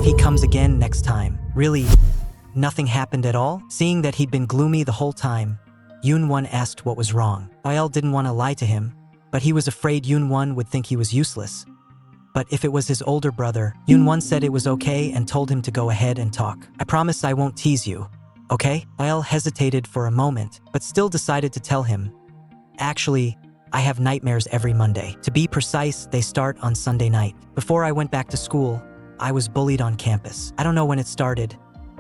he comes again next time. Really, nothing happened at all? Seeing that he'd been gloomy the whole time, Yoon-won asked what was wrong. Yoel didn't want to lie to him, but he was afraid Yoon-won would think he was useless. But if it was his older brother, Yoon-won said it was okay and told him to go ahead and talk. I promise I won't tease you, okay? Yoel hesitated for a moment, but still decided to tell him. Actually, I have nightmares every Monday. To be precise, they start on Sunday night. Before I went back to school, I was bullied on campus. I don't know when it started,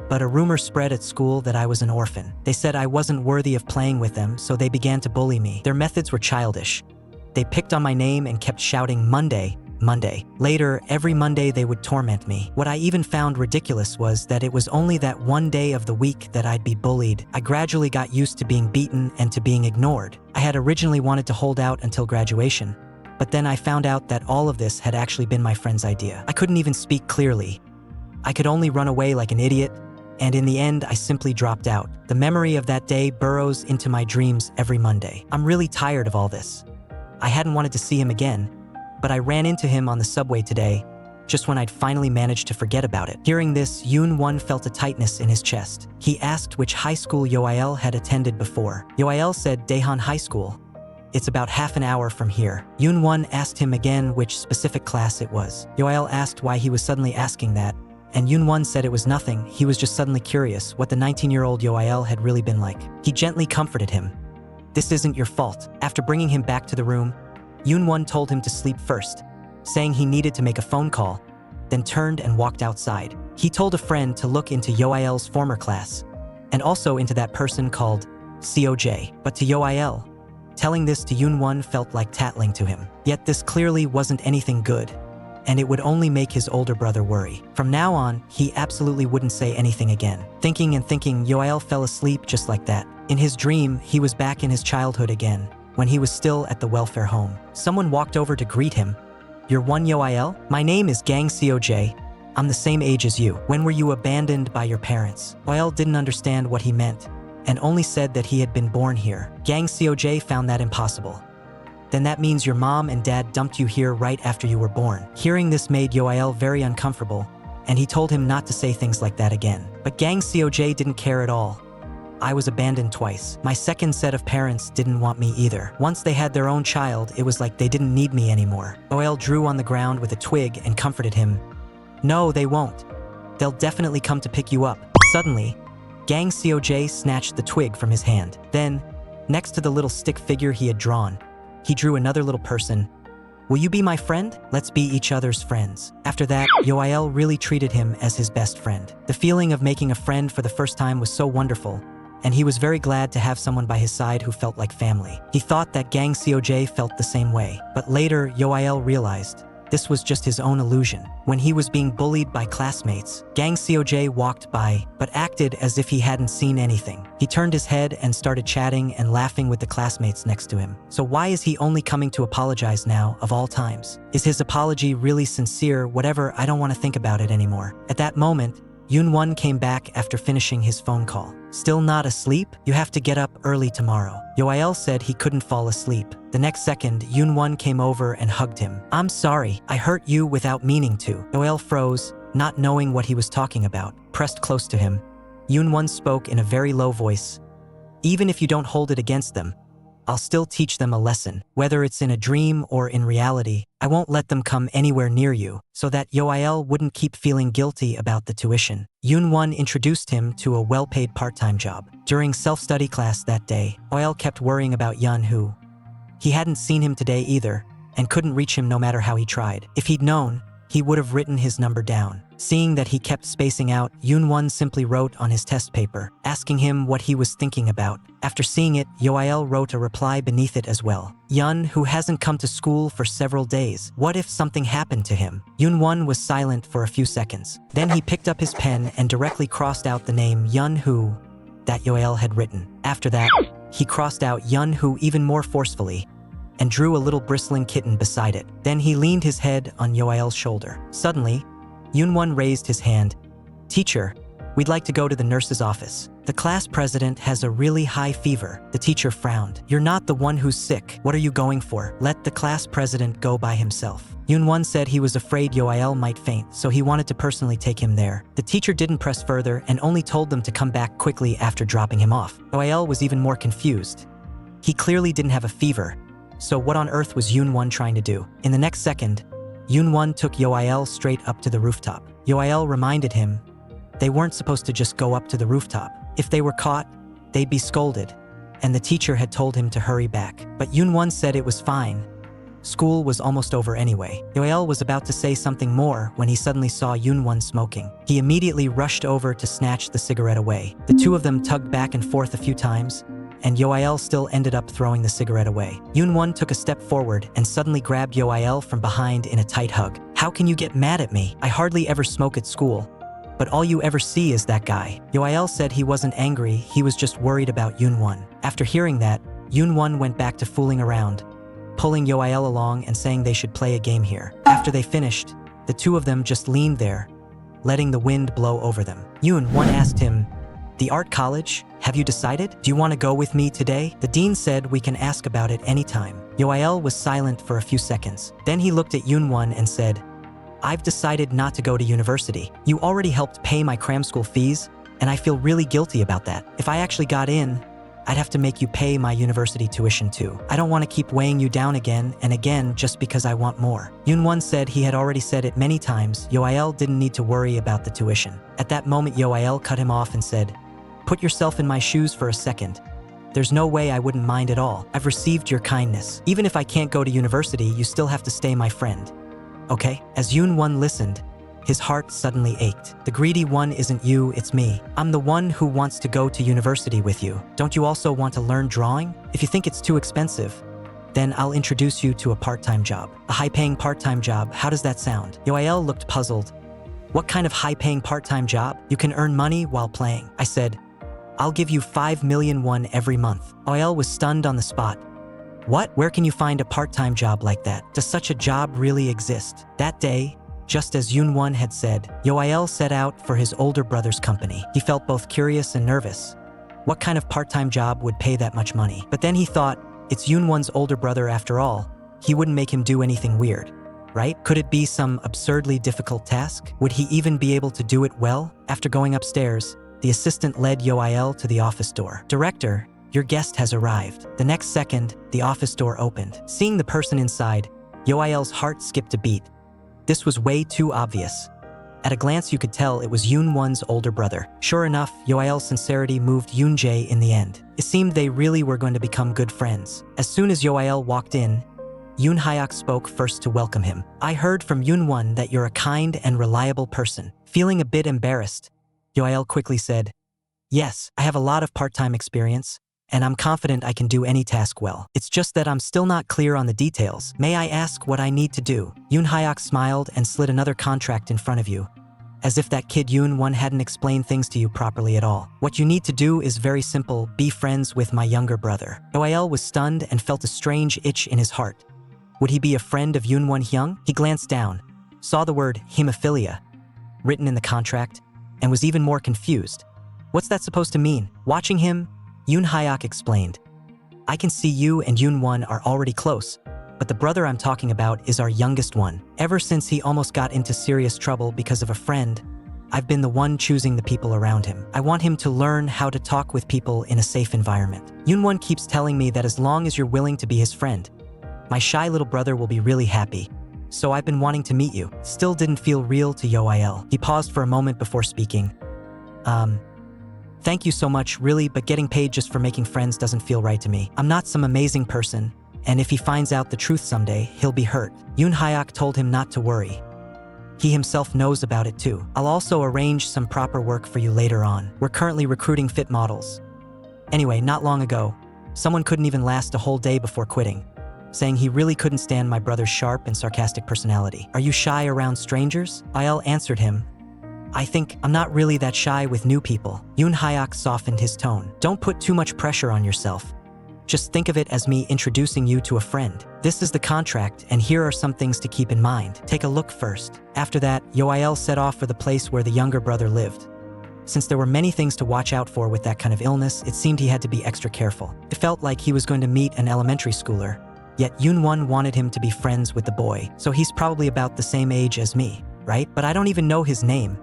but a rumor spread at school that I was an orphan. They said I wasn't worthy of playing with them, so they began to bully me. Their methods were childish. They picked on my name and kept shouting Monday, Monday. Later, every Monday they would torment me. What I even found ridiculous was that it was only that one day of the week that I'd be bullied. I gradually got used to being beaten and to being ignored. I had originally wanted to hold out until graduation, but then I found out that all of this had actually been my friend's idea. I couldn't even speak clearly. I could only run away like an idiot, and in the end, I simply dropped out. The memory of that day burrows into my dreams every Monday. I'm really tired of all this. I hadn't wanted to see him again, but I ran into him on the subway today, just when I'd finally managed to forget about it. Hearing this, Yoon-won felt a tightness in his chest. He asked which high school Yoel had attended before. Yoel said Daehan High School. It's about half an hour from here. Yoon-won asked him again which specific class it was. Yoel asked why he was suddenly asking that, and Yoon-won said it was nothing, he was just suddenly curious what the 19-year-old Yoel had really been like. He gently comforted him. This isn't your fault. After bringing him back to the room, Yoon-won told him to sleep first, saying he needed to make a phone call, then turned and walked outside. He told a friend to look into Yoel's former class, and also into that person called COJ. But to Yoel, telling this to Yoon-won felt like tattling to him. Yet this clearly wasn't anything good, and it would only make his older brother worry. From now on, he absolutely wouldn't say anything again. Thinking and thinking, Yoel fell asleep just like that. In his dream, he was back in his childhood again, when he was still at the welfare home. Someone walked over to greet him. You're one Yoel? My name is Gang COJ. I'm the same age as you. When were you abandoned by your parents? Yoel didn't understand what he meant, and only said that he had been born here. Gang COJ found that impossible. Then that means your mom and dad dumped you here right after you were born. Hearing this made Yoel very uncomfortable, and he told him not to say things like that again. But Gang COJ didn't care at all. I was abandoned twice. My second set of parents didn't want me either. Once they had their own child, it was like they didn't need me anymore. Yoel drew on the ground with a twig and comforted him. No, they won't. They'll definitely come to pick you up. Suddenly, Gang COJ snatched the twig from his hand. Then, next to the little stick figure he had drawn, he drew another little person. Will you be my friend? Let's be each other's friends. After that, Yoel really treated him as his best friend. The feeling of making a friend for the first time was so wonderful, and he was very glad to have someone by his side who felt like family. He thought that Gang COJ felt the same way, but later Yoel realized this was just his own illusion. When he was being bullied by classmates, Gang COJ walked by, but acted as if he hadn't seen anything. He turned his head and started chatting and laughing with the classmates next to him. So why is he only coming to apologize now, of all times? Is his apology really sincere? Whatever, I don't want to think about it anymore. At that moment, Yoon-won came back after finishing his phone call. Still not asleep? You have to get up early tomorrow. Yoel said he couldn't fall asleep. The next second, Yoon-won came over and hugged him. I'm sorry, I hurt you without meaning to. Yoel froze, not knowing what he was talking about. Pressed close to him, Yoon-won spoke in a very low voice. Even if you don't hold it against them, I'll still teach them a lesson. Whether it's in a dream or in reality, I won't let them come anywhere near you, so that Yoel wouldn't keep feeling guilty about the tuition. Yoon-won introduced him to a well-paid part-time job. During self-study class that day, Yoel kept worrying about Yun-woo. He hadn't seen him today either, and couldn't reach him no matter how he tried. If he'd known, he would have written his number down. Seeing that he kept spacing out, Yoon-won simply wrote on his test paper, asking him what he was thinking about. After seeing it, Yoel wrote a reply beneath it as well. Yun, who hasn't come to school for several days. What if something happened to him? Yoon-won was silent for a few seconds. Then he picked up his pen and directly crossed out the name Yun-woo that Yoel had written. After that, he crossed out Yun-woo even more forcefully and drew a little bristling kitten beside it. Then he leaned his head on Yoel's shoulder. Suddenly, Yoon-won raised his hand. Teacher, we'd like to go to the nurse's office. "The class president has a really high fever." The teacher frowned. "You're not the one who's sick. What are you going for? Let the class president go by himself." Yoon-won said he was afraid Yoael might faint, so he wanted to personally take him there. The teacher didn't press further and only told them to come back quickly after dropping him off. Yoael was even more confused. He clearly didn't have a fever, so what on earth was Yoon-won trying to do? In the next second, Yoon-won took Yoael straight up to the rooftop. Yoael reminded him they weren't supposed to just go up to the rooftop. If they were caught, they'd be scolded, and the teacher had told him to hurry back. But Yoon-won said it was fine. School was almost over anyway. Yoael was about to say something more when he suddenly saw Yoon-won smoking. He immediately rushed over to snatch the cigarette away. The two of them tugged back and forth a few times, and Yoael still ended up throwing the cigarette away. Yoon-won took a step forward and suddenly grabbed Yoael from behind in a tight hug. "How can you get mad at me? I hardly ever smoke at school, but all you ever see is that guy." Yoael said he wasn't angry, he was just worried about Yoon-won. After hearing that, Yoon-won went back to fooling around, pulling Yoael along and saying they should play a game here. After they finished, the two of them just leaned there, letting the wind blow over them. Yoon-won asked him, "The art college? Have you decided? Do you want to go with me today?" The dean said we can ask about it anytime. Yoael was silent for a few seconds. Then he looked at Yoon-won and said, "I've decided not to go to university. You already helped pay my cram school fees, and I feel really guilty about that. If I actually got in, I'd have to make you pay my university tuition too. I don't want to keep weighing you down again and again just because I want more." Yoon-won said he had already said it many times. Yoael didn't need to worry about the tuition. At that moment, Yoael cut him off and said, "Put yourself in my shoes for a second. There's no way I wouldn't mind at all. I've received your kindness. Even if I can't go to university, you still have to stay my friend. Okay?" As Yoon-won listened, his heart suddenly ached. "The greedy one isn't you, it's me. I'm the one who wants to go to university with you. Don't you also want to learn drawing? If you think it's too expensive, then I'll introduce you to a part-time job." "A high-paying part-time job, how does that sound?" Yoael looked puzzled. "What kind of high-paying part-time job? You can earn money while playing." I said, "I'll give you 5 million won every month." Yoael was stunned on the spot. "What? Where can you find a part-time job like that? Does such a job really exist?" That day, just as Yoon-won had said, Yoael set out for his older brother's company. He felt both curious and nervous. What kind of part-time job would pay that much money? But then he thought, it's Yoon-won's older brother after all. He wouldn't make him do anything weird, right? Could it be some absurdly difficult task? Would he even be able to do it well? After going upstairs, the assistant led Yoael to the office door. "Director, your guest has arrived." The next second, the office door opened. Seeing the person inside, Yoael's heart skipped a beat. This was way too obvious. At a glance, you could tell it was Yoon-won's older brother. Sure enough, Yoael's sincerity moved Yoon-jae in the end. It seemed they really were going to become good friends. As soon as Yoael walked in, Yoon Hyuk spoke first to welcome him. "I heard from Yoon-won that you're a kind and reliable person." Feeling a bit embarrassed, Yoael quickly said, "Yes, I have a lot of part-time experience, and I'm confident I can do any task well. It's just that I'm still not clear on the details. May I ask what I need to do?" Yoon Hyuk smiled and slid another contract in front of you, as if that kid Yoon-won hadn't explained things to you properly at all. "What you need to do is very simple. Be friends with my younger brother." Yoael was stunned and felt a strange itch in his heart. Would he be a friend of Yoon-won Hyung? He glanced down, saw the word hemophilia written in the contract, and was even more confused. What's that supposed to mean? Watching him, Yoon Hyuk explained, "I can see you and Yoon-won are already close, but the brother I'm talking about is our youngest one. Ever since he almost got into serious trouble because of a friend, I've been the one choosing the people around him. I want him to learn how to talk with people in a safe environment. Yoon-won keeps telling me that as long as you're willing to be his friend, my shy little brother will be really happy. So I've been wanting to meet you." Still didn't feel real to Yoael. He paused for a moment before speaking. Thank you so much, really, but getting paid just for making friends doesn't feel right to me. I'm not some amazing person, and if he finds out the truth someday, he'll be hurt." Yoon Hyuk told him not to worry. He himself knows about it too. "I'll also arrange some proper work for you later on. We're currently recruiting fit models." Anyway, not long ago, someone couldn't even last a whole day before quitting, saying he really couldn't stand my brother's sharp and sarcastic personality. "Are you shy around strangers?" Yoael answered him, "I think I'm not really that shy with new people." Yoon Hyuk softened his tone. "Don't put too much pressure on yourself. Just think of it as me introducing you to a friend. This is the contract, and here are some things to keep in mind. Take a look first." After that, Yoael set off for the place where the younger brother lived. Since there were many things to watch out for with that kind of illness, it seemed he had to be extra careful. It felt like he was going to meet an elementary schooler, yet Yoon-won wanted him to be friends with the boy, so he's probably about the same age as me, right? But I don't even know his name.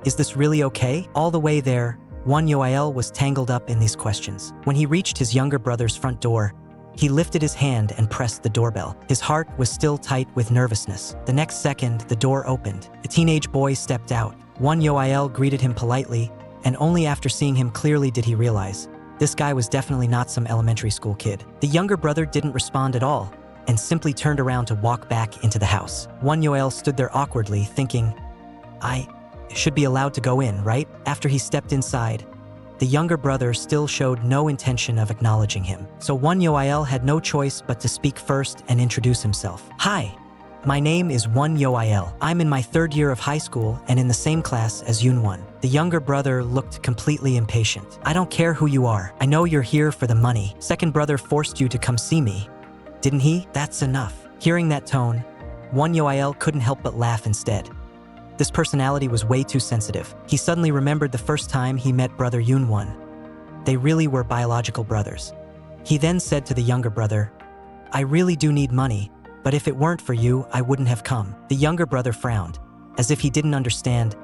Is this really okay? All the way there, Won Yoil was tangled up in these questions. When he reached his younger brother's front door, he lifted his hand and pressed the doorbell. His heart was still tight with nervousness. The next second, the door opened. A teenage boy stepped out. Won Yoil greeted him politely, and only after seeing him clearly did he realize this guy was definitely not some elementary school kid. The younger brother didn't respond at all, and simply turned around to walk back into the house. Won Yoil stood there awkwardly, thinking, I should be allowed to go in, right? After he stepped inside, the younger brother still showed no intention of acknowledging him. So Won Yoil had no choice but to speak first and introduce himself. Hi, my name is Won Yoil. I'm in my 3rd year of high school and in the same class as Yoon-won. The younger brother looked completely impatient. I don't care who you are. I know you're here for the money. Second brother forced you to come see me, didn't he? That's enough. Hearing that tone, Won Yoil couldn't help but laugh instead. This personality was way too sensitive. He suddenly remembered the first time he met brother Yoon-won. They really were biological brothers. He then said to the younger brother, I really do need money, but if it weren't for you, I wouldn't have come. The younger brother frowned, as if he didn't understand.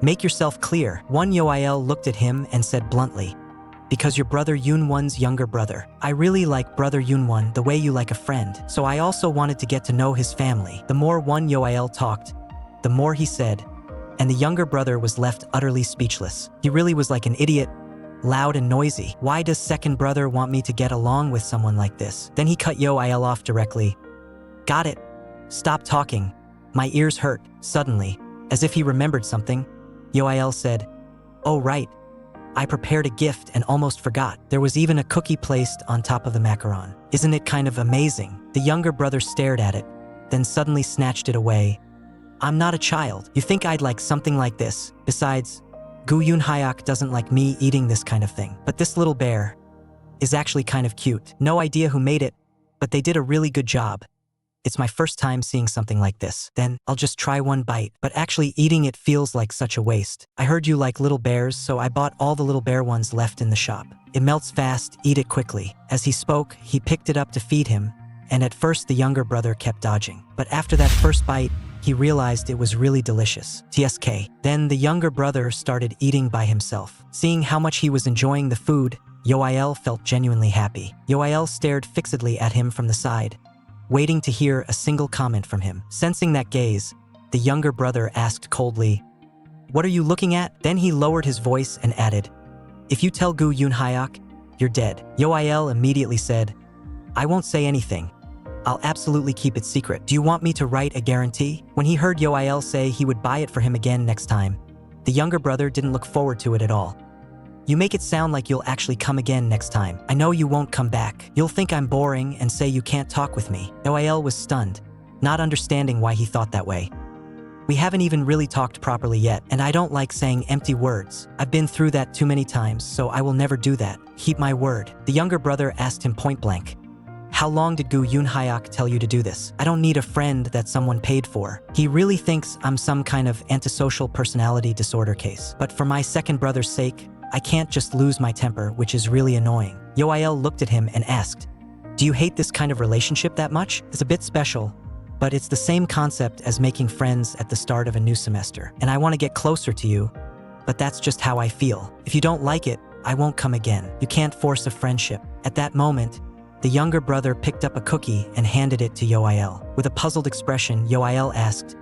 Make yourself clear. Won Yoil looked at him and said bluntly, because your brother Yoon-won's younger brother. I really like brother Yoon-won the way you like a friend, so I also wanted to get to know his family. The more Won Yoil talked, the more he said, and the younger brother was left utterly speechless. He really was like an idiot, loud and noisy. Why does second brother want me to get along with someone like this? Then he cut Yoil off directly. Got it. Stop talking. My ears hurt. Suddenly, as if he remembered something, Yoil said, oh right, I prepared a gift and almost forgot. There was even a cookie placed on top of the macaron. Isn't it kind of amazing? The younger brother stared at it, then suddenly snatched it away. I'm not a child. You think I'd like something like this? Besides, Gu Yoon-hyuk doesn't like me eating this kind of thing. But this little bear is actually kind of cute. No idea who made it, but they did a really good job. It's my first time seeing something like this. Then I'll just try one bite, but actually eating it feels like such a waste. I heard you like little bears, so I bought all the little bear ones left in the shop. It melts fast, eat it quickly. As he spoke, he picked it up to feed him, and at first the younger brother kept dodging. But after that first bite, he realized it was really delicious. TSK. Then the younger brother started eating by himself. Seeing how much he was enjoying the food, Yoil felt genuinely happy. Yoil stared fixedly at him from the side, waiting to hear a single comment from him. Sensing that gaze, the younger brother asked coldly, what are you looking at? Then he lowered his voice and added, if you tell Gu Yoon-hyuk, you're dead. Yoil immediately said, I won't say anything. I'll absolutely keep it secret. Do you want me to write a guarantee? When he heard Yoil say he would buy it for him again next time, the younger brother didn't look forward to it at all. You make it sound like you'll actually come again next time. I know you won't come back. You'll think I'm boring and say you can't talk with me. Yoil was stunned, not understanding why he thought that way. We haven't even really talked properly yet, and I don't like saying empty words. I've been through that too many times, so I will never do that. Keep my word. The younger brother asked him point blank, how long did Gu Yoon-hyuk tell you to do this? I don't need a friend that someone paid for. He really thinks I'm some kind of antisocial personality disorder case. But for my second brother's sake, I can't just lose my temper, which is really annoying. Yoil looked at him and asked, do you hate this kind of relationship that much? It's a bit special, but it's the same concept as making friends at the start of a new semester. And I want to get closer to you, but that's just how I feel. If you don't like it, I won't come again. You can't force a friendship. At that moment, the younger brother picked up a cookie and handed it to Yoil. With a puzzled expression, Yoil asked,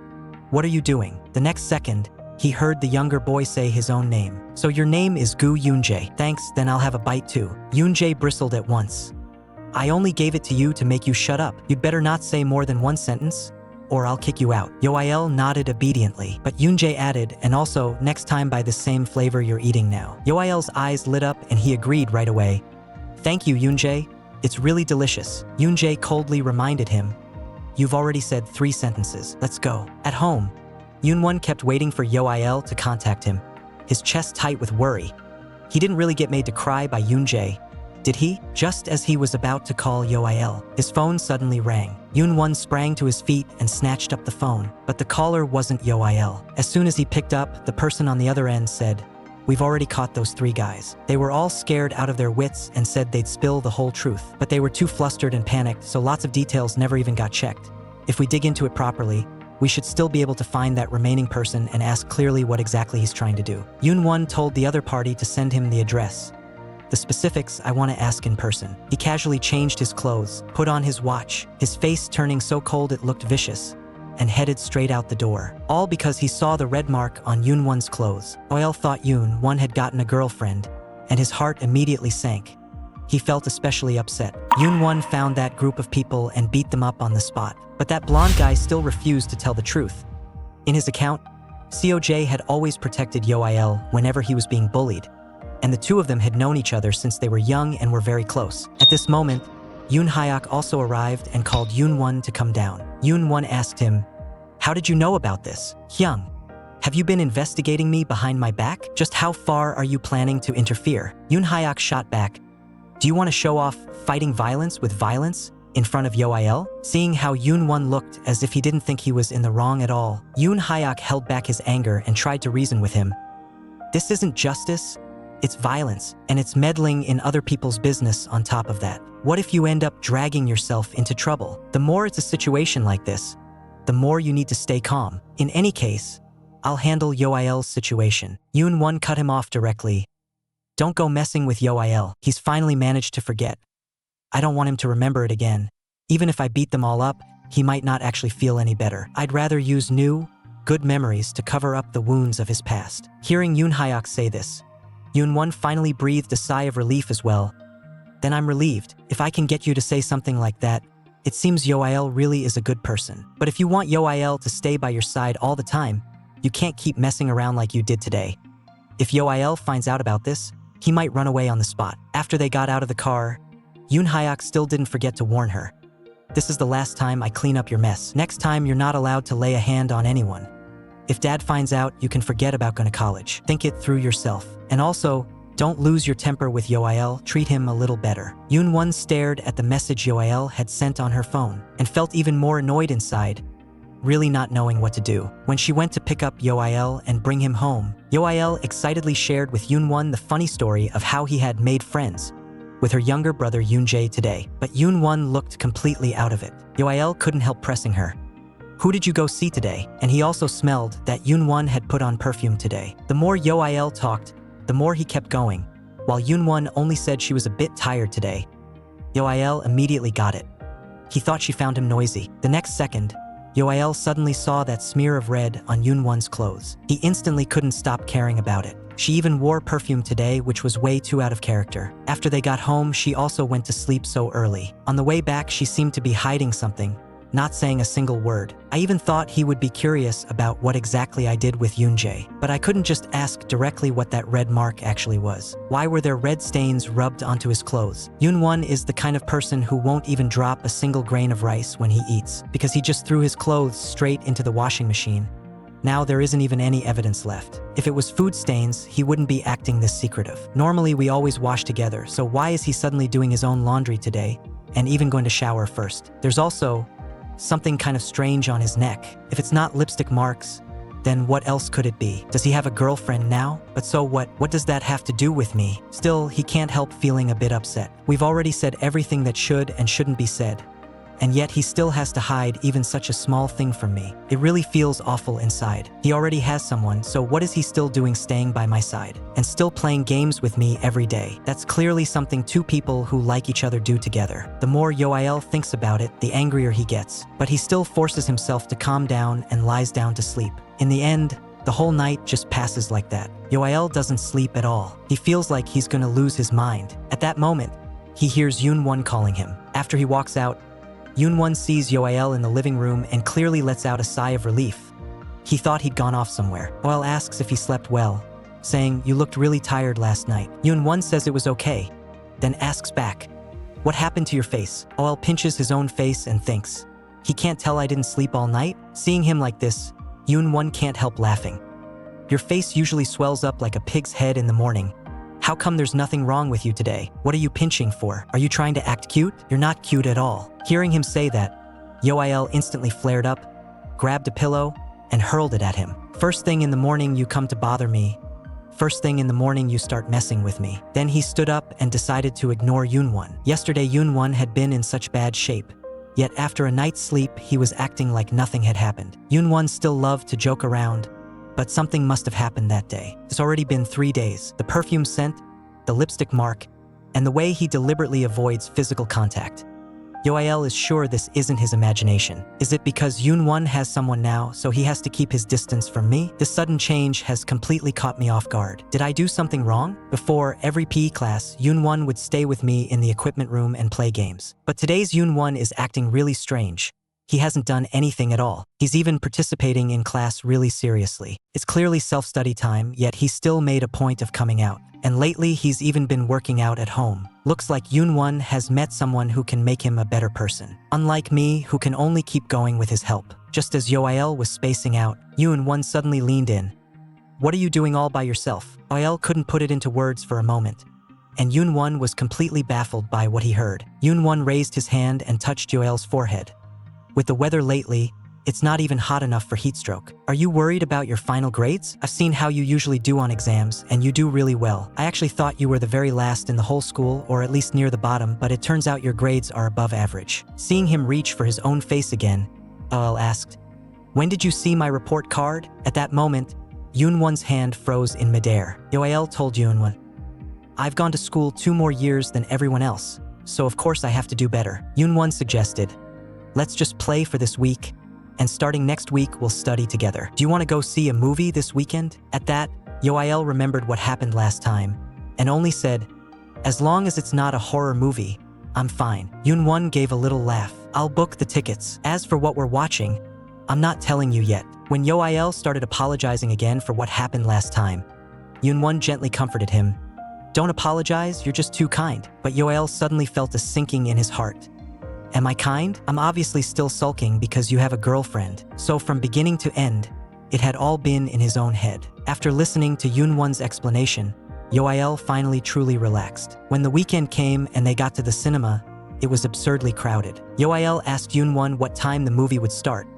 what are you doing? The next second, he heard the younger boy say his own name. So your name is Gu Yoonjae. Thanks, then I'll have a bite too. Yoonjae bristled at once. I only gave it to you to make you shut up. You'd better not say more than one sentence, or I'll kick you out. Yoil nodded obediently, but Yoonjae added, and also, next time buy the same flavor you're eating now. Yoil's eyes lit up and he agreed right away. Thank you, Yoonjae. It's really delicious. Yoonjae coldly reminded him, you've already said 3 sentences. Let's go. At home, Yoon-won kept waiting for Yoil to contact him, his chest tight with worry. He didn't really get made to cry by Yoonjae, did he? Just as he was about to call Yoil, his phone suddenly rang. Yoon-won sprang to his feet and snatched up the phone, but the caller wasn't Yoil. As soon as he picked up, the person on the other end said, we've already caught those 3 guys. They were all scared out of their wits and said they'd spill the whole truth. But they were too flustered and panicked, so lots of details never even got checked. If we dig into it properly, we should still be able to find that remaining person and ask clearly what exactly he's trying to do. Yoon-won told the other party to send him the address. The specifics I want to ask in person. He casually changed his clothes, put on his watch, his face turning so cold it looked vicious, and headed straight out the door. All because he saw the red mark on Yoon-won's clothes. Oil thought Yoon-won had gotten a girlfriend, and his heart immediately sank. He felt especially upset. Yoon-won found that group of people and beat them up on the spot. But that blonde guy still refused to tell the truth. In his account, COJ had always protected Yo-il whenever he was being bullied, and the 2 of them had known each other since they were young and were very close. At this moment, Yoon Hyuk also arrived and called Yoon-won to come down. Yoon-won asked him, "How did you know about this? Hyung, have you been investigating me behind my back? Just how far are you planning to interfere?" Yoon Hyuk shot back, "Do you want to show off fighting violence with violence in front of Yo-il?" Seeing how Yoon-won looked as if he didn't think he was in the wrong at all, Yoon Hyuk held back his anger and tried to reason with him. "This isn't justice, it's violence, and it's meddling in other people's business on top of that. What if you end up dragging yourself into trouble? The more it's a situation like this, the more you need to stay calm. In any case, I'll handle Yo-il's situation." Yoon-won cut him off directly. "Don't go messing with Yo-il. He's finally managed to forget. I don't want him to remember it again. Even if I beat them all up, he might not actually feel any better. I'd rather use new, good memories to cover up the wounds of his past." Hearing Yoon Hyuk say this, Yoon-won finally breathed a sigh of relief as well. "Then I'm relieved. If I can get you to say something like that, it seems Yo-il really is a good person. But if you want Yo-il to stay by your side all the time, you can't keep messing around like you did today. If Yo-il finds out about this, he might run away on the spot." After they got out of the car, Yoon Hyuk still didn't forget to warn her. "This is the last time I clean up your mess. Next time you're not allowed to lay a hand on anyone. If Dad finds out, you can forget about going to college. Think it through yourself. And also, don't lose your temper with Yo-il, treat him a little better." Yoon-won stared at the message Yo-il had sent on her phone and felt even more annoyed inside, really not knowing what to do. When she went to pick up Yo-il and bring him home, Yo-il excitedly shared with Yoon-won the funny story of how he had made friends with her younger brother Yoon-jae today. But Yoon-won looked completely out of it. Yo-il couldn't help pressing her. "Who did you go see today?" And he also smelled that Yoon-won had put on perfume today. The more Yo-il talked, the more he kept going, while Yoon-won only said she was a bit tired today. Yo-il immediately got it. He thought she found him noisy. The next second, Yo-il suddenly saw that smear of red on Yoon-won's clothes. He instantly couldn't stop caring about it. She even wore perfume today, which was way too out of character. After they got home, she also went to sleep so early. On the way back, she seemed to be hiding something, not saying a single word. I even thought he would be curious about what exactly I did with Yoon-jae, but I couldn't just ask directly what that red mark actually was. Why were there red stains rubbed onto his clothes? Yoon-won is the kind of person who won't even drop a single grain of rice when he eats, because he just threw his clothes straight into the washing machine. Now there isn't even any evidence left. If it was food stains, he wouldn't be acting this secretive. Normally we always wash together, so why is he suddenly doing his own laundry today, and even going to shower first? There's also something kind of strange on his neck. If it's not lipstick marks, then what else could it be? Does he have a girlfriend now? But so what? What does that have to do with me? Still, he can't help feeling a bit upset. We've already said everything that should and shouldn't be said, and yet he still has to hide even such a small thing from me. It really feels awful inside. He already has someone, so what is he still doing staying by my side and still playing games with me every day? That's clearly something 2 people who like each other do together. The more Yo-il thinks about it, the angrier he gets. But he still forces himself to calm down and lies down to sleep. In the end, the whole night just passes like that. Yo-il doesn't sleep at all. He feels like he's gonna lose his mind. At that moment, he hears Yoon-won calling him. After he walks out, Yoon-won sees Yo-il in the living room and clearly lets out a sigh of relief. He thought he'd gone off somewhere. Oil asks if he slept well, saying, "You looked really tired last night." Yoon-won says it was okay, then asks back, "What happened to your face?" Oil pinches his own face and thinks, "He can't tell I didn't sleep all night?" Seeing him like this, Yoon-won can't help laughing. "Your face usually swells up like a pig's head in the morning. How come there's nothing wrong with you today? What are you pinching for? Are you trying to act cute? You're not cute at all." Hearing him say that, Yo-il instantly flared up, grabbed a pillow, and hurled it at him. "First thing in the morning you come to bother me. First thing in the morning you start messing with me. Then he stood up and decided to ignore Yoonwon. Yesterday Yoonwon had been in such bad shape. Yet after a night's sleep, he was acting like nothing had happened. Yoonwon still loved to joke around, but something must have happened that day. It's already been 3 days. The perfume scent, the lipstick mark, and the way he deliberately avoids physical contact. Yoael is sure this isn't his imagination. Is it because Yoonwon has someone now, so he has to keep his distance from me? This sudden change has completely caught me off guard. Did I do something wrong? Before every PE class, Yoonwon would stay with me in the equipment room and play games. But today's Yoonwon is acting really strange. He hasn't done anything at all. He's even participating in class really seriously. It's clearly self-study time, yet he still made a point of coming out. And lately, he's even been working out at home. Looks like Yoonwon has met someone who can make him a better person. Unlike me, who can only keep going with his help. Just as Yoael was spacing out, Yoonwon suddenly leaned in. What are you doing all by yourself? Yoael couldn't put it into words for a moment. And Yoonwon was completely baffled by what he heard. Yoonwon raised his hand and touched Yoael's forehead. With the weather lately, it's not even hot enough for heat stroke. Are you worried about your final grades? I've seen how you usually do on exams, and you do really well. I actually thought you were the very last in the whole school, or at least near the bottom, but it turns out your grades are above average. Seeing him reach for his own face again, Yoael asked, "When did you see my report card?" At that moment, Yoonwon's hand froze in midair. Yoael told Yoonwon, "I've gone to school 2 more years than everyone else, so of course I have to do better." Yoonwon suggested, "Let's just play for this week, and starting next week we'll study together. Do you want to go see a movie this weekend?" At that, Yoael remembered what happened last time, and only said, "As long as it's not a horror movie, I'm fine." Yoonwon gave a little laugh. "I'll book the tickets. As for what we're watching, I'm not telling you yet." When Yoael started apologizing again for what happened last time, Yoonwon gently comforted him. "Don't apologize, you're just too kind." But Yoael suddenly felt a sinking in his heart. "Am I kind? I'm obviously still sulking because you have a girlfriend." So from beginning to end, it had all been in his own head. After listening to Yoonwon's explanation, Yoael finally truly relaxed. When the weekend came and they got to the cinema, it was absurdly crowded. Yoael asked Yoonwon what time the movie would start,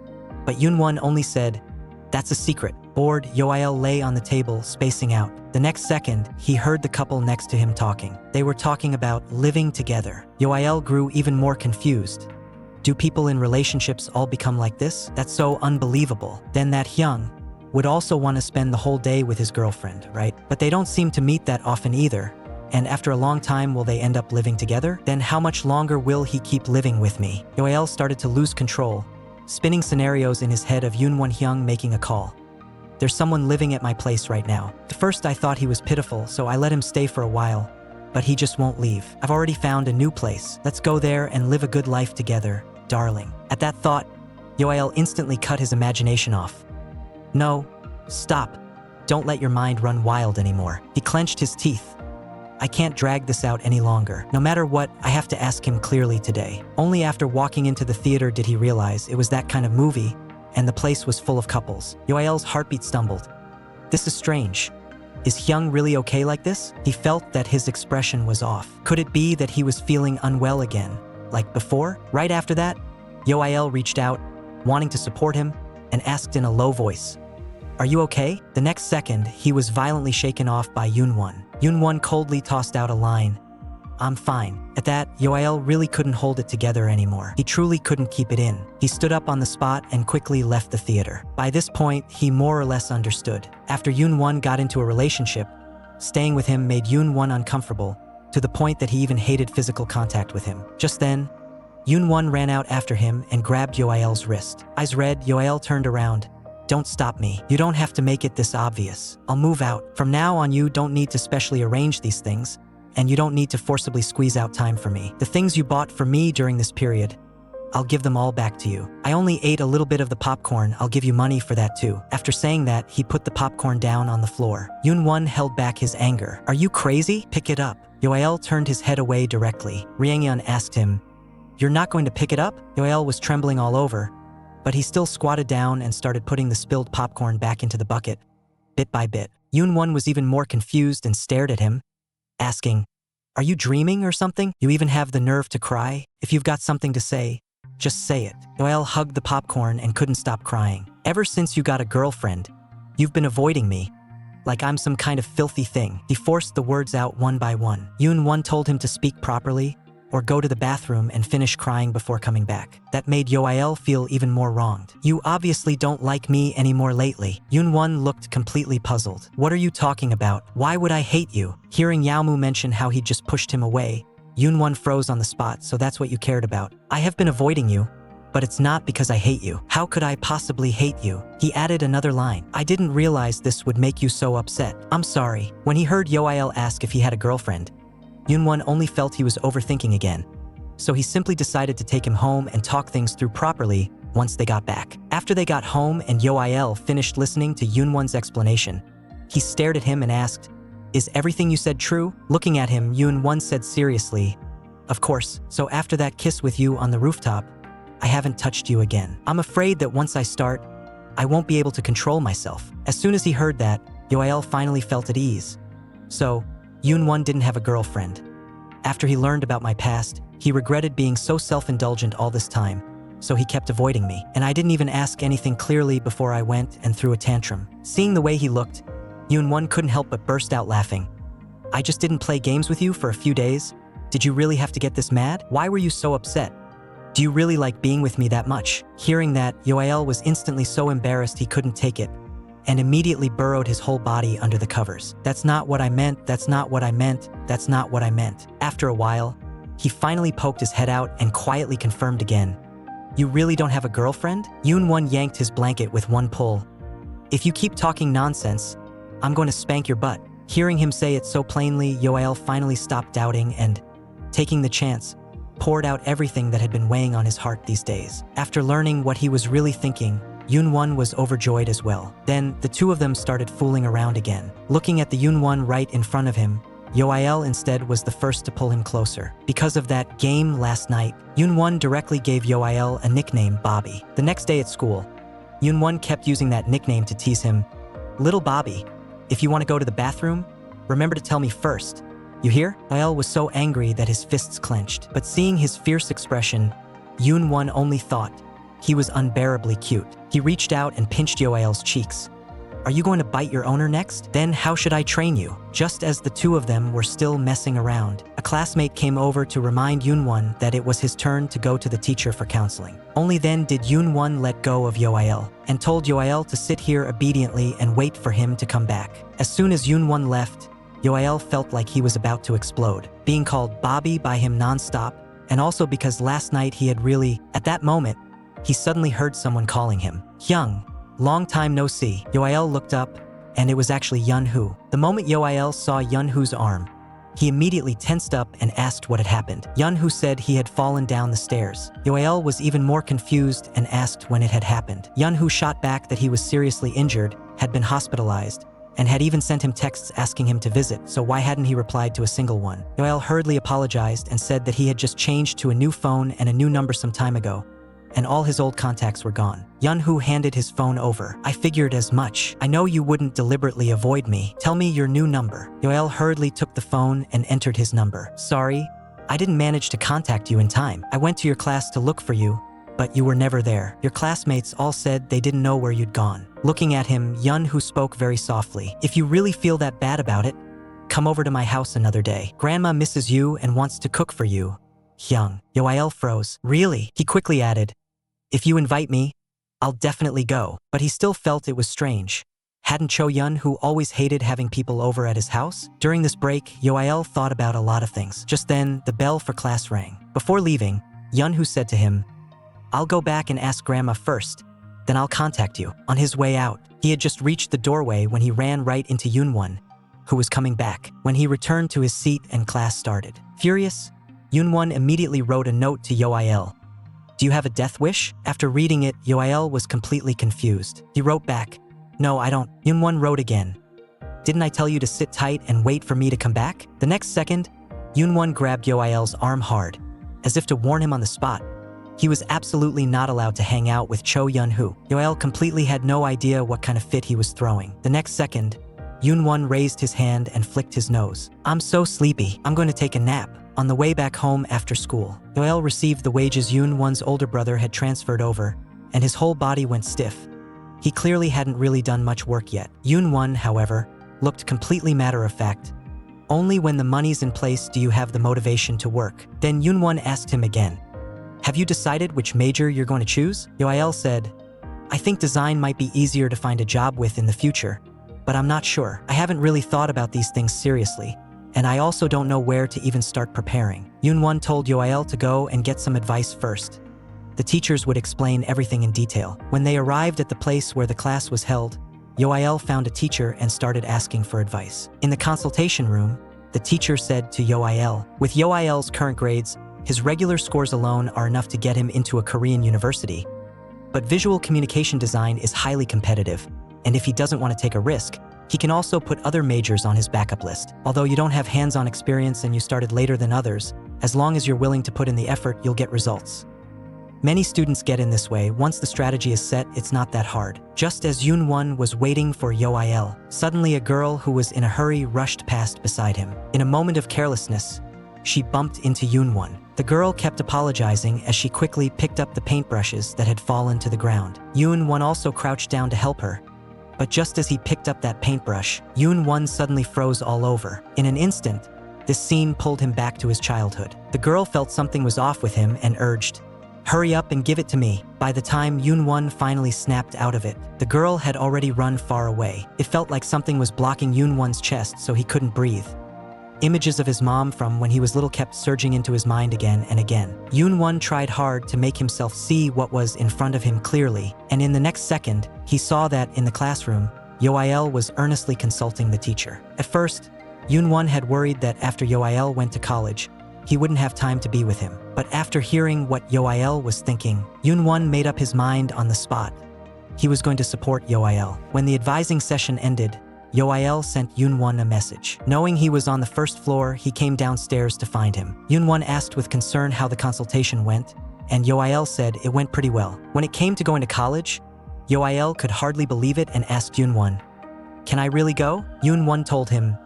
but Yoonwon only said, "That's a secret." Bored, Yoael lay on the table, spacing out. The next second, he heard the couple next to him talking. They were talking about living together. Yoael grew even more confused. Do people in relationships all become like this? That's so unbelievable. Then that Hyung would also want to spend the whole day with his girlfriend, right? But they don't seem to meet that often either. And after a long time, will they end up living together? Then how much longer will he keep living with me? Yoael started to lose control, spinning scenarios in his head of Yoonwon Hyung making a call. "There's someone living at my place right now." At first I thought he was pitiful, so I let him stay for a while, but he just won't leave. "I've already found a new place. Let's go there and live a good life together, darling." At that thought, Yoael instantly cut his imagination off. "No, stop. Don't let your mind run wild anymore." He clenched his teeth. "I can't drag this out any longer. No matter what, I have to ask him clearly today." Only after walking into the theater did he realize it was that kind of movie, and the place was full of couples. Yoael's heartbeat stumbled. This is strange. Is Hyung really okay like this? He felt that his expression was off. Could it be that he was feeling unwell again, like before? Right after that, Yoael reached out, wanting to support him, and asked in a low voice, "Are you okay?" The next second, he was violently shaken off by Yoonwon. Yoonwon coldly tossed out a line, "I'm fine." At that, Yoael really couldn't hold it together anymore. He truly couldn't keep it in. He stood up on the spot and quickly left the theater. By this point, he more or less understood. After Yoonwon got into a relationship, staying with him made Yoonwon uncomfortable, to the point that he even hated physical contact with him. Just then, Yoonwon ran out after him and grabbed Yoael's wrist. Eyes red, Yoael turned around. "Don't stop me. You don't have to make it this obvious. I'll move out. From now on, you don't need to specially arrange these things, and you don't need to forcibly squeeze out time for me. The things you bought for me during this period, I'll give them all back to you. I only ate a little bit of the popcorn. I'll give you money for that too." After saying that, he put the popcorn down on the floor. Yoonwon held back his anger. "Are you crazy? Pick it up." Yoael turned his head away directly. Ryangyeon asked him, "You're not going to pick it up?" Yoael was trembling all over, but he still squatted down and started putting the spilled popcorn back into the bucket, bit by bit. Yoonwon was even more confused and stared at him, asking, "Are you dreaming or something? You even have the nerve to cry? If you've got something to say, just say it." Yoael hugged the popcorn and couldn't stop crying. "Ever since you got a girlfriend, you've been avoiding me. like I'm some kind of filthy thing. He forced the words out one by one. Yoon-won told him to speak properly, or go to the bathroom and finish crying before coming back. That made Yoael feel even more wronged. You obviously don't like me anymore lately. Yoon-won looked completely puzzled. What are you talking about? Why would I hate you? Hearing Yaomu mention how he just pushed him away, Yoon-won froze on the spot. So that's what you cared about. I have been avoiding you, but it's not because I hate you. How could I possibly hate you? He added another line. I didn't realize this would make you so upset. I'm sorry. When he heard Yoael ask if he had a girlfriend, Yoon-won only felt he was overthinking again. So he simply decided to take him home and talk things through properly once they got back. After they got home and Yoael finished listening to Yoon-won's explanation, he stared at him and asked, "Is everything you said true?" Looking at him, Yoon-won said seriously, "Of course. So after that kiss with you on the rooftop, I haven't touched you again. I'm afraid that once I start, I won't be able to control myself." As soon as he heard that, Yoael finally felt at ease. So, Yoon-won didn't have a girlfriend. After he learned about my past, he regretted being so self-indulgent all this time, so he kept avoiding me. And I didn't even ask anything clearly before I went and threw a tantrum. Seeing the way he looked, Yoon-won couldn't help but burst out laughing. I just didn't play games with you for a few days? Did you really have to get this mad? Why were you so upset? Do you really like being with me that much? Hearing that, Yoael was instantly so embarrassed he couldn't take it, and immediately burrowed his whole body under the covers. That's not what I meant, that's not what I meant, that's not what I meant. After a while, he finally poked his head out and quietly confirmed again. You really don't have a girlfriend? Yoon-won yanked his blanket with one pull. If you keep talking nonsense, I'm going to spank your butt. Hearing him say it so plainly, Yoael finally stopped doubting and, taking the chance, poured out everything that had been weighing on his heart these days. After learning what he was really thinking, Yoon-won was overjoyed as well. Then, the two of them started fooling around again. Looking at the Yoon-won right in front of him, Yoael instead was the first to pull him closer. Because of that game last night, Yoon-won directly gave Yoael a nickname, Bobby. The next day at school, Yoon-won kept using that nickname to tease him. Little Bobby, if you want to go to the bathroom, remember to tell me first. You hear? Yoael was so angry that his fists clenched. But seeing his fierce expression, Yoon-won only thought he was unbearably cute. He reached out and pinched Yoael's cheeks. Are you going to bite your owner next? Then how should I train you? Just as the two of them were still messing around, a classmate came over to remind Yoon-won that it was his turn to go to the teacher for counseling. Only then did Yoon-won let go of Yoael and told Yoael to sit here obediently and wait for him to come back. As soon as Yoon-won left, Yoael felt like he was about to explode. Being called Bobby by him non-stop, and also because last night he had really, at that moment, he suddenly heard someone calling him. Hyung, long time no see. Yoael looked up, and it was actually Yun-hoo. The moment Yoael saw Yun-hoo's arm, he immediately tensed up and asked what had happened. Yun-hoo said he had fallen down the stairs. Yoael was even more confused and asked when it had happened. Yun-hoo shot back that he was seriously injured, had been hospitalized, and had even sent him texts asking him to visit, so why hadn't he replied to a single one? Yoael hurriedly apologized and said that he had just changed to a new phone and a new number some time ago, and all his old contacts were gone. Yun-hoo handed his phone over. I figured as much. I know you wouldn't deliberately avoid me. Tell me your new number. Yoael hurriedly took the phone and entered his number. Sorry, I didn't manage to contact you in time. I went to your class to look for you, but you were never there. Your classmates all said they didn't know where you'd gone. Looking at him, Yun-hoo spoke very softly. If you really feel that bad about it, come over to my house another day. Grandma misses you and wants to cook for you. Hyung. Yoael froze. Really? He quickly added, if you invite me, I'll definitely go. But he still felt it was strange. Hadn't Cho-yun, who always hated having people over at his house? During this break, Yoael thought about a lot of things. Just then, the bell for class rang. Before leaving, Yun-hoo said to him, I'll go back and ask Grandma first, then I'll contact you. On his way out, he had just reached the doorway when he ran right into Yoon-won, who was coming back. When he returned to his seat and class started. Furious, Yoon-won immediately wrote a note to Yoael. Do you have a death wish? After reading it, Yoael was completely confused. He wrote back, No, I don't. Yoon-won wrote again. Didn't I tell you to sit tight and wait for me to come back? The next second, Yoon-won grabbed Yoael's arm hard, as if to warn him on the spot. He was absolutely not allowed to hang out with Cho Yun-hoo. Yoael completely had no idea what kind of fit he was throwing. The next second, Yoon-won raised his hand and flicked his nose. I'm so sleepy. I'm going to take a nap. On the way back home after school, Yoael received the wages Yoon-won's older brother had transferred over, and his whole body went stiff. He clearly hadn't really done much work yet. Yoon-won, however, looked completely matter-of-fact. Only when the money's in place do you have the motivation to work. Then Yoonwon asked him again, have you decided which major you're going to choose? Yoael said, I think design might be easier to find a job with in the future, but I'm not sure. I haven't really thought about these things seriously, and I also don't know where to even start preparing. Yoonwon told Yoael to go and get some advice first. The teachers would explain everything in detail. When they arrived at the place where the class was held, Yoael found a teacher and started asking for advice. In the consultation room, the teacher said to Yoael, with Yoael's current grades, his regular scores alone are enough to get him into a Korean university. But visual communication design is highly competitive, and if he doesn't want to take a risk, he can also put other majors on his backup list. Although you don't have hands-on experience and you started later than others, as long as you're willing to put in the effort, you'll get results. Many students get in this way. Once the strategy is set, it's not that hard. Just as Yoonwon was waiting for Yoael, suddenly a girl who was in a hurry rushed past beside him. In a moment of carelessness, she bumped into Yoonwon. The girl kept apologizing as she quickly picked up the paintbrushes that had fallen to the ground. Yoonwon also crouched down to help her. But just as he picked up that paintbrush, Yoonwon suddenly froze all over. In an instant, this scene pulled him back to his childhood. The girl felt something was off with him and urged, hurry up and give it to me. By the time Yoonwon finally snapped out of it, the girl had already run far away. It felt like something was blocking Yoonwon's chest so he couldn't breathe. Images of his mom from when he was little kept surging into his mind again and again. Yoonwon tried hard to make himself see what was in front of him clearly, and in the next second, he saw that in the classroom, Yoael was earnestly consulting the teacher. At first, Yoonwon had worried that after Yoael went to college, he wouldn't have time to be with him. But after hearing what Yoael was thinking, Yoonwon made up his mind on the spot. He was going to support Yoael. When the advising session ended, Yoael sent Yoonwon a message. Knowing he was on the first floor, he came downstairs to find him. Yoonwon asked with concern how the consultation went, and Yoael said it went pretty well. When it came to going to college, Yoael could hardly believe it and asked Yoonwon, can I really go? Yoonwon told him,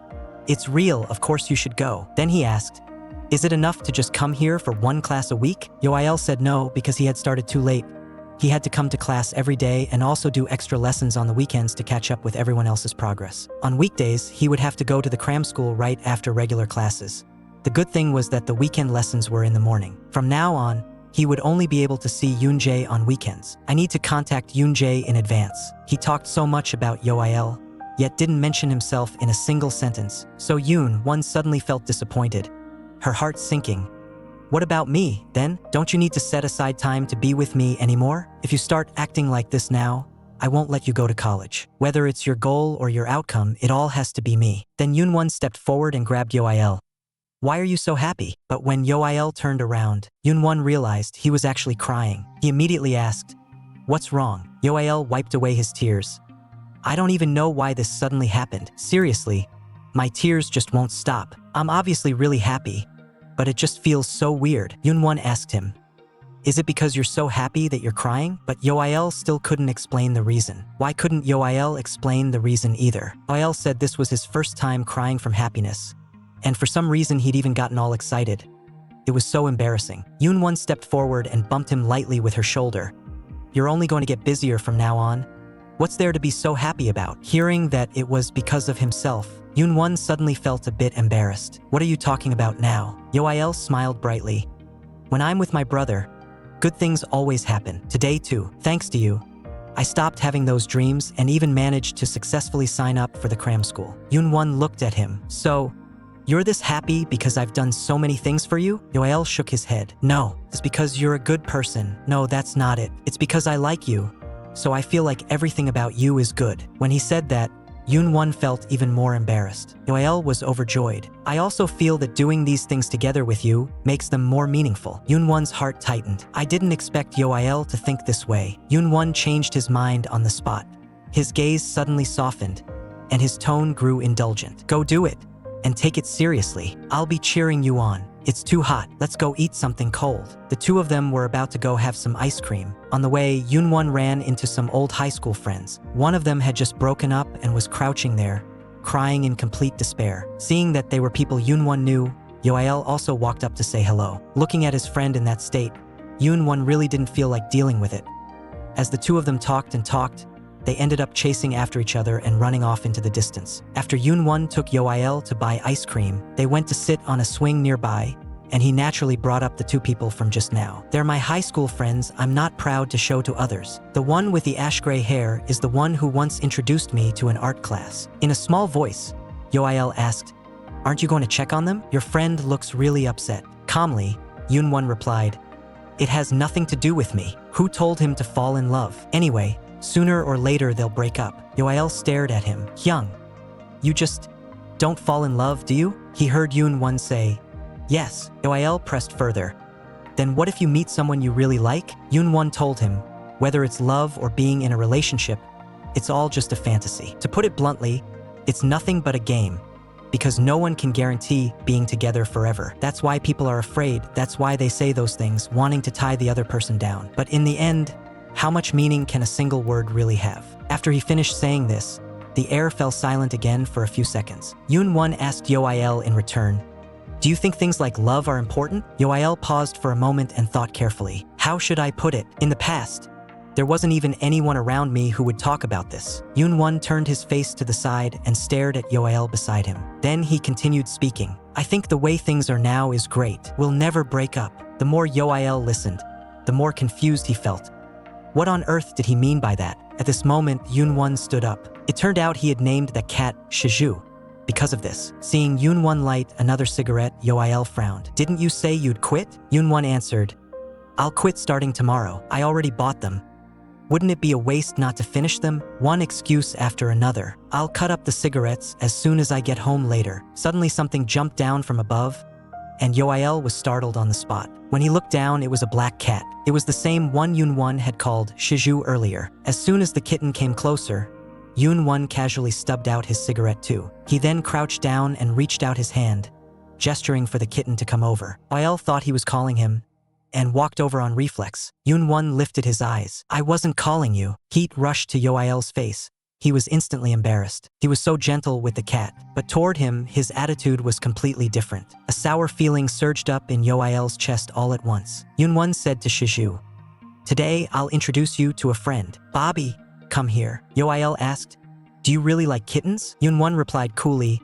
it's real, of course you should go. Then he asked, is it enough to just come here for one class a week? Yoael said no, because he had started too late. He had to come to class every day and also do extra lessons on the weekends to catch up with everyone else's progress. On weekdays, he would have to go to the cram school right after regular classes. The good thing was that the weekend lessons were in the morning. From now on, he would only be able to see Yoonjae on weekends. I need to contact Yoonjae in advance. He talked so much about Yoael, yet didn't mention himself in a single sentence. So Yoonwon suddenly felt disappointed, her heart sinking. What about me, then? Don't you need to set aside time to be with me anymore? If you start acting like this now, I won't let you go to college. Whether it's your goal or your outcome, it all has to be me. Then Yoonwon stepped forward and grabbed Yoael. Why are you so happy? But when Yoael turned around, Yoonwon realized he was actually crying. He immediately asked, what's wrong? Yoael wiped away his tears. I don't even know why this suddenly happened. Seriously, my tears just won't stop. I'm obviously really happy, but it just feels so weird. Yoonwon asked him, is it because you're so happy that you're crying? But Yoael still couldn't explain the reason. Why couldn't Yoael explain the reason either? Yoael said this was his first time crying from happiness, and for some reason he'd even gotten all excited. It was so embarrassing. Yoonwon stepped forward and bumped him lightly with her shoulder. You're only going to get busier from now on. What's there to be so happy about? Hearing that it was because of himself, Yoonwon suddenly felt a bit embarrassed. What are you talking about now? Yoael smiled brightly. When I'm with my brother, good things always happen. Today too, thanks to you, I stopped having those dreams and even managed to successfully sign up for the cram school. Yoonwon looked at him. So, you're this happy because I've done so many things for you? Yoael shook his head. No, it's because you're a good person. No, that's not it. It's because I like you, so I feel like everything about you is good. When he said that, Yoonwon felt even more embarrassed. Yoael was overjoyed. I also feel that doing these things together with you makes them more meaningful. Yoonwon's heart tightened. I didn't expect Yoael to think this way. Yoonwon changed his mind on the spot. His gaze suddenly softened, and his tone grew indulgent. Go do it, and take it seriously. I'll be cheering you on. It's too hot. Let's go eat something cold. The two of them were about to go have some ice cream. On the way, Yoonwon ran into some old high school friends. One of them had just broken up and was crouching there, crying in complete despair. Seeing that they were people Yoonwon knew, Yoael also walked up to say hello. Looking at his friend in that state, Yoonwon really didn't feel like dealing with it. As the two of them talked and talked, They ended up chasing after each other and running off into the distance. After Yoon-won took Yoael to buy ice cream, they went to sit on a swing nearby, and he naturally brought up the two people from just now. They're my high school friends I'm not proud to show to others. The one with the ash-gray hair is the one who once introduced me to an art class. In a small voice, Yoael asked, "Aren't you going to check on them? Your friend looks really upset." Calmly, Yoon-won replied, "It has nothing to do with me. Who told him to fall in love? Anyway, sooner or later they'll break up." Yoael stared at him. "Hyung, you just don't fall in love, do you?" He heard Yoon-won say, "Yes." Yoael pressed further. "Then what if you meet someone you really like?" Yoon-won told him, "Whether it's love or being in a relationship, it's all just a fantasy. To put it bluntly, it's nothing but a game, because no one can guarantee being together forever. That's why people are afraid. That's why they say those things, wanting to tie the other person down. But in the end, how much meaning can a single word really have?" After he finished saying this, the air fell silent again for a few seconds. Yoon-won asked Yoael in return, "Do you think things like love are important?" Yoael paused for a moment and thought carefully. "How should I put it? In the past, there wasn't even anyone around me who would talk about this." Yoon-won turned his face to the side and stared at Yoael beside him. Then he continued speaking. "I think the way things are now is great. We'll never break up." The more Yoael listened, the more confused he felt. What on earth did he mean by that? At this moment, Yoon-won stood up. It turned out he had named the cat Shiju because of this. Seeing Yoon-won light another cigarette, Yoael frowned. "Didn't you say you'd quit?" Yoon-won answered, "I'll quit starting tomorrow. I already bought them. Wouldn't it be a waste not to finish them?" One excuse after another. "I'll cut up the cigarettes as soon as I get home later." Suddenly something jumped down from above, and Yoael was startled on the spot. When he looked down, it was a black cat. It was the same one Yoon-won had called Shiju earlier. As soon as the kitten came closer, Yoon-won casually stubbed out his cigarette too. He then crouched down and reached out his hand, gesturing for the kitten to come over. Yoael thought he was calling him, and walked over on reflex. Yoon-won lifted his eyes. "I wasn't calling you." Heat rushed to Yoael's face. He was instantly embarrassed. He was so gentle with the cat, but toward him, his attitude was completely different. A sour feeling surged up in Yoael's chest all at once. Yoon-won said to Shiju, "Today, I'll introduce you to a friend. Bobby, come here." Yoael asked, "Do you really like kittens?" Yoon-won replied coolly,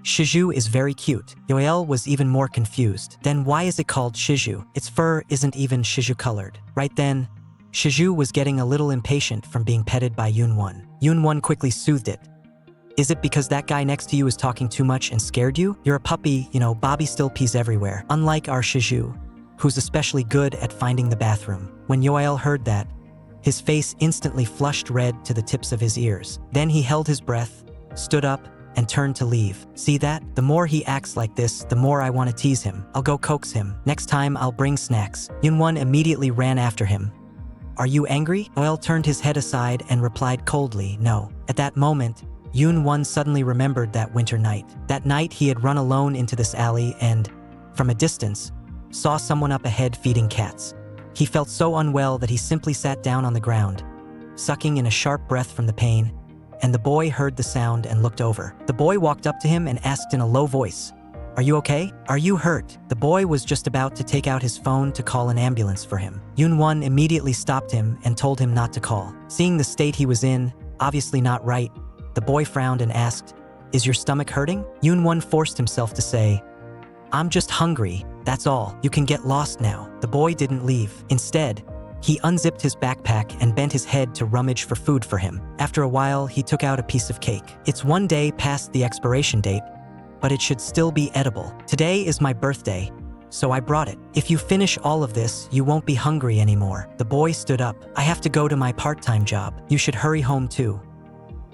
"Shiju is very cute." Yoael was even more confused. "Then why is it called Shiju? Its fur isn't even Shiju colored." Right then, Shiju was getting a little impatient from being petted by Yoon-won. Yoon-won quickly soothed it. "Is it because that guy next to you is talking too much and scared you? You're a puppy, Bobby still pees everywhere. Unlike our Shiju, who's especially good at finding the bathroom." When Yoael heard that, his face instantly flushed red to the tips of his ears. Then he held his breath, stood up, and turned to leave. "See that? The more he acts like this, the more I want to tease him. I'll go coax him. Next time I'll bring snacks." Yoon-won immediately ran after him. "Are you angry?" Yoael turned his head aside and replied coldly, "No." At that moment, Yoon-won suddenly remembered that winter night. That night he had run alone into this alley and, from a distance, saw someone up ahead feeding cats. He felt so unwell that he simply sat down on the ground, sucking in a sharp breath from the pain, and the boy heard the sound and looked over. The boy walked up to him and asked in a low voice, "Are you okay? Are you hurt?" The boy was just about to take out his phone to call an ambulance for him. Yoon-won immediately stopped him and told him not to call. Seeing the state he was in, obviously not right, the boy frowned and asked, "Is your stomach hurting?" Yoon-won forced himself to say, "I'm just hungry, that's all. You can get lost now." The boy didn't leave. Instead, he unzipped his backpack and bent his head to rummage for food for him. After a while, he took out a piece of cake. "It's one day past the expiration date, but it should still be edible. Today is my birthday, so I brought it. If you finish all of this, you won't be hungry anymore." The boy stood up. "I have to go to my part-time job. You should hurry home too."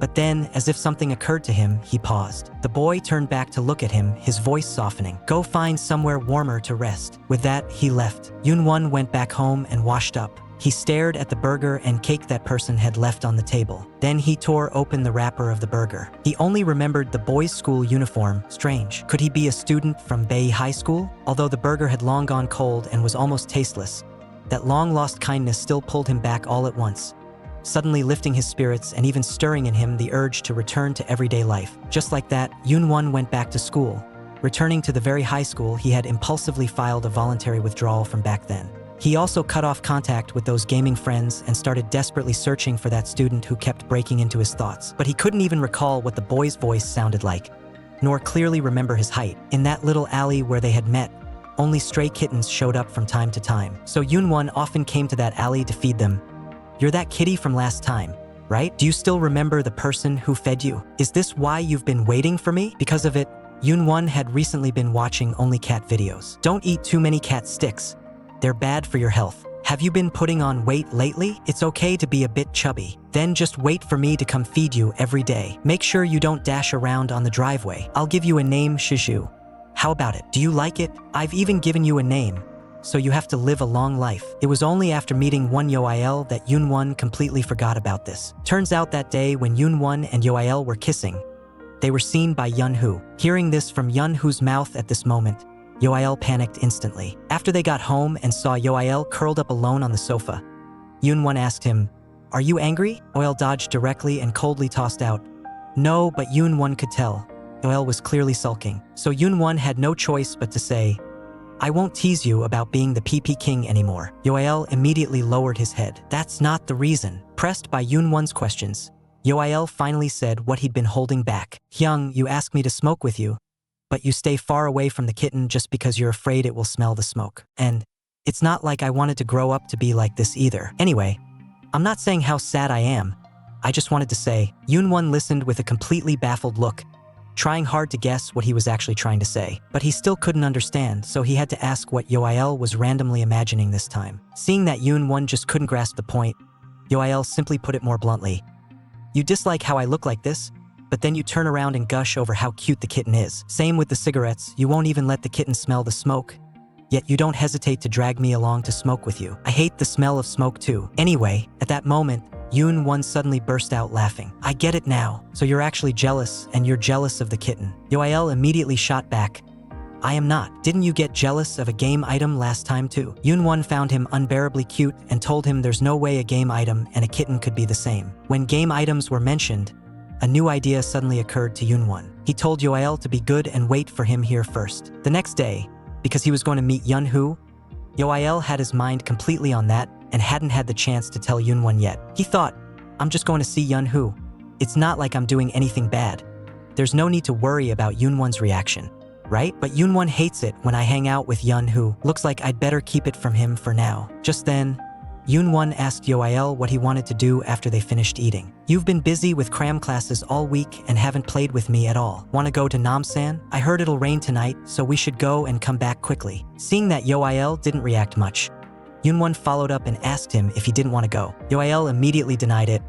But then, as if something occurred to him, he paused. The boy turned back to look at him, his voice softening. "Go find somewhere warmer to rest." With that, he left. Yoon-won went back home and washed up. He stared at the burger and cake that person had left on the table. Then he tore open the wrapper of the burger. He only remembered the boys' school uniform. Strange. Could he be a student from Bay High School? Although the burger had long gone cold and was almost tasteless, that long-lost kindness still pulled him back all at once, suddenly lifting his spirits and even stirring in him the urge to return to everyday life. Just like that, Yoon-won went back to school, returning to the very high school he had impulsively filed a voluntary withdrawal from back then. He also cut off contact with those gaming friends and started desperately searching for that student who kept breaking into his thoughts. But he couldn't even recall what the boy's voice sounded like, nor clearly remember his height. In that little alley where they had met, only stray kittens showed up from time to time. So Yoon-won often came to that alley to feed them. "You're that kitty from last time, right? Do you still remember the person who fed you? Is this why you've been waiting for me?" Because of it, Yoon-won had recently been watching only cat videos. Don't eat too many cat sticks. They're bad for your health. Have you been putting on weight lately? It's okay to be a bit chubby. Then just wait for me to come feed you every day. Make sure you don't dash around on the driveway. I'll give you a name, Shiju. How about it? Do you like it? I've even given you a name, so you have to live a long life. It was only after meeting Won Yoil that Yoon-won completely forgot about this. Turns out that day when Yoon-won and Yoil were kissing, they were seen by Yeon-hoo. Hearing this from Yeon-hoo's mouth at this moment, Yoil panicked instantly. After they got home and saw Yoil curled up alone on the sofa, Yoon-won asked him, "Are you angry?" Yoil dodged directly and coldly tossed out, "No," but Yoon-won could tell. Yoil was clearly sulking. So Yoon-won had no choice but to say, "I won't tease you about being the PP king anymore." Yoil immediately lowered his head. "That's not the reason." Pressed by Yoon-won's questions, Yoil finally said what he'd been holding back. "Hyung, you asked me to smoke with you, but you stay far away from the kitten just because you're afraid it will smell the smoke. And it's not like I wanted to grow up to be like this either. Anyway, I'm not saying how sad I am. I just wanted to say." Yoon-won listened with a completely baffled look, trying hard to guess what he was actually trying to say. But he still couldn't understand, so he had to ask what Yoil was randomly imagining this time. Seeing that Yoon-won just couldn't grasp the point, Yoil simply put it more bluntly. "You dislike how I look like this, but then you turn around and gush over how cute the kitten is. Same with the cigarettes, you won't even let the kitten smell the smoke. Yet you don't hesitate to drag me along to smoke with you. I hate the smell of smoke too." Anyway, at that moment, Yoon-won suddenly burst out laughing. "I get it now. So you're actually jealous, and you're jealous of the kitten." Yoil immediately shot back, "I am not. Didn't you get jealous of a game item last time too?" Yoon-won found him unbearably cute and told him there's no way a game item and a kitten could be the same. When game items were mentioned, a new idea suddenly occurred to Yoon-won. He told Yoil to be good and wait for him here first. The next day, because he was going to meet Yeon-hoo, Yoil had his mind completely on that and hadn't had the chance to tell Yoon-won yet. He thought, "I'm just going to see Yeon-hoo. It's not like I'm doing anything bad. There's no need to worry about Yoon-won's reaction, right? But Yoon-won hates it when I hang out with Yeon-hoo. Looks like I'd better keep it from him for now." Just then, Yoon-won asked Yoil what he wanted to do after they finished eating. "You've been busy with cram classes all week and haven't played with me at all. Want to go to Namsan? I heard it'll rain tonight, so we should go and come back quickly." Seeing that Yoil didn't react much, Yoon-won followed up and asked him if he didn't want to go. Yoil immediately denied it.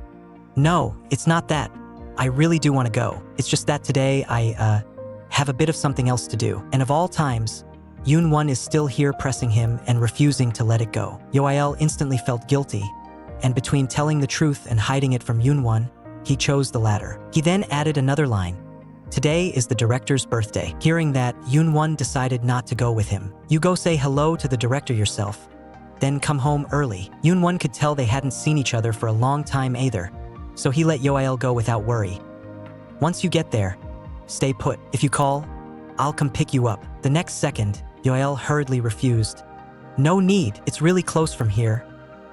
"No, it's not that. I really do want to go. It's just that today I have a bit of something else to do." And of all times, Yoon-won is still here pressing him and refusing to let it go. Yoil instantly felt guilty, and between telling the truth and hiding it from Yoon-won, he chose the latter. He then added another line. "Today is the director's birthday." Hearing that, Yoon-won decided not to go with him. "You go say hello to the director yourself, then come home early." Yoon-won could tell they hadn't seen each other for a long time either, so he let Yoil go without worry. "Once you get there, stay put. If you call, I'll come pick you up." The next second, Yoil hurriedly refused. "No need, it's really close from here.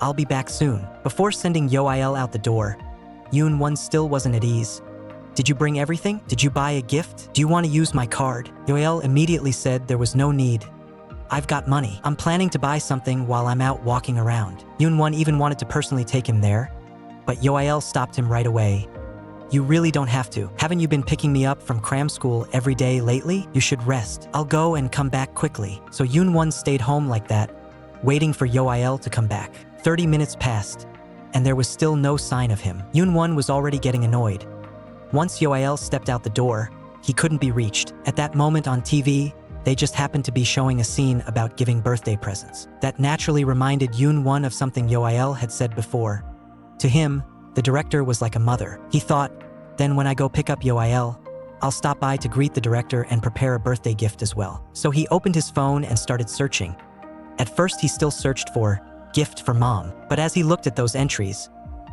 I'll be back soon." Before sending Yoil out the door, Yoon-won still wasn't at ease. "Did you bring everything? Did you buy a gift? Do you want to use my card?" Yoil immediately said there was no need. "I've got money. I'm planning to buy something while I'm out walking around." Yoon-won even wanted to personally take him there, but Yoil stopped him right away. "You really don't have to. Haven't you been picking me up from cram school every day lately? You should rest. I'll go and come back quickly." So Yoon-won stayed home like that, waiting for Yoil to come back. 30 minutes passed, and there was still no sign of him. Yoon-won was already getting annoyed. Once Yoil stepped out the door, he couldn't be reached. At that moment on TV, they just happened to be showing a scene about giving birthday presents. That naturally reminded Yoon-won of something Yoil had said before. To him, the director was like a mother. He thought, then when I go pick up Yoil, I'll stop by to greet the director and prepare a birthday gift as well. So he opened his phone and started searching. At first he still searched for gift for mom, but as he looked at those entries,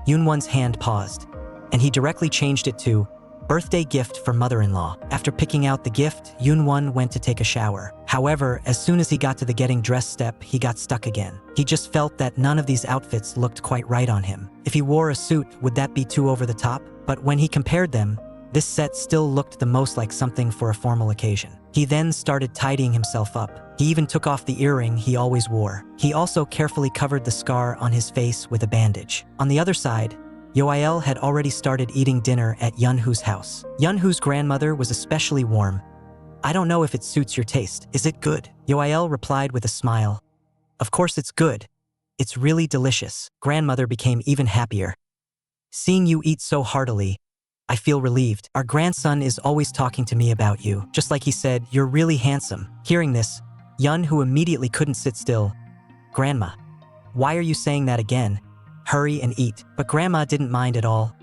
Yoon-won's hand paused, and he directly changed it to Birthday gift for mother-in-law. After picking out the gift, Yoon-won went to take a shower. However, as soon as he got to the getting dressed step, he got stuck again. He just felt that none of these outfits looked quite right on him. If he wore a suit, would that be too over the top? But when he compared them, this set still looked the most like something for a formal occasion. He then started tidying himself up. He even took off the earring he always wore. He also carefully covered the scar on his face with a bandage. On the other side, Yoael had already started eating dinner at Yunhoo's house. Yunhoo's grandmother was especially warm. "I don't know if it suits your taste. Is it good?" Yoael replied with a smile. "Of course it's good. It's really delicious." Grandmother became even happier. "Seeing you eat so heartily, I feel relieved. Our grandson is always talking to me about you. Just like he said, you're really handsome." Hearing this, Yunhoo immediately couldn't sit still. "Grandma, why are you saying that again? Hurry and eat." But Grandma didn't mind at all.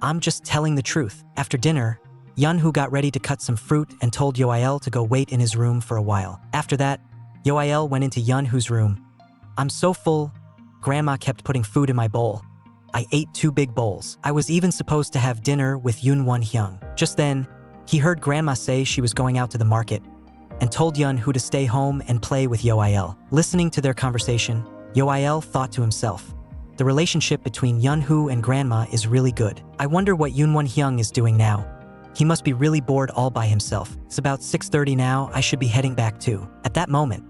"I'm just telling the truth." After dinner, Yunhoo got ready to cut some fruit and told Yoael to go wait in his room for a while. After that, Yoael went into Yunhoo's room. "I'm so full. Grandma kept putting food in my bowl. I ate 2 big bowls. I was even supposed to have dinner with Yoon-won-hyung." Just then, he heard Grandma say she was going out to the market and told Yunhoo to stay home and play with Yoael. Listening to their conversation, Yoael thought to himself, the relationship between Yunhoo and Grandma is really good. I wonder what Yoon-won-hyung is doing now. He must be really bored all by himself. It's about 6:30 now, I should be heading back too. At that moment,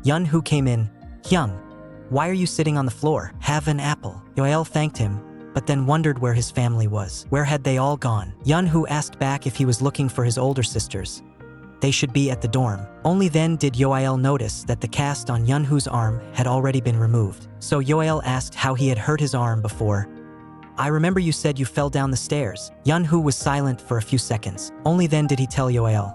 Yunhoo came in. "Hyung, why are you sitting on the floor? Have an apple." Yoael thanked him, but then wondered where his family was. Where had they all gone? Yunhoo asked back if he was looking for his older sisters. They should be at the dorm. Only then did Yoael notice that the cast on Yunhoo's arm had already been removed. So Yoael asked how he had hurt his arm before. "I remember you said you fell down the stairs." Yunhoo was silent for a few seconds. Only then did he tell Yoael.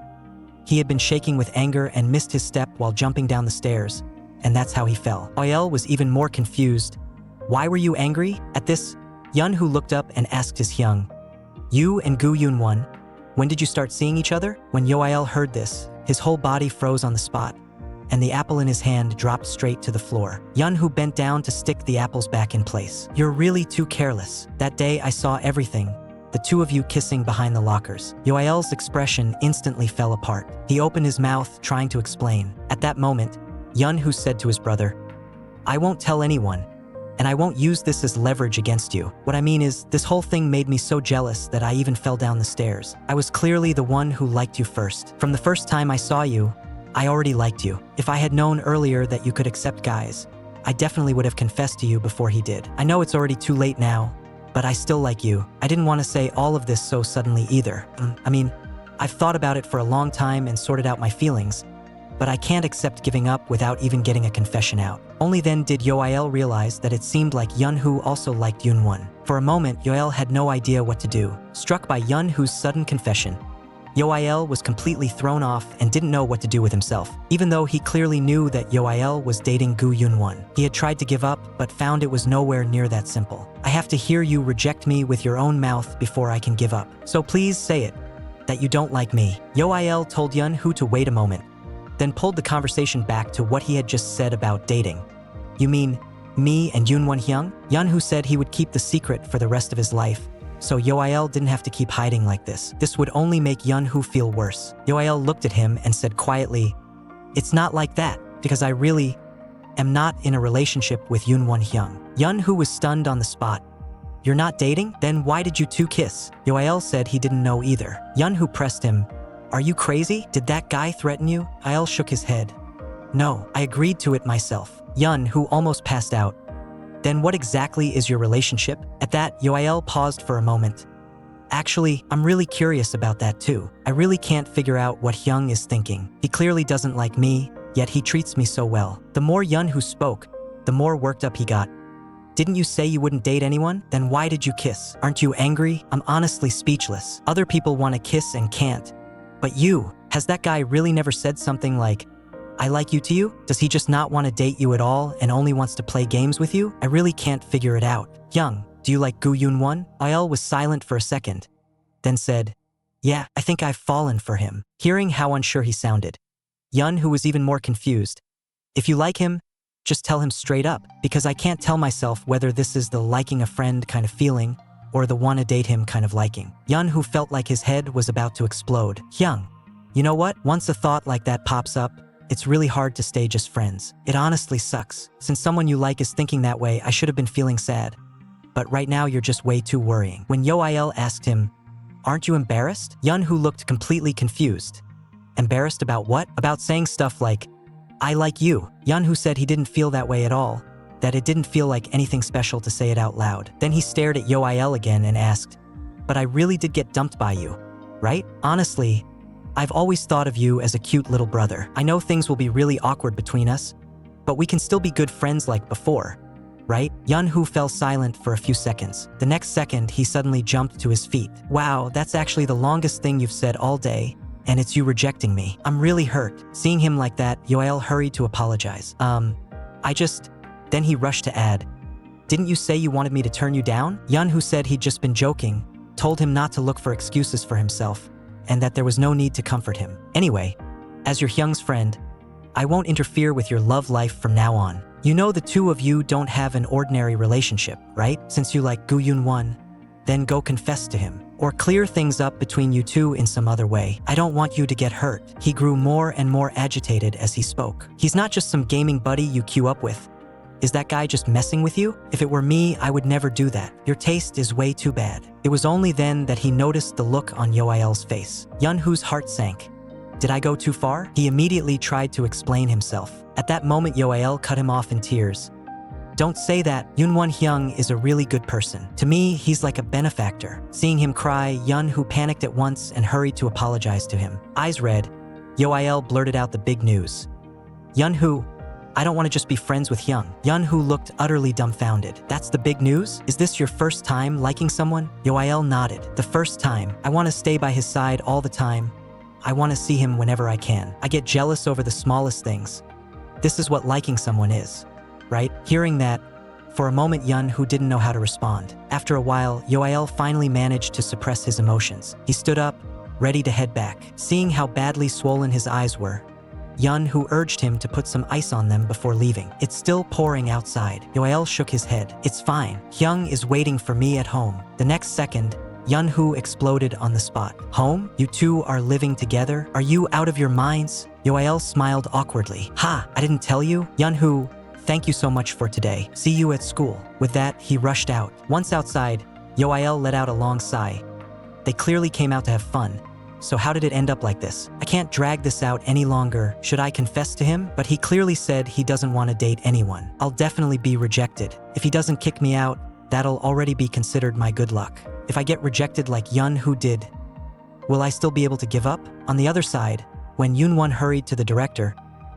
He had been shaking with anger and missed his step while jumping down the stairs, and that's how he fell. Yoael was even more confused. "Why were you angry?" At this, Yunhoo looked up and asked his Hyung, "You and Gu Yoon-won, when did you start seeing each other?" When Yoael heard this, his whole body froze on the spot, and the apple in his hand dropped straight to the floor. Yunhoo bent down to stick the apples back in place. "You're really too careless. That day I saw everything. The two of you kissing behind the lockers." Yoael's expression instantly fell apart. He opened his mouth, trying to explain. At that moment, Yunhoo said to his brother, "I won't tell anyone, and I won't use this as leverage against you. What I mean is, this whole thing made me so jealous that I even fell down the stairs. I was clearly the one who liked you first. From the first time I saw you, I already liked you. If I had known earlier that you could accept guys, I definitely would have confessed to you before he did. I know it's already too late now, but I still like you. I didn't want to say all of this so suddenly either. I've thought about it for a long time and sorted out my feelings, but I can't accept giving up without even getting a confession out." Only then did Yoael realize that it seemed like Yunhoo also liked Yoon-won. For a moment, Yoael had no idea what to do. Struck by Yunhoo's sudden confession, Yoael was completely thrown off and didn't know what to do with himself. Even though he clearly knew that Yoael was dating Gu Yoon-won, he had tried to give up but found it was nowhere near that simple. "I have to hear you reject me with your own mouth before I can give up. So please say it, that you don't like me." Yoael told Yunhoo to wait a moment, then pulled the conversation back to what he had just said about dating. "You mean me and Yoon-won-hyung?" Yunhoo said he would keep the secret for the rest of his life, so Yoael didn't have to keep hiding like this. This would only make Yunhoo feel worse. Yoael looked at him and said quietly, "It's not like that, because I really am not in a relationship with Yoon-won-hyung." Yunhoo was stunned on the spot. "You're not dating? Then why did you two kiss?" Yoael said he didn't know either. Yunhoo pressed him. "Are you crazy? Did that guy threaten you?" Yoael shook his head. "No, I agreed to it myself." Yunhoo almost passed out. "Then what exactly is your relationship?" At that, Yoael paused for a moment. "Actually, I'm really curious about that too. I really can't figure out what Hyung is thinking. He clearly doesn't like me, yet he treats me so well." The more Yunhoo spoke, the more worked up he got. "Didn't you say you wouldn't date anyone? Then why did you kiss? Aren't you angry? I'm honestly speechless. Other people want to kiss and can't. But you, has that guy really never said something like, 'I like you' to you? Does he just not want to date you at all and only wants to play games with you? I really can't figure it out." "Hyung, do you like Gu Yoon-won?" Yoael was silent for a second, then said, "Yeah, I think I've fallen for him." Hearing how unsure he sounded, Yunhoo was even more confused. "If you like him, just tell him straight up, because I can't tell myself whether this is the liking a friend kind of feeling or the wanna date him kind of liking. Yun, who felt like his head was about to explode. Hyung, you know what? Once a thought like that pops up, it's really hard to stay just friends. It honestly sucks. Since someone you like is thinking that way, I should have been feeling sad. But right now you're just way too worrying. When Yoil asked him, aren't you embarrassed? Yun, who looked completely confused. Embarrassed about what? About saying stuff like, I like you. Yun, who said he didn't feel that way at all, that it didn't feel like anything special to say it out loud. Then he stared at Yoil again and asked, but I really did get dumped by you, right? Honestly, I've always thought of you as a cute little brother. I know things will be really awkward between us, but we can still be good friends like before, right? Yun, who fell silent for a few seconds. The next second, he suddenly jumped to his feet. Wow, that's actually the longest thing you've said all day, and it's you rejecting me. I'm really hurt. Seeing him like that, Yoel hurried to apologize. Then he rushed to add, didn't you say you wanted me to turn you down? Yun, who said he'd just been joking, told him not to look for excuses for himself, and that there was no need to comfort him. Anyway, as your Hyung's friend, I won't interfere with your love life from now on. You know the two of you don't have an ordinary relationship, right? Since you like Gu Yun-won, then go confess to him. Or clear things up between you two in some other way. I don't want you to get hurt. He grew more and more agitated as he spoke. He's not just some gaming buddy you queue up with. Is that guy just messing with you? If it were me, I would never do that. Your taste is way too bad. It was only then that he noticed the look on Yoel's face. Yun-woo's heart sank. Did I go too far? He immediately tried to explain himself. At that moment, Yoel cut him off in tears. Don't say that. Yun-won Hyung is a really good person. To me, he's like a benefactor. Seeing him cry, Yun-woo panicked at once and hurried to apologize to him. Eyes red, Yoel blurted out the big news. Yun-woo, I don't want to just be friends with Hyung. Yun-woo looked utterly dumbfounded. That's the big news? Is this your first time liking someone? Yoel nodded. The first time. I want to stay by his side all the time. I want to see him whenever I can. I get jealous over the smallest things. This is what liking someone is, right? Hearing that, for a moment Yun-woo didn't know how to respond. After a while, Yoel finally managed to suppress his emotions. He stood up, ready to head back. Seeing how badly swollen his eyes were, Yun-woo urged him to put some ice on them before leaving. It's still pouring outside. Yoel shook his head. It's fine. Hyung is waiting for me at home. The next second, Yun-woo exploded on the spot. Home? You two are living together? Are you out of your minds? Yoel smiled awkwardly. Ha, I didn't tell you? Yun-woo, thank you so much for today. See you at school. With that, he rushed out. Once outside, Yoel let out a long sigh. They clearly came out to have fun. So how did it end up like this? I can't drag this out any longer. Should I confess to him? But he clearly said he doesn't want to date anyone. I'll definitely be rejected. If he doesn't kick me out, that'll already be considered my good luck. If I get rejected like Yun-woo did, will I still be able to give up? On the other side, when Yun-won hurried to the director,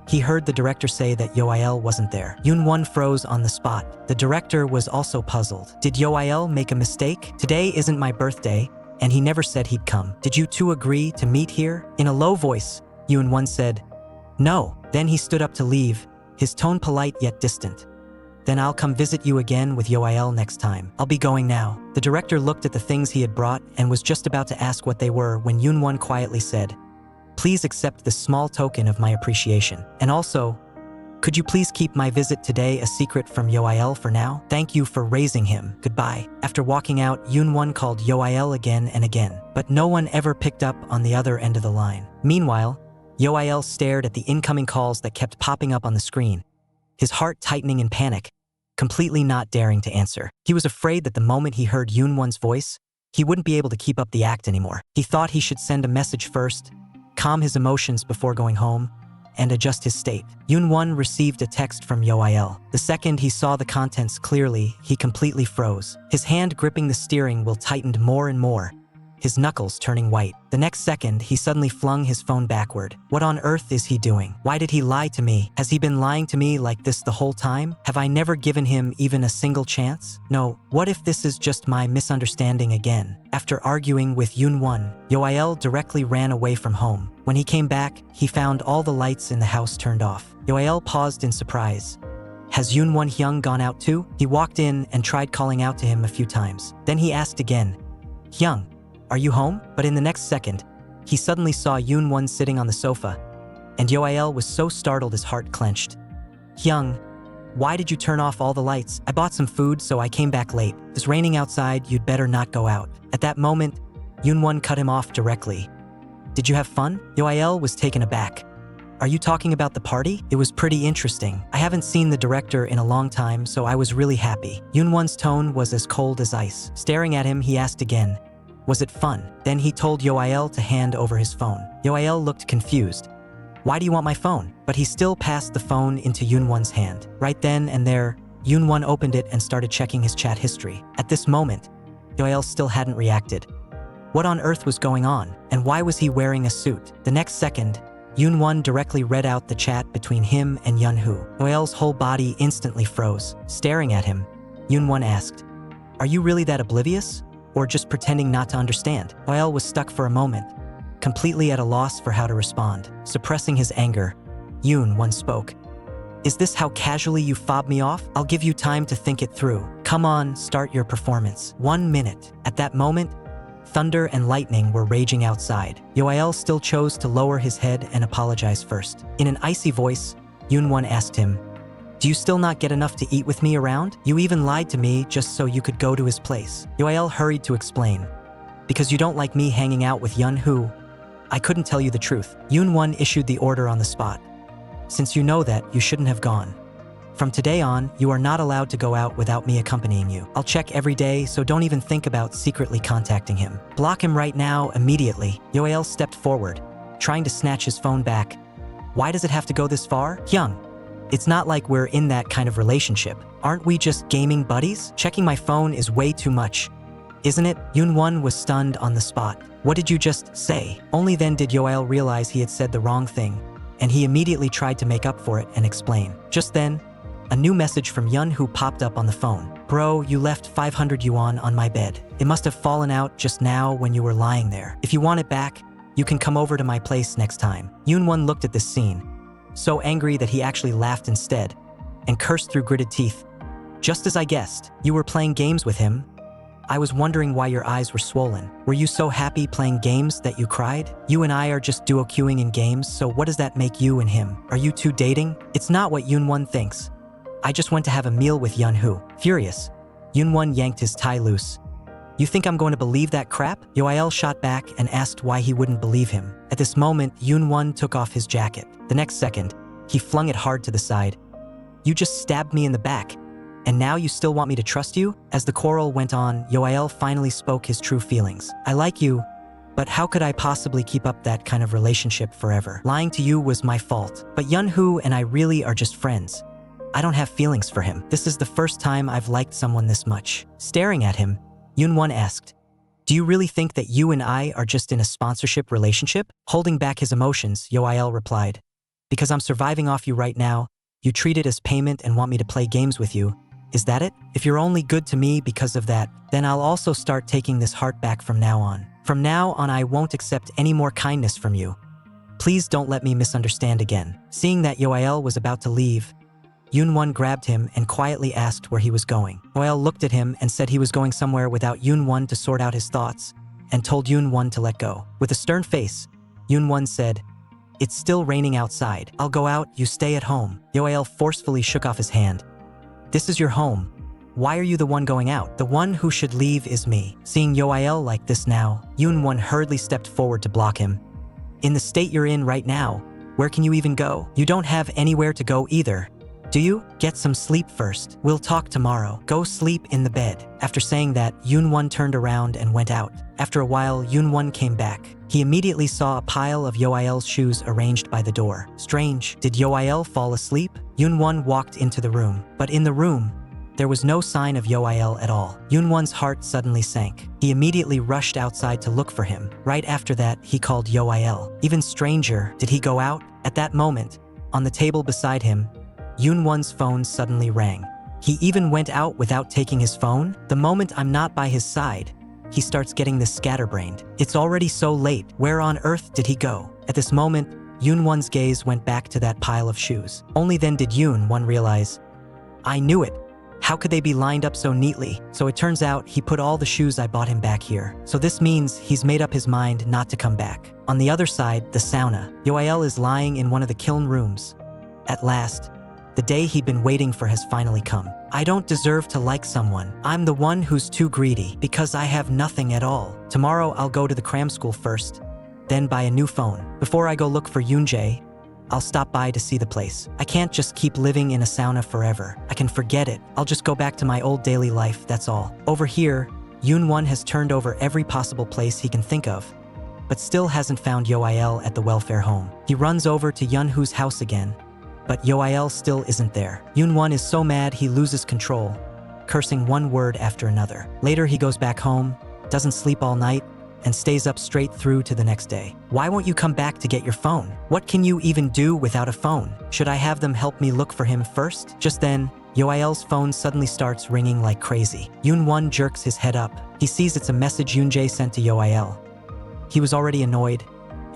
he heard the director say that Yoel wasn't there. Yun-won froze on the spot. The director was also puzzled. Did Yoel make a mistake? Today isn't my birthday, and he never said he'd come. Did you two agree to meet here? In a low voice, Yun-won said, no. Then he stood up to leave, his tone polite yet distant. Then I'll come visit you again with Yoel next time. I'll be going now. The director looked at the things he had brought and was just about to ask what they were when Yun-won quietly said, please accept this small token of my appreciation. And also, could you please keep my visit today a secret from Yoel for now? Thank you for raising him. Goodbye. After walking out, Yun-won called Yoel again and again, but no one ever picked up on the other end of the line. Meanwhile, Yoel stared at the incoming calls that kept popping up on the screen, his heart tightening in panic, completely not daring to answer. He was afraid that the moment he heard Yun-won's voice, he wouldn't be able to keep up the act anymore. He thought he should send a message first, calm his emotions before going home, and adjust his state. Yun-won received a text from Yoel. The second he saw the contents clearly, he completely froze. His hand gripping the steering wheel tightened more and more, his knuckles turning white. The next second, he suddenly flung his phone backward. What on earth is he doing? Why did he lie to me? Has he been lying to me like this the whole time? Have I never given him even a single chance? No, what if this is just my misunderstanding again? After arguing with Yun-won, Yoel directly ran away from home. When he came back, he found all the lights in the house turned off. Yoel paused in surprise. Has Yun-won Hyung gone out too? He walked in and tried calling out to him a few times. Then he asked again, Hyung, are you home? But in the next second, he suddenly saw Yun-won sitting on the sofa, and Yoel was so startled his heart clenched. Hyung, Why did you turn off all the lights? I bought some food, so I came back late. It's raining outside, you'd better not go out. At that moment, Yoon-won cut him off directly. Did you have fun? Yoael was taken aback. Are you talking about the party? It was pretty interesting. I haven't seen the director in a long time, so I was really happy. Yoon-won's tone was as cold as ice. Staring at him, he asked again, was it fun? Then he told Yoael to hand over his phone. Yoael looked confused. Why do you want my phone? But he still passed the phone into Yoon-won's hand. Right then and there, Yoon-won opened it and started checking his chat history. At this moment, Yoael still hadn't reacted. What on earth was going on? And why was he wearing a suit? The next second, Yoon-won directly read out the chat between him and Yun-hoo. Yoael's whole body instantly froze. Staring at him, Yoon-won asked, are you really that oblivious? Or just pretending not to understand? Yoael was stuck for a moment, completely at a loss for how to respond. Suppressing his anger, Yoon-won spoke. Is this how casually you fob me off? I'll give you time to think it through. Come on, start your performance. 1 minute. At that moment, thunder and lightning were raging outside. Yoael still chose to lower his head and apologize first. In an icy voice, Yoon-won asked him, do you still not get enough to eat with me around? You even lied to me just so you could go to his place. Yoael hurried to explain. Because you don't like me hanging out with Yun-hoo, I couldn't tell you the truth. Yoon-won issued the order on the spot. Since you know that, you shouldn't have gone. From today on, you are not allowed to go out without me accompanying you. I'll check every day, so don't even think about secretly contacting him. Block him right now, immediately. Yoael stepped forward, trying to snatch his phone back. Why does it have to go this far? Hyung, it's not like we're in that kind of relationship. Aren't we just gaming buddies? Checking my phone is way too much, isn't it? Yoon-won was stunned on the spot. What did you just say? Only then did Yoael realize he had said the wrong thing, and he immediately tried to make up for it and explain. Just then, a new message from Yun-hoo popped up on the phone. Bro, you left 500 yuan on my bed. It must have fallen out just now when you were lying there. If you want it back, you can come over to my place next time. Yoon-won looked at this scene, so angry that he actually laughed instead, and cursed through gritted teeth. Just as I guessed, you were playing games with him. I was wondering why your eyes were swollen. Were you so happy playing games that you cried? You and I are just duo queuing in games, so what does that make you and him? Are you two dating? It's not what Yoon-won thinks. I just went to have a meal with Yun-hoo. Furious, Yoon-won yanked his tie loose. You think I'm going to believe that crap? Yoael shot back and asked why he wouldn't believe him. At this moment, Yoon-won took off his jacket. The next second, he flung it hard to the side. You just stabbed me in the back, and now you still want me to trust you? As the quarrel went on, Yoael finally spoke his true feelings. I like you, but how could I possibly keep up that kind of relationship forever? Lying to you was my fault. But Yun-hoo and I really are just friends. I don't have feelings for him. This is the first time I've liked someone this much. Staring at him, Yoon-won asked, do you really think that you and I are just in a sponsorship relationship? Holding back his emotions, Yoael replied, because I'm surviving off you right now, you treat it as payment and want me to play games with you. Is that it? If you're only good to me because of that, then I'll also start taking this heart back from now on. From now on, I won't accept any more kindness from you. Please don't let me misunderstand again. Seeing that Yoael was about to leave, Yoon-won grabbed him and quietly asked where he was going. Yoael looked at him and said he was going somewhere without Yoon-won to sort out his thoughts, and told Yoon-won to let go. With a stern face, Yoon-won said, it's still raining outside. I'll go out, you stay at home. Yoael forcefully shook off his hand. This is your home. Why are you the one going out? The one who should leave is me. Seeing Yoael like this now, Yoon-won hurriedly stepped forward to block him. In the state you're in right now, where can you even go? You don't have anywhere to go either. Do you? Get some sleep first. We'll talk tomorrow. Go sleep in the bed. After saying that, Yoon-won turned around and went out. After a while, Yoon-won came back. He immediately saw a pile of Yoael's shoes arranged by the door. Strange. Did Yoael fall asleep? Yoon-won walked into the room. But in the room, there was no sign of Yoael at all. Yoon-won's heart suddenly sank. He immediately rushed outside to look for him. Right after that, he called Yoael. Even stranger, did he go out? At that moment, on the table beside him, Yoon-won's phone suddenly rang. He even went out without taking his phone? The moment I'm not by his side, he starts getting this scatterbrained. It's already so late. Where on earth did he go? At this moment, Yoon-won's gaze went back to that pile of shoes. Only then did Yoon-won realize, I knew it. How could they be lined up so neatly? So it turns out he put all the shoes I bought him back here. So this means he's made up his mind not to come back. On the other side, the sauna. Yoael is lying in one of the kiln rooms. At last, The day he'd been waiting for has finally come. I don't deserve to like someone. I'm the one who's too greedy because I have nothing at all. Tomorrow I'll go to the cram school first, then buy a new phone. Before I go look for Yoonjae, I'll stop by to see the place. I can't just keep living in a sauna forever. I can forget it. I'll just go back to my old daily life, that's all. Over here, Yoon-won has turned over every possible place he can think of, but still hasn't found Yoil at the welfare home. He runs over to Yunhoo's house again, but Yoil still isn't there. Yoon-won is so mad he loses control, cursing one word after another. Later he goes back home, doesn't sleep all night, and stays up straight through to the next day. Why won't you come back to get your phone? What can you even do without a phone? Should I have them help me look for him first? Just then, Yoil's phone suddenly starts ringing like crazy. Yoon-won jerks his head up. He sees it's a message Yoonjae sent to Yoil. He was already annoyed,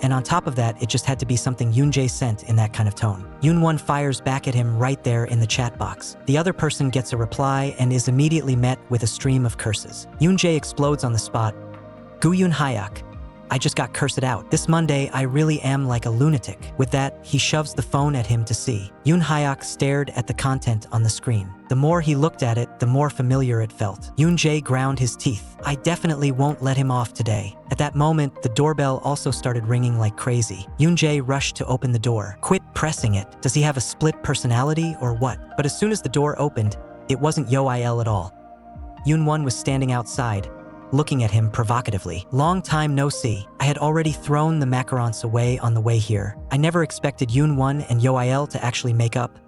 and on top of that, it just had to be something Yoonjae sent in that kind of tone. Yoon-won fires back at him right there in the chat box. The other person gets a reply and is immediately met with a stream of curses. Yoonjae explodes on the spot. Gu-yoon Hyak, I just got cursed out. This Monday, I really am like a lunatic. With that, he shoves the phone at him to see. Yoon Hyak stared at the content on the screen. The more he looked at it, the more familiar it felt. Yoonjae ground his teeth. I definitely won't let him off today. At that moment, the doorbell also started ringing like crazy. Yoonjae rushed to open the door. Quit pressing it. Does he have a split personality or what? But as soon as the door opened, it wasn't Yoil at all. Yoon-won was standing outside, looking at him provocatively. Long time no see. I had already thrown the macarons away on the way here. I never expected Yoon-won and Yoil to actually make up,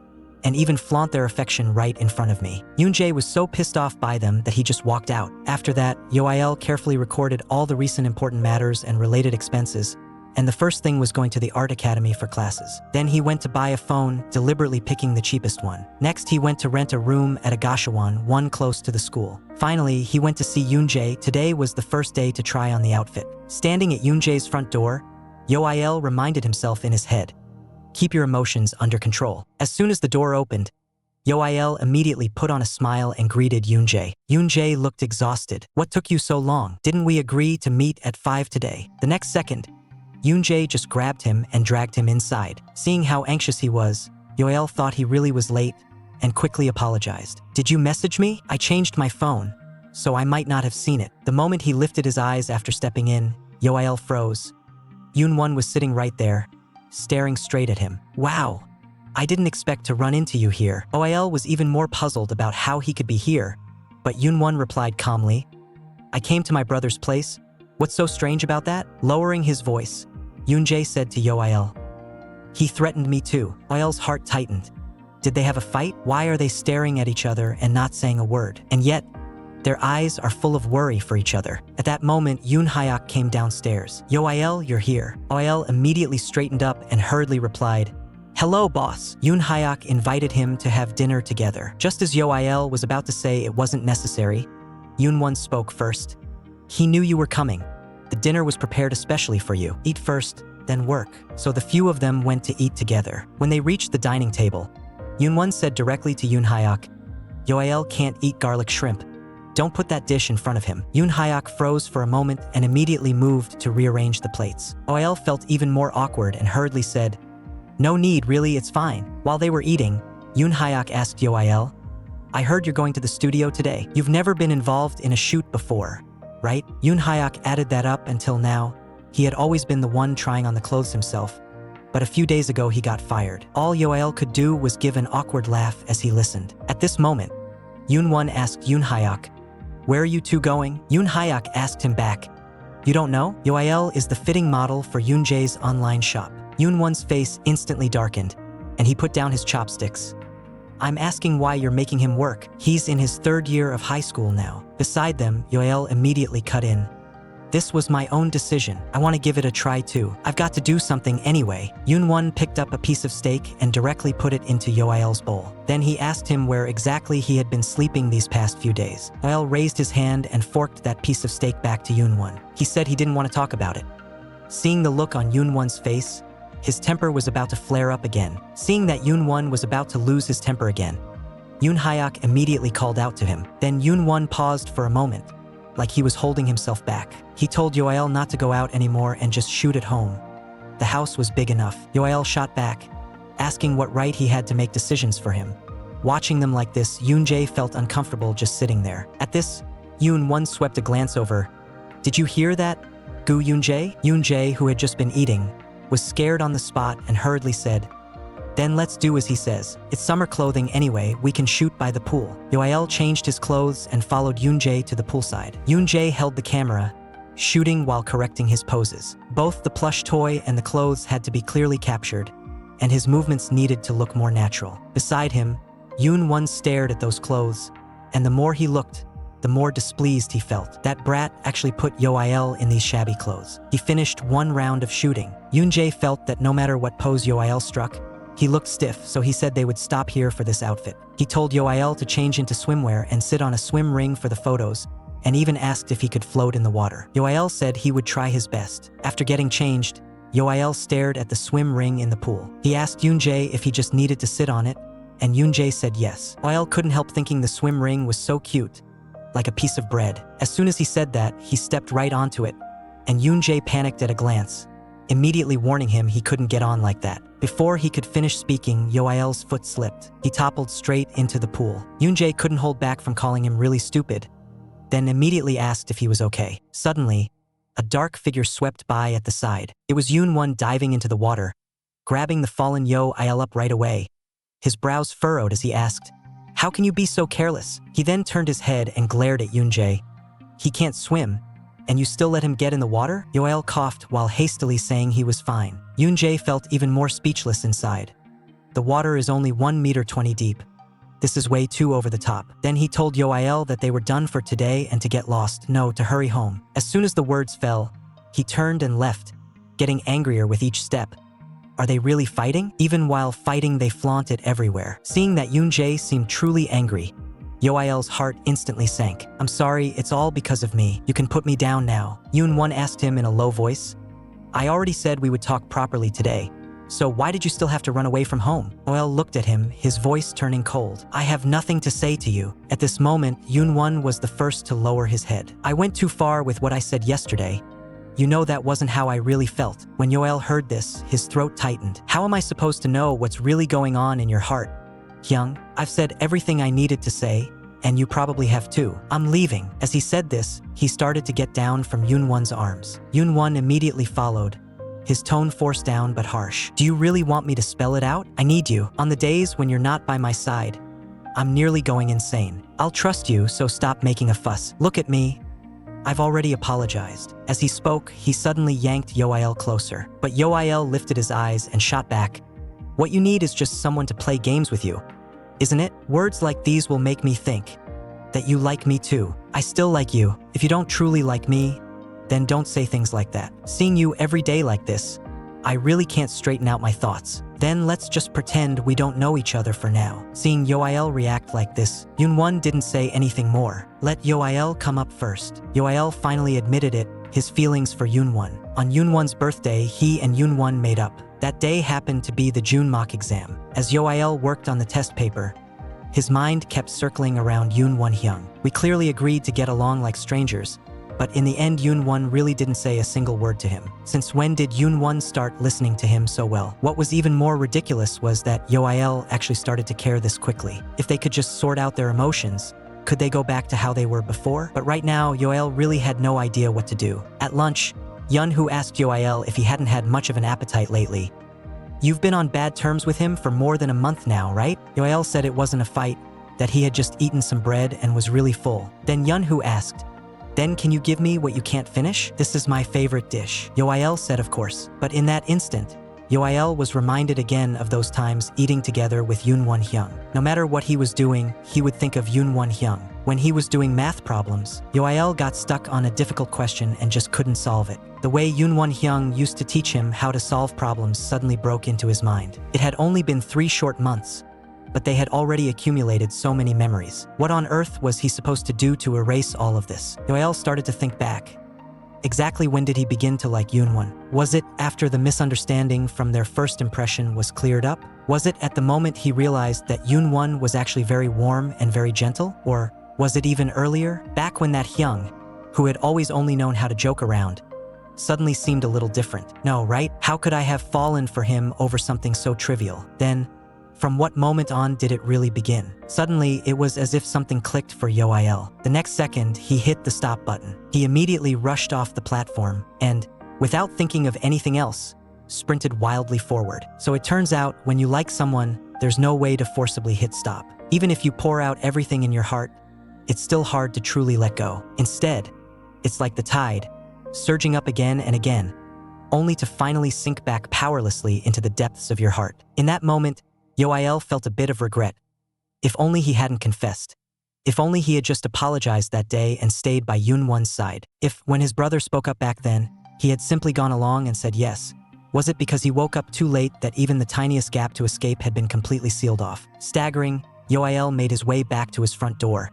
and even flaunt their affection right in front of me. Yoonjae was so pissed off by them that he just walked out. After that, Yoil carefully recorded all the recent important matters and related expenses, and the first thing was going to the art academy for classes. Then he went to buy a phone, deliberately picking the cheapest one. Next, he went to rent a room at a Gashawon, one close to the school. Finally, he went to see Yoonjae. Today was the first day to try on the outfit. Standing at Yoonjae's front door, Yoil reminded himself in his head, keep your emotions under control. As soon as the door opened, Yoil immediately put on a smile and greeted Yoonjae. Yoonjae looked exhausted. What took you so long? Didn't we agree to meet at 5 today? The next second, Yoonjae just grabbed him and dragged him inside. Seeing how anxious he was, Yoil thought he really was late and quickly apologized. Did you message me? I changed my phone, so I might not have seen it. The moment he lifted his eyes after stepping in, Yoil froze. Yoon-won was sitting right there, staring straight at him. Wow, I didn't expect to run into you here. Yoil was even more puzzled about how he could be here, but Yoon-won replied calmly, I came to my brother's place. What's so strange about that? Lowering his voice, Yoonjae said to Yoil, he threatened me too. Yoil's heart tightened. Did they have a fight? Why are they staring at each other and not saying a word? And yet, their eyes are full of worry for each other. At that moment, Yoon Hyak came downstairs. Yoil, you're here. Yoil immediately straightened up and hurriedly replied, hello, boss. Yoon Hyak invited him to have dinner together. Just as Yoil was about to say it wasn't necessary, Yoon-won spoke first. He knew you were coming. The dinner was prepared especially for you. Eat first, then work. So the few of them went to eat together. When they reached the dining table, Yoon-won said directly to Yoon Hyak, Yoil can't eat garlic shrimp. Don't put that dish in front of him. Yoon Hyak froze for a moment and immediately moved to rearrange the plates. Yoil felt even more awkward and hurriedly said, no need, really, it's fine. While they were eating, Yoon Hyak asked Yoil, I heard you're going to the studio today. You've never been involved in a shoot before, right? Yoon Hyak added that up until now. He had always been the one trying on the clothes himself, but a few days ago he got fired. All Yoil could do was give an awkward laugh as he listened. At this moment, Yoon-won asked Yoon Hyak, where are you two going? Yoon Hyak asked him back, you don't know? Yoil is the fitting model for Yoonjae's online shop. Yoon-won's face instantly darkened, and he put down his chopsticks. I'm asking why you're making him work. He's in his 3rd year of high school now. Beside them, Yoil immediately cut in. This was my own decision. I want to give it a try too. I've got to do something anyway. Yoon-won picked up a piece of steak and directly put it into Yoil's bowl. Then he asked him where exactly he had been sleeping these past few days. Yoil raised his hand and forked that piece of steak back to Yoon-won. He said he didn't want to talk about it. Seeing the look on Yoon-won's face, his temper was about to flare up again. Seeing that Yoon-won was about to lose his temper again, Yoon Hyak immediately called out to him. Then Yoon-won paused for a moment, like he was holding himself back. He told Yoil not to go out anymore and just shoot at home. The house was big enough. Yoil shot back, asking what right he had to make decisions for him. Watching them like this, Yoon-jae felt uncomfortable just sitting there. At this, Yoon-won swept a glance over. "Did you hear that, Gu Yoon-jae?" Yoon-jae, who had just been eating, was scared on the spot and hurriedly said, "Then let's do as he says. It's summer clothing anyway, we can shoot by the pool." Yoel changed his clothes and followed Yoon-jae to the poolside. Yoon-jae held the camera, shooting while correcting his poses. Both the plush toy and the clothes had to be clearly captured, and his movements needed to look more natural. Beside him, Yoon-won stared at those clothes, and the more he looked, the more displeased he felt. That brat actually put Yoel in these shabby clothes. He finished one round of shooting. Yoon-jae felt that no matter what pose Yoel struck, he looked stiff, so he said they would stop here for this outfit. He told Yoel to change into swimwear and sit on a swim ring for the photos, and even asked if he could float in the water. Yoel said he would try his best. After getting changed, Yoel stared at the swim ring in the pool. He asked Yoon-jae if he just needed to sit on it, and Yoon-jae said yes. Yoel couldn't help thinking the swim ring was so cute, like a piece of bread. As soon as he said that, he stepped right onto it, and Yoon-jae panicked at a glance, immediately warning him he couldn't get on like that. Before he could finish speaking, Yoel's foot slipped. He toppled straight into the pool. Yoon-jae couldn't hold back from calling him really stupid, then immediately asked if he was okay. Suddenly, a dark figure swept by at the side. It was Yoon-won diving into the water, grabbing the fallen Yoel up right away. His brows furrowed as he asked, "How can you be so careless?" He then turned his head and glared at Yoon-jae. "He can't swim, and you still let him get in the water?" Yoel coughed while hastily saying he was fine. Yoon-jae felt even more speechless inside. The water is only 1.20 meters deep. This is way too over the top. Then he told Yoel that they were done for today and to get lost, no, to hurry home. As soon as the words fell, he turned and left, getting angrier with each step. Are they really fighting? Even while fighting, they flaunt it everywhere. Seeing that Yoon-jae seemed truly angry, Yoel's heart instantly sank. "I'm sorry, it's all because of me. You can put me down now." Yoon-won asked him in a low voice. "I already said we would talk properly today. So why did you still have to run away from home?" Yoel looked at him, his voice turning cold. "I have nothing to say to you." At this moment, Yoon-won was the first to lower his head. "I went too far with what I said yesterday. You know that wasn't how I really felt." When Yoel heard this, his throat tightened. "How am I supposed to know what's really going on in your heart, Hyung? I've said everything I needed to say, and you probably have too. I'm leaving." As he said this, he started to get down from Yoon-won's arms. Yoon-won immediately followed, his tone forced down but harsh. "Do you really want me to spell it out? I need you. On the days when you're not by my side, I'm nearly going insane. I'll trust you, so stop making a fuss. Look at me. I've already apologized." As he spoke, he suddenly yanked Yoel closer. But Yoel lifted his eyes and shot back. "What you need is just someone to play games with you, isn't it? Words like these will make me think that you like me too. I still like you. If you don't truly like me, then don't say things like that. Seeing you every day like this, I really can't straighten out my thoughts. Then let's just pretend we don't know each other for now." Seeing Yoel react like this, Yoon-won didn't say anything more. Let Yoel come up first. Yoel finally admitted it, his feelings for Yoon-won. On Yoon-won's birthday, he and Yoon-won made up. That day happened to be the June mock exam. As Yoel worked on the test paper, his mind kept circling around Yoon-won Hyung. "We clearly agreed to get along like strangers, but in the end Yoon-won really didn't say a single word to him. Since when did Yoon-won start listening to him so well?" What was even more ridiculous was that Yoel actually started to care this quickly. If they could just sort out their emotions, could they go back to how they were before? But right now, Yoel really had no idea what to do. At lunch, Yun-woo asked Yoel if he hadn't had much of an appetite lately. "You've been on bad terms with him for more than a month now, right?" Yoel said it wasn't a fight, that he had just eaten some bread and was really full. Then Yun-woo asked, "Then can you give me what you can't finish? This is my favorite dish." Yoel said of course. But in that instant, Yoel was reminded again of those times eating together with Yoon-won Hyung. No matter what he was doing, he would think of Yoon-won Hyung. When he was doing math problems, Yoel got stuck on a difficult question and just couldn't solve it. The way Yoon-won Hyung used to teach him how to solve problems suddenly broke into his mind. It had only been 3 short months, but they had already accumulated so many memories. What on earth was he supposed to do to erase all of this? Yoel started to think back. Exactly when did he begin to like Yoon-won? Was it after the misunderstanding from their first impression was cleared up? Was it at the moment he realized that Yoon-won was actually very warm and very gentle? Or was it even earlier, back when that Hyung, who had always only known how to joke around, suddenly seemed a little different. No, right? How could I have fallen for him over something so trivial? Then, from what moment on did it really begin? Suddenly, it was as if something clicked for Yoel. The next second, he hit the stop button. He immediately rushed off the platform and, without thinking of anything else, sprinted wildly forward. So it turns out, when you like someone, there's no way to forcibly hit stop. Even if you pour out everything in your heart, it's still hard to truly let go. Instead, it's like the tide, surging up again and again, only to finally sink back powerlessly into the depths of your heart. In that moment, Yoel felt a bit of regret. If only he hadn't confessed. If only he had just apologized that day and stayed by Yoonwon's side. If, when his brother spoke up back then, he had simply gone along and said yes. Was it because he woke up too late that even the tiniest gap to escape had been completely sealed off? Staggering, Yoel made his way back to his front door.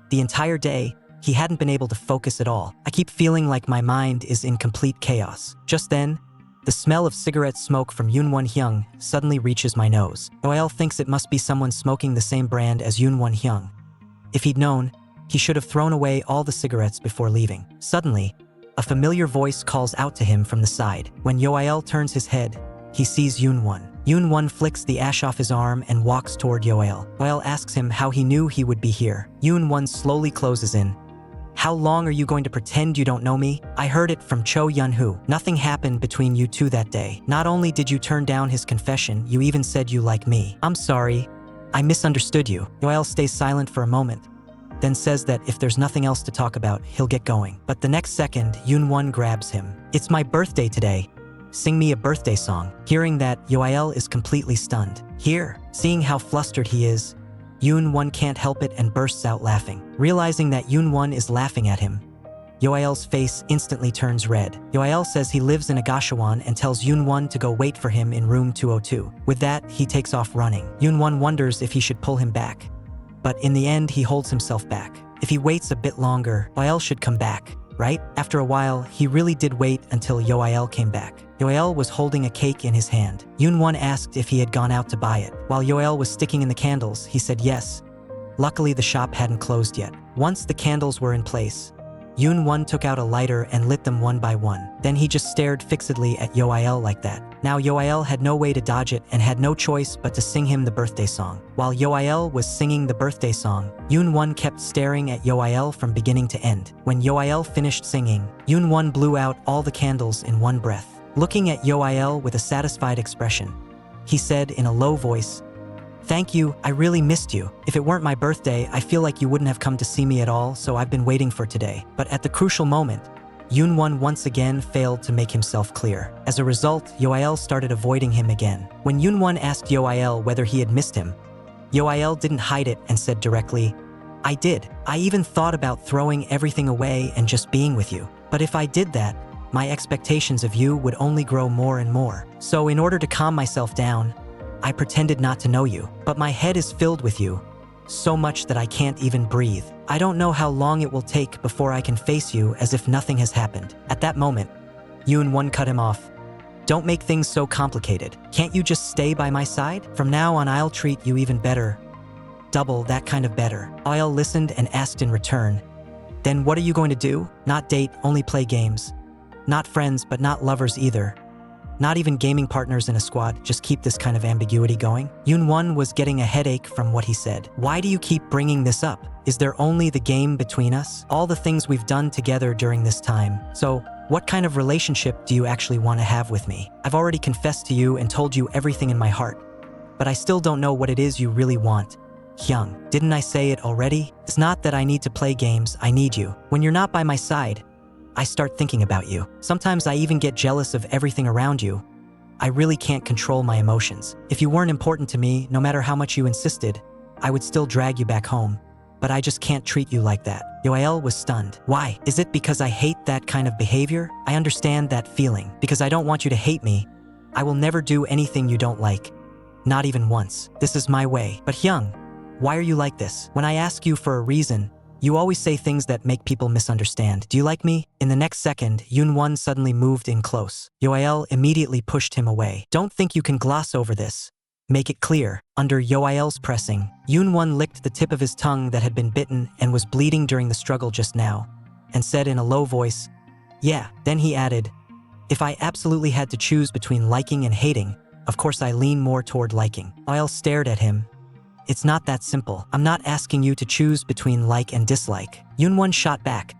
The entire day, he hadn't been able to focus at all. I keep feeling like my mind is in complete chaos. Just then, the smell of cigarette smoke from Yoonwon Hyung suddenly reaches my nose. Yoel thinks it must be someone smoking the same brand as Yoonwon Hyung. If he'd known, he should have thrown away all the cigarettes before leaving. Suddenly, a familiar voice calls out to him from the side. When Yoel turns his head, he sees Yoonwon. Yoonwon flicks the ash off his arm and walks toward Yoel. Yoel asks him how he knew he would be here. Yoonwon slowly closes in. How long are you going to pretend you don't know me? I heard it from Cho Yun-hoo. Nothing happened between you two that day. Not only did you turn down his confession, you even said you like me. I'm sorry. I misunderstood you. Yoel stays silent for a moment, then says that if there's nothing else to talk about, he'll get going. But the next second, Yoonwon grabs him. It's my birthday today. Sing me a birthday song. Hearing that, Yoel is completely stunned. Here, seeing how flustered he is, Yoonwon can't help it and bursts out laughing. Realizing that Yoonwon is laughing at him, Yoel's face instantly turns red. Yoel says he lives in Agashwan and tells Yoonwon to go wait for him in room 202. With that, he takes off running. Yoonwon wonders if he should pull him back, but in the end, he holds himself back. If he waits a bit longer, Yoel should come back, right? After a while, he really did wait until Yoel came back. Yoel was holding a cake in his hand. Yoonwon asked if he had gone out to buy it. While Yoel was sticking in the candles, he said yes. Luckily, the shop hadn't closed yet. Once the candles were in place, Yoonwon took out a lighter and lit them one by one. Then he just stared fixedly at Yoel like that. Now Yoel had no way to dodge it and had no choice but to sing him the birthday song. While Yoel was singing the birthday song, Yoonwon kept staring at Yoel from beginning to end. When Yoel finished singing, Yoonwon blew out all the candles in one breath. Looking at Yoel with a satisfied expression, he said in a low voice, "Thank you, I really missed you. If it weren't my birthday, I feel like you wouldn't have come to see me at all, so I've been waiting for today." But at the crucial moment, Yoonwon once again failed to make himself clear. As a result, Yoel started avoiding him again. When Yoonwon asked Yoel whether he had missed him, Yoel didn't hide it and said directly, "I did. I even thought about throwing everything away and just being with you. But if I did that, my expectations of you would only grow more and more. So in order to calm myself down, I pretended not to know you. But my head is filled with you, so much that I can't even breathe. I don't know how long it will take before I can face you as if nothing has happened." At that moment, Yoonwon cut him off. "Don't make things so complicated. Can't you just stay by my side? From now on, I'll treat you even better. Double that kind of better." Yoel listened and asked in return, "Then what are you going to do? Not date, only play games. Not friends, but not lovers either. Not even gaming partners in a squad, just keep this kind of ambiguity going?" Yoonwon was getting a headache from what he said. "Why do you keep bringing this up? Is there only the game between us? All the things we've done together during this time. So, what kind of relationship do you actually want to have with me? I've already confessed to you and told you everything in my heart, but I still don't know what it is you really want. Hyung, didn't I say it already? It's not that I need to play games, I need you. When you're not by my side, I start thinking about you. Sometimes I even get jealous of everything around you. I really can't control my emotions. If you weren't important to me, no matter how much you insisted, I would still drag you back home. But I just can't treat you like that." Yoel was stunned. "Why? Is it because I hate that kind of behavior? I understand that feeling. Because I don't want you to hate me, I will never do anything you don't like. Not even once. This is my way. But Hyung, why are you like this? When I ask you for a reason, you always say things that make people misunderstand. Do you like me?" In the next second, Yoonwon suddenly moved in close. Yoel immediately pushed him away. "Don't think you can gloss over this. Make it clear." Under Yoel's pressing, Yoonwon licked the tip of his tongue that had been bitten and was bleeding during the struggle just now, and said in a low voice, "Yeah." Then he added, If I absolutely had to choose between liking and hating, of course I lean more toward liking. Yoel stared at him. It's not that simple. I'm not asking you to choose between like and dislike. Yoonwon shot back.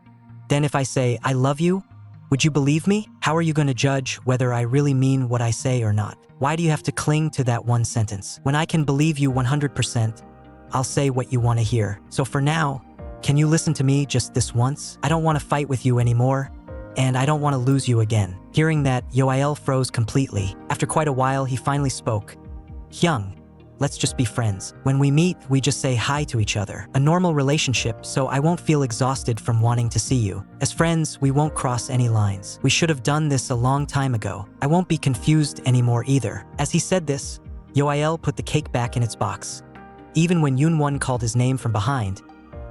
Then if I say, I love you, would you believe me? How are you going to judge whether I really mean what I say or not? Why do you have to cling to that one sentence? When I can believe you 100%, I'll say what you want to hear. So for now, can you listen to me just this once? I don't want to fight with you anymore, and I don't want to lose you again. Hearing that, Yoel froze completely. After quite a while, he finally spoke. Hyung, let's just be friends. When we meet, we just say hi to each other. A normal relationship, so I won't feel exhausted from wanting to see you. As friends, we won't cross any lines. We should have done this a long time ago. I won't be confused anymore either. As he said this, Yoel put the cake back in its box. Even when Yoonwon called his name from behind,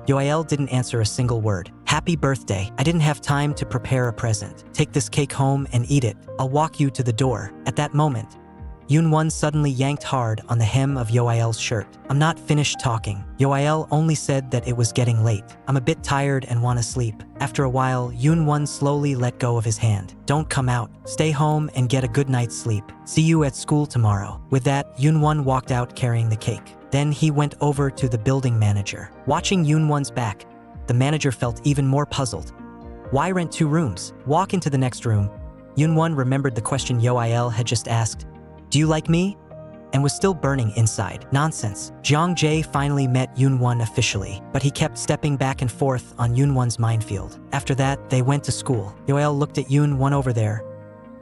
Yoel didn't answer a single word. Happy birthday. I didn't have time to prepare a present. Take this cake home and eat it. I'll walk you to the door. At that moment, Yoonwon suddenly yanked hard on the hem of Yoel's shirt. I'm not finished talking. Yoel only said that it was getting late. I'm a bit tired and want to sleep. After a while, Yoonwon slowly let go of his hand. Don't come out. Stay home and get a good night's sleep. See you at school tomorrow. With that, Yoonwon walked out carrying the cake. Then he went over to the building manager. Watching Yoonwon's back, the manager felt even more puzzled. Why rent 2 rooms? Walk into the next room. Yoonwon remembered the question Yoel had just asked. Do you like me? And was still burning inside. Nonsense. Jeong Jae finally met Yoonwon officially, but he kept stepping back and forth on Yoonwon's minefield. After that, they went to school. Yoel looked at Yoonwon over there,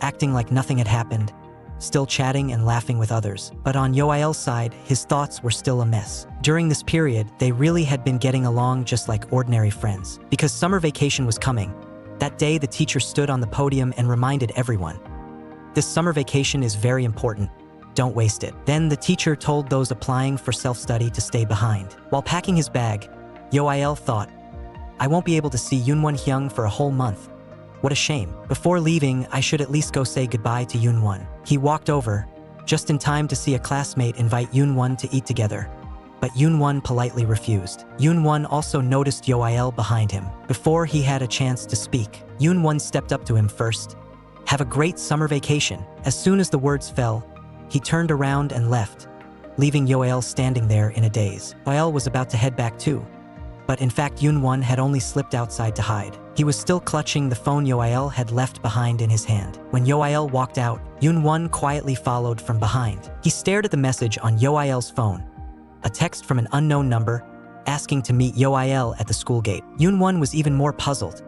acting like nothing had happened, still chatting and laughing with others. But on Yoel's side, his thoughts were still a mess. During this period, they really had been getting along just like ordinary friends. Because summer vacation was coming, that day the teacher stood on the podium and reminded everyone, this summer vacation is very important. Don't waste it. Then the teacher told those applying for self-study to stay behind. While packing his bag, Yoel thought, I won't be able to see Yoonwon Hyung for a whole month. What a shame. Before leaving, I should at least go say goodbye to Yoonwon. He walked over, just in time to see a classmate invite Yoonwon to eat together. But Yoonwon politely refused. Yoonwon also noticed Yoel behind him. Before he had a chance to speak, Yoonwon stepped up to him first. Have a great summer vacation. As soon as the words fell, he turned around and left, leaving Yoel standing there in a daze. Yoel was about to head back too, but in fact Yoonwon had only slipped outside to hide. He was still clutching the phone Yoel had left behind in his hand. When Yoel walked out, Yoonwon quietly followed from behind. He stared at the message on Yoel's phone, a text from an unknown number asking to meet Yoel at the school gate. Yoonwon was even more puzzled.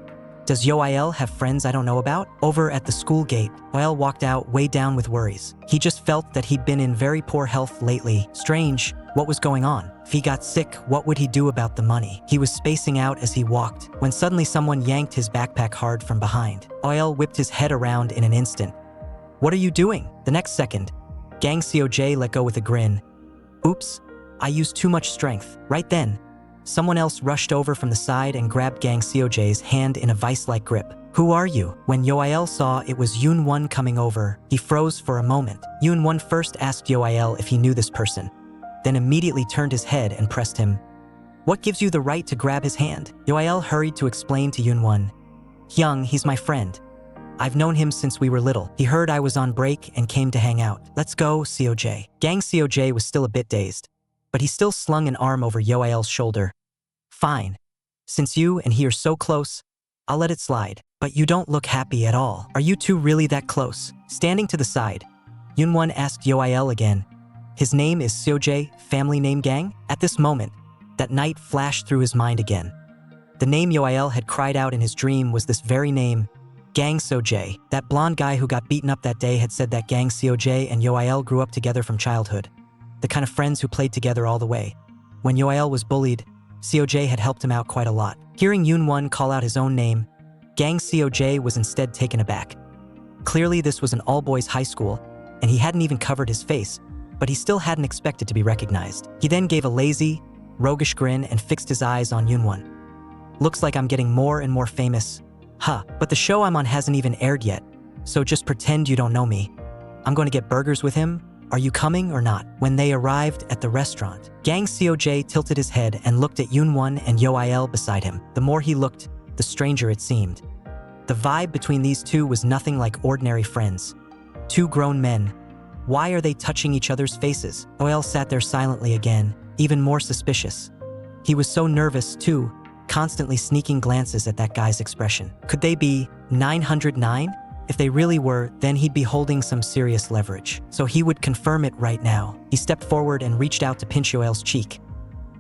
Does Yoel have friends I don't know about? Over at the school gate, Yoel walked out weighed down with worries. He just felt that he'd been in very poor health lately. Strange, what was going on? If he got sick, what would he do about the money? He was spacing out as he walked, when suddenly someone yanked his backpack hard from behind. Yoel whipped his head around in an instant. What are you doing? The next second, Gang Seo-jae let go with a grin. Oops, I used too much strength. Right then, someone else rushed over from the side and grabbed Gang Seo-jae's hand in a vice-like grip. Who are you? When Yoel saw it was Yoonwon coming over, he froze for a moment. Yoonwon first asked Yoel if he knew this person, then immediately turned his head and pressed him. What gives you the right to grab his hand? Yoel hurried to explain to Yoonwon. Hyung, he's my friend. I've known him since we were little. He heard I was on break and came to hang out. Let's go, Seo-jae. Gang Seo-jae was still a bit dazed, but he still slung an arm over Yoel's shoulder. Fine. Since you and he are so close, I'll let it slide. But you don't look happy at all. Are you two really that close? Standing to the side, Yoonwon asked Yoel again. His name is Seo-jae, family name Gang? At this moment, that night flashed through his mind again. The name Yoel had cried out in his dream was this very name, Gang Seo-jae. That blonde guy who got beaten up that day had said that Gang Seo-jae and Yoel grew up together from childhood. The kind of friends who played together all the way. When Yoel was bullied, Seo-jae had helped him out quite a lot. Hearing Yoonwon call out his own name, Gang Seo-jae was instead taken aback. Clearly this was an all-boys high school, and he hadn't even covered his face, but he still hadn't expected to be recognized. He then gave a lazy, roguish grin and fixed his eyes on Yoonwon. Looks like I'm getting more and more famous. Huh, but the show I'm on hasn't even aired yet, so just pretend you don't know me. I'm going to get burgers with him. Are you coming or not? When they arrived at the restaurant, Gang Seo-jae tilted his head and looked at Yoonwon and Yoel beside him. The more he looked, the stranger it seemed. The vibe between these two was nothing like ordinary friends. Two grown men. Why are they touching each other's faces? Oil sat there silently again, even more suspicious. He was so nervous, too, constantly sneaking glances at that guy's expression. Could they be 909? If they really were, then he'd be holding some serious leverage. So he would confirm it right now. He stepped forward and reached out to pinch Yoel's cheek.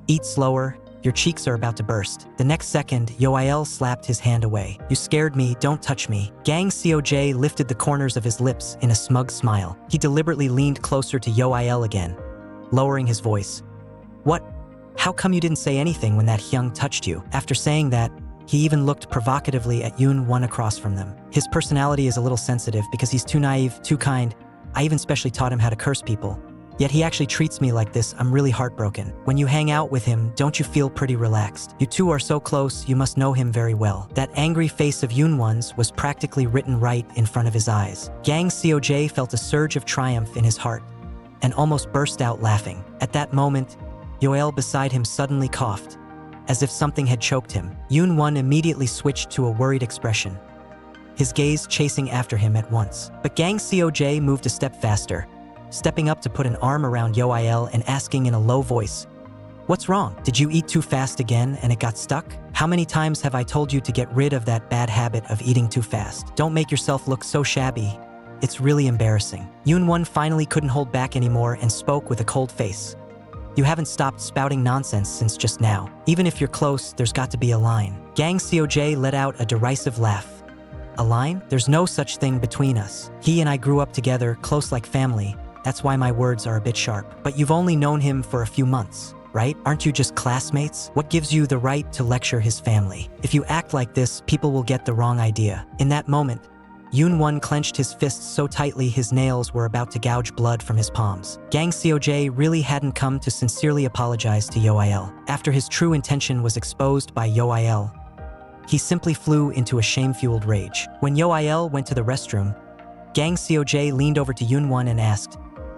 Eat slower, your cheeks are about to burst. The next second, Yoel slapped his hand away. You scared me, don't touch me. Gang Soj lifted the corners of his lips in a smug smile. He deliberately leaned closer to Yoel again, lowering his voice. What? How come you didn't say anything when that Hyung touched you? After saying that, he even looked provocatively at Yoon-won across from them. His personality is a little sensitive because he's too naive, too kind. I even specially taught him how to curse people. Yet he actually treats me like this. I'm really heartbroken. When you hang out with him, don't you feel pretty relaxed? You two are so close, you must know him very well. That angry face of Yoon-won's was practically written right in front of his eyes. Gang Soj felt a surge of triumph in his heart and almost burst out laughing. At that moment, Yoel beside him suddenly coughed, as if something had choked him. Yoon-won immediately switched to a worried expression, his gaze chasing after him at once. But Gang Soj moved a step faster, stepping up to put an arm around Yoel and asking in a low voice, "What's wrong? Did you eat too fast again and it got stuck? How many times have I told you to get rid of that bad habit of eating too fast? Don't make yourself look so shabby. It's really embarrassing." Yoon-won finally couldn't hold back anymore and spoke with a cold face. You haven't stopped spouting nonsense since just now. Even if you're close, there's got to be a line. Gang Soj let out a derisive laugh. A line? There's no such thing between us. He and I grew up together, close like family. That's why my words are a bit sharp. But you've only known him for a few months, right? Aren't you just classmates? What gives you the right to lecture his family? If you act like this, people will get the wrong idea. In that moment, Yoon-won clenched his fists so tightly his nails were about to gouge blood from his palms. Gang Soj really hadn't come to sincerely apologize to Yoel. After his true intention was exposed by Yoel, he simply flew into a shame-fueled rage. When Yoel went to the restroom, Gang Soj leaned over to Yoon-won and asked,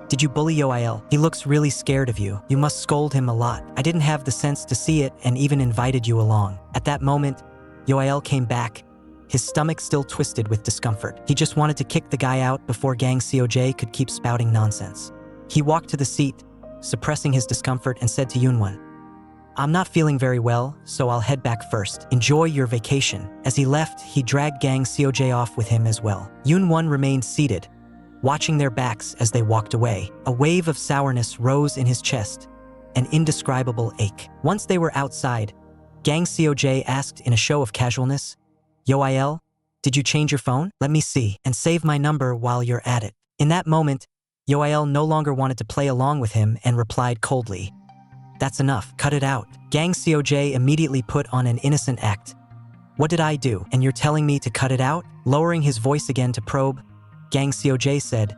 "Did you bully Yoel? He looks really scared of you. You must scold him a lot. I didn't have the sense to see it and even invited you along." At that moment, Yoel came back, his stomach still twisted with discomfort. He just wanted to kick the guy out before Gang Soj could keep spouting nonsense. He walked to the seat, suppressing his discomfort, and said to Yoon-won, "I'm not feeling very well, so I'll head back first. Enjoy your vacation." As he left, he dragged Gang Soj off with him as well. Yoon-won remained seated, watching their backs as they walked away. A wave of sourness rose in his chest, an indescribable ache. Once they were outside, Gang Soj asked in a show of casualness, "Yoel, did you change your phone? Let me see, and save my number while you're at it." In that moment, Yoel no longer wanted to play along with him and replied coldly, "That's enough, cut it out." Gang Soj immediately put on an innocent act. "What did I do, and you're telling me to cut it out?" Lowering his voice again to probe, Gang Soj said,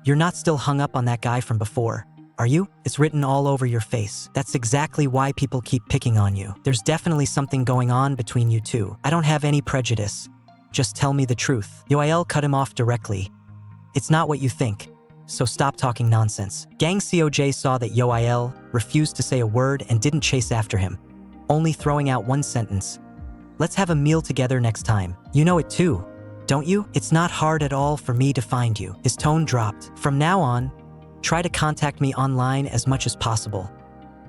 "You're not still hung up on that guy from before, are you? It's written all over your face. That's exactly why people keep picking on you. There's definitely something going on between you two. I don't have any prejudice. Just tell me the truth." Yoel cut him off directly. "It's not what you think, so stop talking nonsense." Gang Soj saw that Yoel refused to say a word and didn't chase after him, only throwing out one sentence. "Let's have a meal together next time. You know it too, don't you? It's not hard at all for me to find you." His tone dropped. "From now on, try to contact me online as much as possible.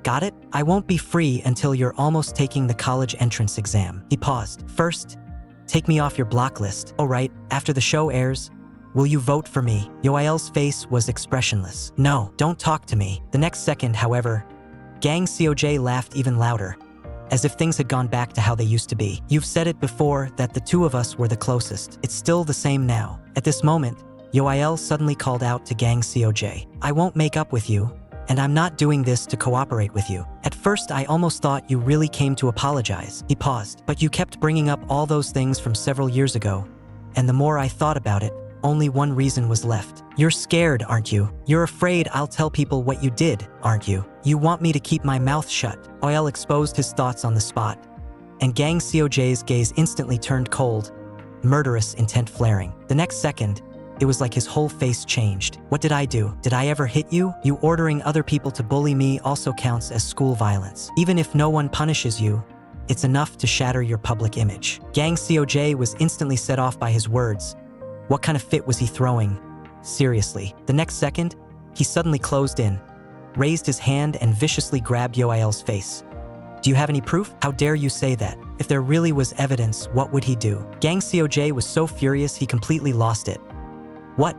Got it? I won't be free until you're almost taking the college entrance exam." He paused. "First, take me off your block list. Oh right, after the show airs, will you vote for me?" Yoel's face was expressionless. "No, don't talk to me." The next second, however, Gang Soj laughed even louder, as if things had gone back to how they used to be. "You've said it before that the two of us were the closest. It's still the same now." At this moment, Yoel suddenly called out to Gang Soj, "I won't make up with you, and I'm not doing this to cooperate with you. At first, I almost thought you really came to apologize." He paused. "But you kept bringing up all those things from several years ago, and the more I thought about it, only one reason was left. You're scared, aren't you? You're afraid I'll tell people what you did, aren't you? You want me to keep my mouth shut." Yoel exposed his thoughts on the spot, and Gang Soj's gaze instantly turned cold, murderous intent flaring. The next second, it was like his whole face changed. "What did I do? Did I ever hit you? You ordering other people to bully me also counts as school violence. Even if no one punishes you, it's enough to shatter your public image. Gang Seo-jae was instantly set off by his words. What kind of fit was he throwing? Seriously. The next second, he suddenly closed in, raised his hand and viciously grabbed Yoael's face. Do you have any proof? How dare you say that? If there really was evidence, what would he do? Gang Seo-jae was so furious he completely lost it. What?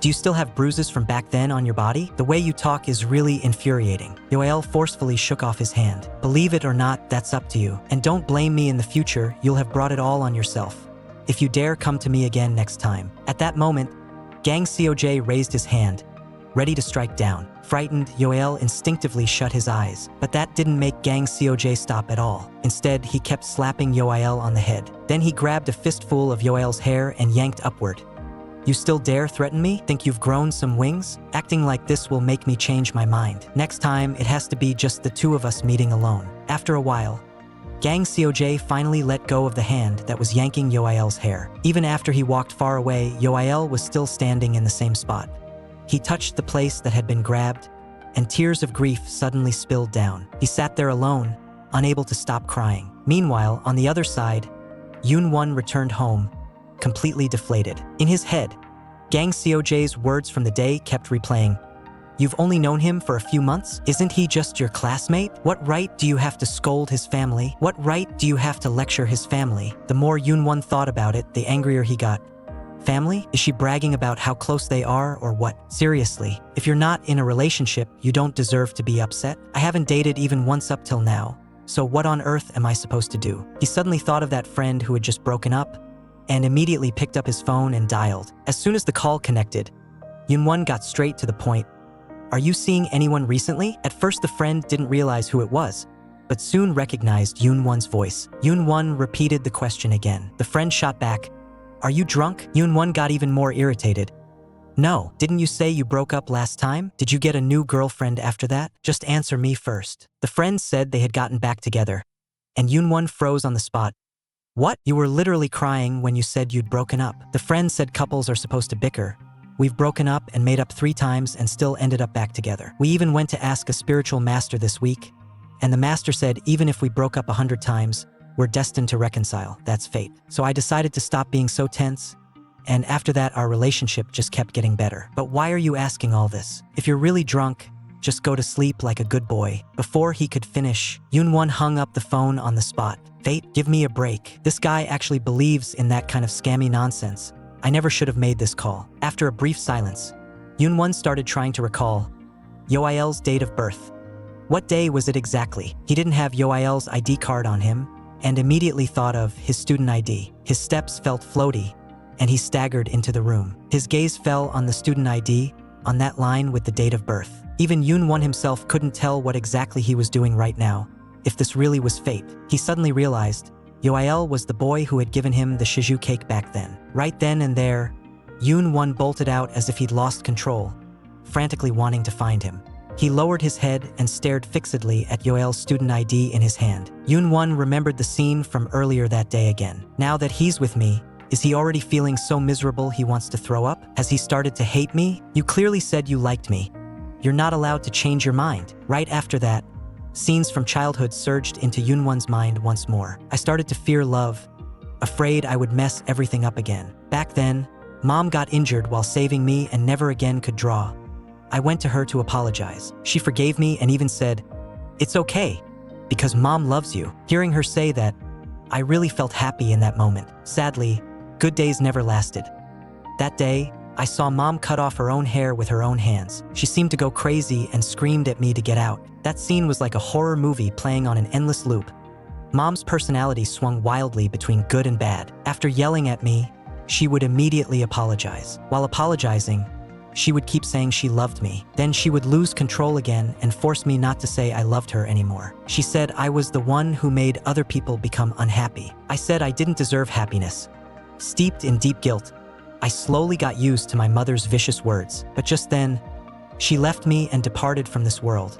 Do you still have bruises from back then on your body? The way you talk is really infuriating. Yoael forcefully shook off his hand. Believe it or not, that's up to you. And don't blame me in the future, you'll have brought it all on yourself. If you dare come to me again next time. At that moment, Gang Seo-jae raised his hand, ready to strike down. Frightened, Yoael instinctively shut his eyes. But that didn't make Gang Seo-jae stop at all. Instead, he kept slapping Yoael on the head. Then he grabbed a fistful of Yoael's hair and yanked upward. You still dare threaten me? Think you've grown some wings? Acting like this will make me change my mind. Next time, it has to be just the two of us meeting alone. After a while, Gang Seo-jae finally let go of the hand that was yanking Yoael's hair. Even after he walked far away, Yoael was still standing in the same spot. He touched the place that had been grabbed, and tears of grief suddenly spilled down. He sat there alone, unable to stop crying. Meanwhile, on the other side, Yoon-won returned home, completely deflated. In his head, Gang Seo-jae's words from the day kept replaying. You've only known him for a few months? Isn't he just your classmate? What right do you have to scold his family? What right do you have to lecture his family? The more Yoon-won thought about it, the angrier he got. Family? Is she bragging about how close they are or what? Seriously, if you're not in a relationship, you don't deserve to be upset. I haven't dated even once up till now, so what on earth am I supposed to do? He suddenly thought of that friend who had just broken up, and immediately picked up his phone and dialed. As soon as the call connected, Yoon-won got straight to the point. Are you seeing anyone recently? At first the friend didn't realize who it was, but soon recognized Yoon-won's voice. Yoon-won repeated the question again. The friend shot back, are you drunk? Yoon-won got even more irritated. No, didn't you say you broke up last time? Did you get a new girlfriend after that? Just answer me first. The friend said they had gotten back together, and Yoon-won froze on the spot. What? You were literally crying when you said you'd broken up. The friend said couples are supposed to bicker. We've broken up and made up 3 times and still ended up back together. We even went to ask a spiritual master this week, and the master said even if we broke up 100 times, we're destined to reconcile. That's fate. So I decided to stop being so tense, and after that our relationship just kept getting better. But why are you asking all this? If you're really drunk, just go to sleep like a good boy. Before he could finish, Yoon-won hung up the phone on the spot. Fate, give me a break. This guy actually believes in that kind of scammy nonsense. I never should have made this call. After a brief silence, Yoon-won started trying to recall Yoael's date of birth. What day was it exactly? He didn't have Yoael's ID card on him, and immediately thought of his student ID. His steps felt floaty, and he staggered into the room. His gaze fell on the student ID, on that line with the date of birth. Even Yoon-won himself couldn't tell what exactly he was doing right now, if this really was fate. He suddenly realized Yoael was the boy who had given him the shiju cake back then. Right then and there, Yoon-won bolted out as if he'd lost control, frantically wanting to find him. He lowered his head and stared fixedly at Yoael's student ID in his hand. Yoon-won remembered the scene from earlier that day again. Now that he's with me, is he already feeling so miserable he wants to throw up? Has he started to hate me? You clearly said you liked me. You're not allowed to change your mind. Right after that, scenes from childhood surged into Yoon-won's mind once more. I started to fear love, afraid I would mess everything up again. Back then, Mom got injured while saving me and never again could draw. I went to her to apologize. She forgave me and even said, "It's okay, because Mom loves you." Hearing her say that, I really felt happy in that moment. Sadly, good days never lasted. That day, I saw Mom cut off her own hair with her own hands. She seemed to go crazy and screamed at me to get out. That scene was like a horror movie playing on an endless loop. Mom's personality swung wildly between good and bad. After yelling at me, she would immediately apologize. While apologizing, she would keep saying she loved me. Then she would lose control again and force me not to say I loved her anymore. She said I was the one who made other people become unhappy. I said I didn't deserve happiness. Steeped in deep guilt, I slowly got used to my mother's vicious words. But just then, she left me and departed from this world.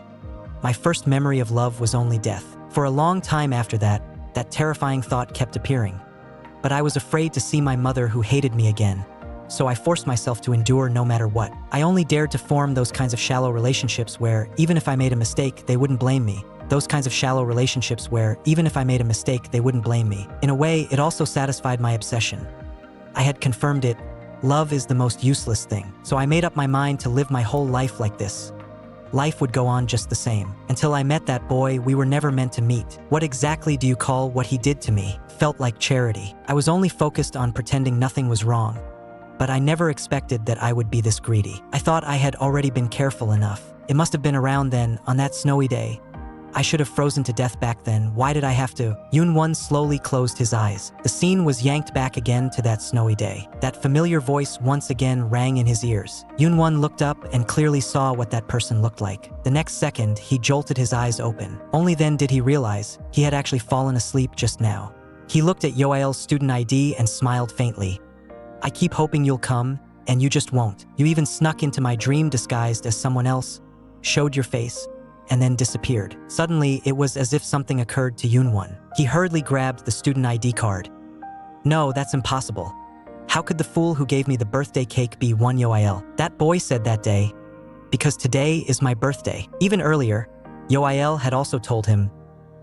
My first memory of love was only death. For a long time after that, that terrifying thought kept appearing. But I was afraid to see my mother who hated me again. So I forced myself to endure no matter what. I only dared to form those kinds of shallow relationships where, even if I made a mistake, they wouldn't blame me. Those kinds of shallow relationships where, even if I made a mistake, they wouldn't blame me. In a way, it also satisfied my obsession. I had confirmed it. Love is the most useless thing. So I made up my mind to live my whole life like this. Life would go on just the same. Until I met that boy, we were never meant to meet. What exactly do you call what he did to me? Felt like charity. I was only focused on pretending nothing was wrong. But I never expected that I would be this greedy. I thought I had already been careful enough. It must have been around then, on that snowy day. I should have frozen to death back then. Why did I have to? Yoon-won slowly closed his eyes. The scene was yanked back again to that snowy day. That familiar voice once again rang in his ears. Yoon-won looked up and clearly saw what that person looked like. The next second, he jolted his eyes open. Only then did he realize he had actually fallen asleep just now. He looked at Yoael's student ID and smiled faintly. I keep hoping you'll come, and you just won't. You even snuck into my dream disguised as someone else, showed your face, and then disappeared. Suddenly, it was as if something occurred to Yoon-won. He hurriedly grabbed the student ID card. No, that's impossible. How could the fool who gave me the birthday cake be one Yoael? That boy said that day, because today is my birthday. Even earlier, Yoael had also told him,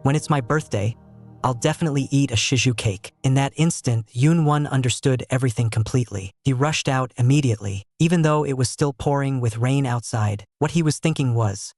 when it's my birthday, I'll definitely eat a shiju cake. In that instant, Yoon-won understood everything completely. He rushed out immediately, even though it was still pouring with rain outside. What he was thinking was,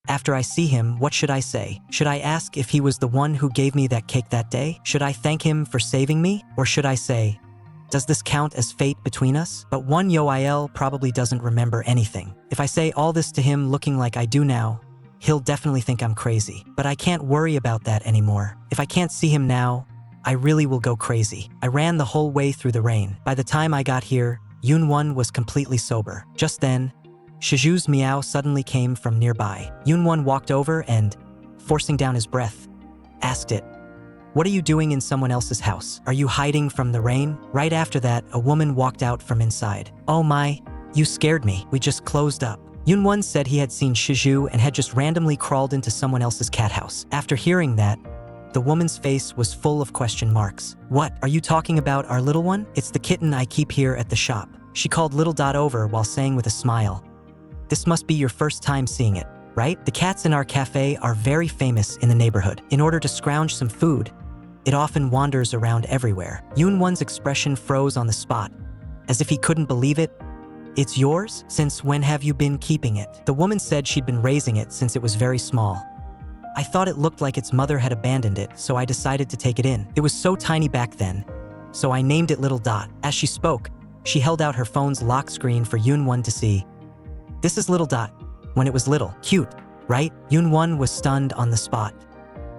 after I see him, what should I say? Should I ask if he was the one who gave me that cake that day? Should I thank him for saving me? Or should I say, does this count as fate between us? But one Yoael probably doesn't remember anything. If I say all this to him looking like I do now, he'll definitely think I'm crazy. But I can't worry about that anymore. If I can't see him now, I really will go crazy. I ran the whole way through the rain. By the time I got here, Yoon-won was completely sober. Just then, Shiju's meow suddenly came from nearby. Yoon-won walked over and, forcing down his breath, asked it, what are you doing in someone else's house? Are you hiding from the rain? Right after that, a woman walked out from inside. Oh my, you scared me. We just closed up. Yoon-won said he had seen Shiju and had just randomly crawled into someone else's cat house. After hearing that, the woman's face was full of question marks. What, are you talking about our little one? It's the kitten I keep here at the shop. She called Little Dot over while saying with a smile, this must be your first time seeing it, right? The cats in our cafe are very famous in the neighborhood. In order to scrounge some food, it often wanders around everywhere. Yoon-won's expression froze on the spot, as if he couldn't believe it. It's yours? Since when have you been keeping it? The woman said she'd been raising it since it was very small. I thought it looked like its mother had abandoned it, so I decided to take it in. It was so tiny back then, so I named it Little Dot. As she spoke, she held out her phone's lock screen for Yoon-won to see. This is Little Dot, when it was little. Cute, right? Yoon-won was stunned on the spot.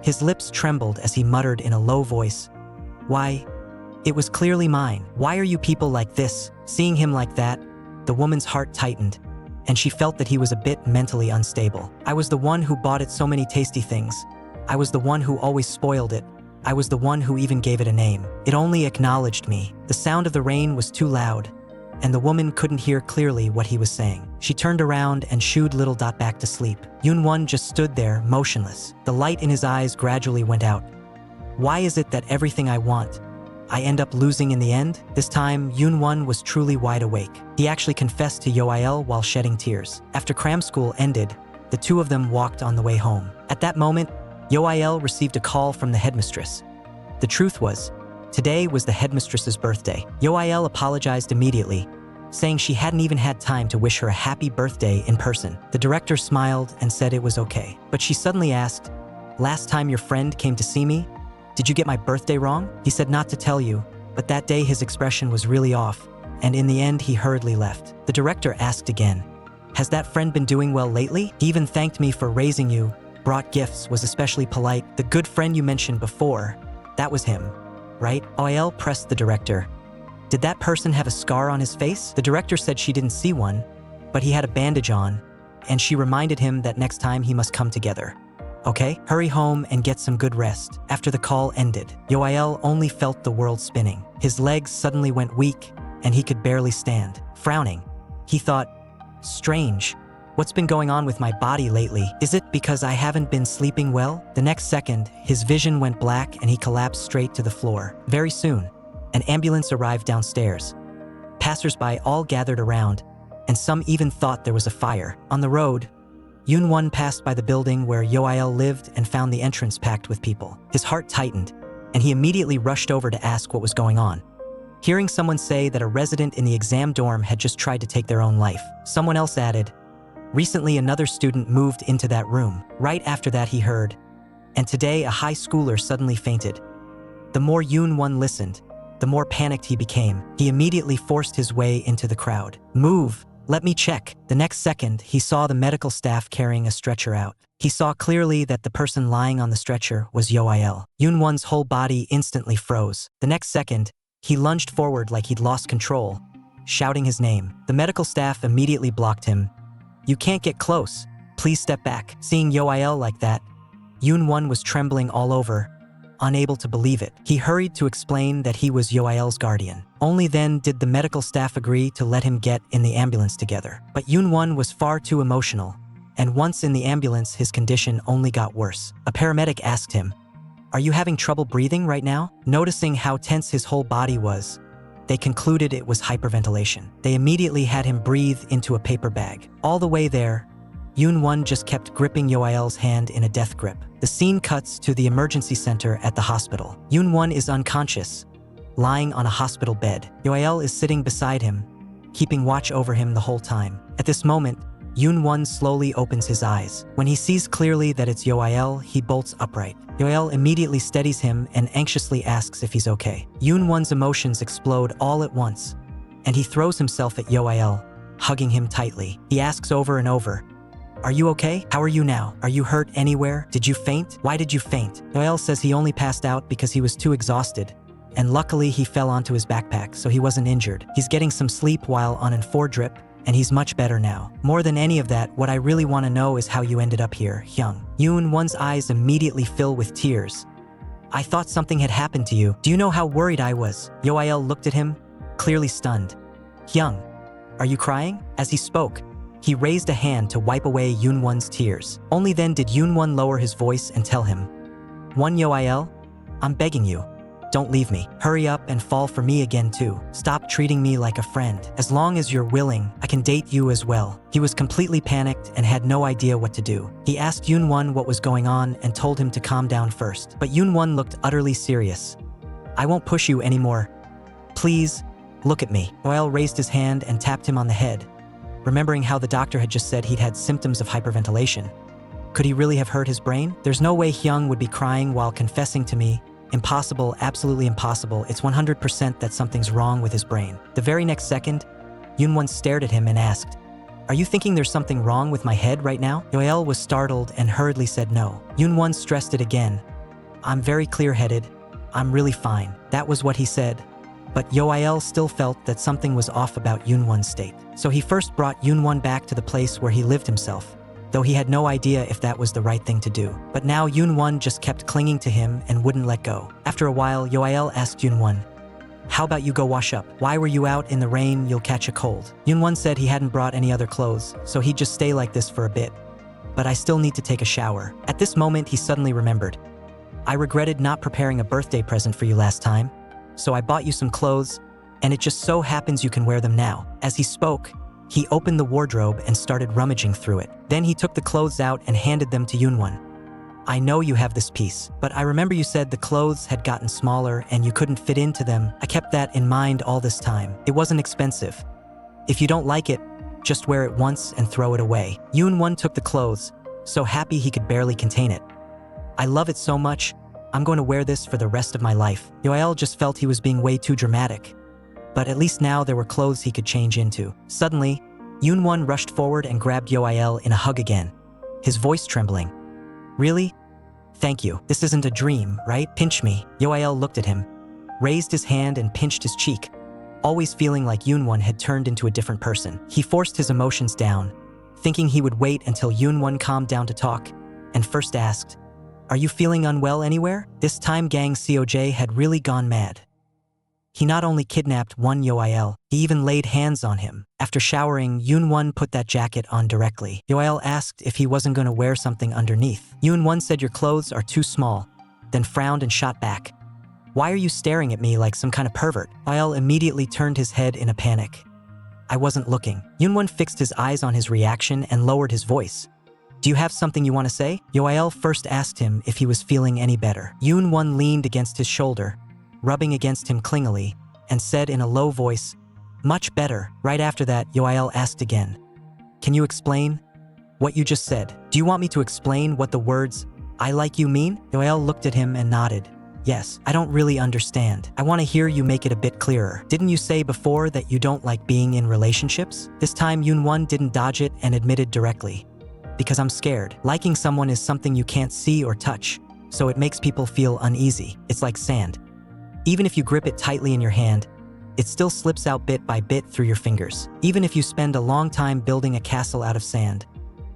His lips trembled as he muttered in a low voice, why, it was clearly mine. Why are you people like this? Seeing him like that, the woman's heart tightened, and she felt that he was a bit mentally unstable. I was the one who bought it so many tasty things. I was the one who always spoiled it. I was the one who even gave it a name. It only acknowledged me. The sound of the rain was too loud, and the woman couldn't hear clearly what he was saying. She turned around and shooed Little Dot back to sleep. Yoon-won just stood there, motionless. The light in his eyes gradually went out. Why is it that everything I want, I end up losing in the end? This time, Yoon-won was truly wide awake. He actually confessed to Yoael while shedding tears. After cram school ended, the two of them walked on the way home. At that moment, Yoael received a call from the headmistress. The truth was, today was the headmistress's birthday. Yoael apologized immediately, saying she hadn't even had time to wish her a happy birthday in person. The director smiled and said it was okay. But she suddenly asked, last time your friend came to see me, did you get my birthday wrong? He said not to tell you, but that day his expression was really off, and in the end he hurriedly left. The director asked again, has that friend been doing well lately? He even thanked me for raising you, brought gifts, was especially polite. The good friend you mentioned before, that was him, right? Oil pressed the director. Did that person have a scar on his face? The director said she didn't see one, but he had a bandage on, and she reminded him that next time he must come together. Okay, hurry home and get some good rest. After the call ended, Yoael only felt the world spinning. His legs suddenly went weak, and he could barely stand. Frowning, he thought, strange, what's been going on with my body lately? Is it because I haven't been sleeping well? The next second, his vision went black and he collapsed straight to the floor. Very soon, an ambulance arrived downstairs. Passers-by all gathered around, and some even thought there was a fire. On the road, Yoon-won passed by the building where Yoael lived and found the entrance packed with people. His heart tightened, and he immediately rushed over to ask what was going on. Hearing someone say that a resident in the exam dorm had just tried to take their own life, someone else added, "Recently another student moved into that room." Right after that he heard, "And today a high schooler suddenly fainted." The more Yoon-won listened, the more panicked he became. He immediately forced his way into the crowd. "Move! Let me check." The next second, he saw the medical staff carrying a stretcher out. He saw clearly that the person lying on the stretcher was Yoael. Yoon-won's whole body instantly froze. The next second, he lunged forward like he'd lost control, shouting his name. The medical staff immediately blocked him. "You can't get close. Please step back." Seeing Yoael like that, Yoon-won was trembling all over, unable to believe it. He hurried to explain that he was Yoael's guardian. Only then did the medical staff agree to let him get in the ambulance together. But Yoon-won was far too emotional, and once in the ambulance his condition only got worse. A paramedic asked him, "Are you having trouble breathing right now?" Noticing how tense his whole body was, they concluded it was hyperventilation. They immediately had him breathe into a paper bag. All the way there, Yoon-won just kept gripping Yoael's hand in a death grip. The scene cuts to the emergency center at the hospital. Yoon-won is unconscious, lying on a hospital bed. Yoael is sitting beside him, keeping watch over him the whole time. At this moment, Yoon-won slowly opens his eyes. When he sees clearly that it's Yoael, he bolts upright. Yoael immediately steadies him and anxiously asks if he's okay. Yoon-won's emotions explode all at once, and he throws himself at Yoael, hugging him tightly. He asks over and over, "Are you okay? How are you now? Are you hurt anywhere? Did you faint? Why did you faint?" Yoael says he only passed out because he was too exhausted, and luckily he fell onto his backpack, so he wasn't injured. He's getting some sleep while on an 4 drip, and he's much better now. "More than any of that, what I really want to know is how you ended up here, Hyung." Yoon-won's eyes immediately fill with tears. "I thought something had happened to you. Do you know how worried I was?" Yoael looked at him, clearly stunned. "Hyung, are you crying?" As he spoke, he raised a hand to wipe away Yoon-won's tears. Only then did Yoon-won lower his voice and tell him, "One Yoael, I'm begging you. Don't leave me. Hurry up and fall for me again too. Stop treating me like a friend. As long as you're willing, I can date you as well." He was completely panicked and had no idea what to do. He asked Yoon-won what was going on and told him to calm down first. But Yoon-won looked utterly serious. "I won't push you anymore. Please, look at me." Yoael raised his hand and tapped him on the head, remembering how the doctor had just said he'd had symptoms of hyperventilation. Could he really have hurt his brain? "There's no way Hyung would be crying while confessing to me. Impossible, absolutely impossible. It's 100% that something's wrong with his brain." The very next second, Yoon-won stared at him and asked, "Are you thinking there's something wrong with my head right now?" Yoael was startled and hurriedly said no. Yoon-won stressed it again. "I'm very clear-headed. I'm really fine." That was what he said. But Yoael still felt that something was off about Yoon-won's state. So he first brought Yoon-won back to the place where he lived himself, though he had no idea if that was the right thing to do. But now Yoon-won just kept clinging to him and wouldn't let go. After a while, Yoael asked Yoon-won, "How about you go wash up? Why were you out in the rain? You'll catch a cold." Yoon-won said he hadn't brought any other clothes, so he'd just stay like this for a bit. "But I still need to take a shower." At this moment, he suddenly remembered, "I regretted not preparing a birthday present for you last time, so I bought you some clothes, and it just so happens you can wear them now." As he spoke, he opened the wardrobe and started rummaging through it. Then he took the clothes out and handed them to Yoon-won. "I know you have this piece, but I remember you said the clothes had gotten smaller and you couldn't fit into them. I kept that in mind all this time. It wasn't expensive. If you don't like it, just wear it once and throw it away." Yoon-won took the clothes, so happy he could barely contain it. "I love it so much. I'm going to wear this for the rest of my life." Yoael just felt he was being way too dramatic. But at least now there were clothes he could change into. Suddenly, Yoon-won rushed forward and grabbed Yoael in a hug again, his voice trembling. "Really? Thank you. This isn't a dream, right? Pinch me." Yoael looked at him, raised his hand and pinched his cheek, always feeling like Yoon-won had turned into a different person. He forced his emotions down, thinking he would wait until Yoon-won calmed down to talk, and first asked, "Are you feeling unwell anywhere?" This time Gang Seoj had really gone mad. He not only kidnapped one Yoael, he even laid hands on him. After showering, Yoon-won put that jacket on directly. Yoael asked if he wasn't going to wear something underneath. Yoon-won said your clothes are too small, then frowned and shot back. "Why are you staring at me like some kind of pervert?" Yoael immediately turned his head in a panic. "I wasn't looking." Yoon-won fixed his eyes on his reaction and lowered his voice. Do you have something you want to say? Yoel first asked him if he was feeling any better. Yoon-won leaned against his shoulder, rubbing against him clingily, and said in a low voice, "Much better." Right after that, Yoel asked again, "Can you explain what you just said? Do you want me to explain what the words, 'I like you' mean?" Yoel looked at him and nodded. "Yes, I don't really understand. I want to hear you make it a bit clearer. Didn't you say before that you don't like being in relationships?" This time Yoon-won didn't dodge it and admitted directly, "Because I'm scared. Liking someone is something you can't see or touch, so it makes people feel uneasy. It's like sand. Even if you grip it tightly in your hand, it still slips out bit by bit through your fingers. Even if you spend a long time building a castle out of sand,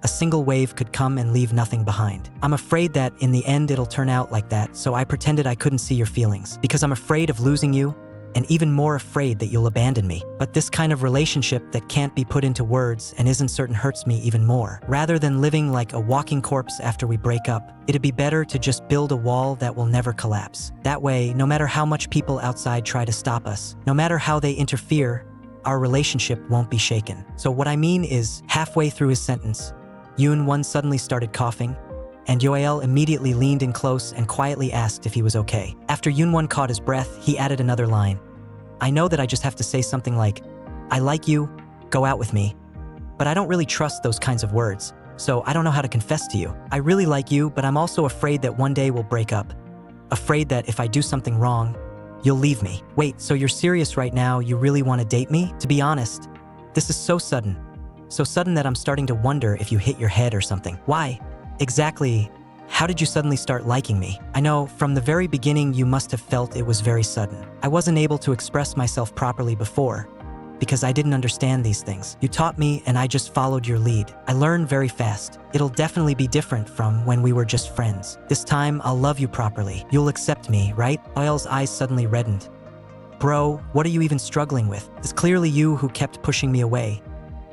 a single wave could come and leave nothing behind. I'm afraid that in the end it'll turn out like that, so I pretended I couldn't see your feelings. Because I'm afraid of losing you, and even more afraid that you'll abandon me. But this kind of relationship that can't be put into words and isn't certain hurts me even more. Rather than living like a walking corpse after we break up, it'd be better to just build a wall that will never collapse. That way, no matter how much people outside try to stop us, no matter how they interfere, our relationship won't be shaken." So what I mean is, halfway through his sentence, Yoon-won suddenly started coughing, and Yoel immediately leaned in close and quietly asked if he was okay. After Yoon-won caught his breath, he added another line. "I know that I just have to say something like, 'I like you, go out with me,' but I don't really trust those kinds of words, so I don't know how to confess to you. I really like you, but I'm also afraid that one day we'll break up. Afraid that if I do something wrong, you'll leave me." "Wait, so you're serious right now? You really want to date me?" "To be honest, this is so sudden. So sudden that I'm starting to wonder if you hit your head or something." "Why? Exactly. How did you suddenly start liking me?" "I know, from the very beginning you must have felt it was very sudden. I wasn't able to express myself properly before, because I didn't understand these things. You taught me and I just followed your lead. I learned very fast. It'll definitely be different from when we were just friends. This time I'll love you properly. You'll accept me, right?" Oil's eyes suddenly reddened. "Bro, what are you even struggling with? It's clearly you who kept pushing me away,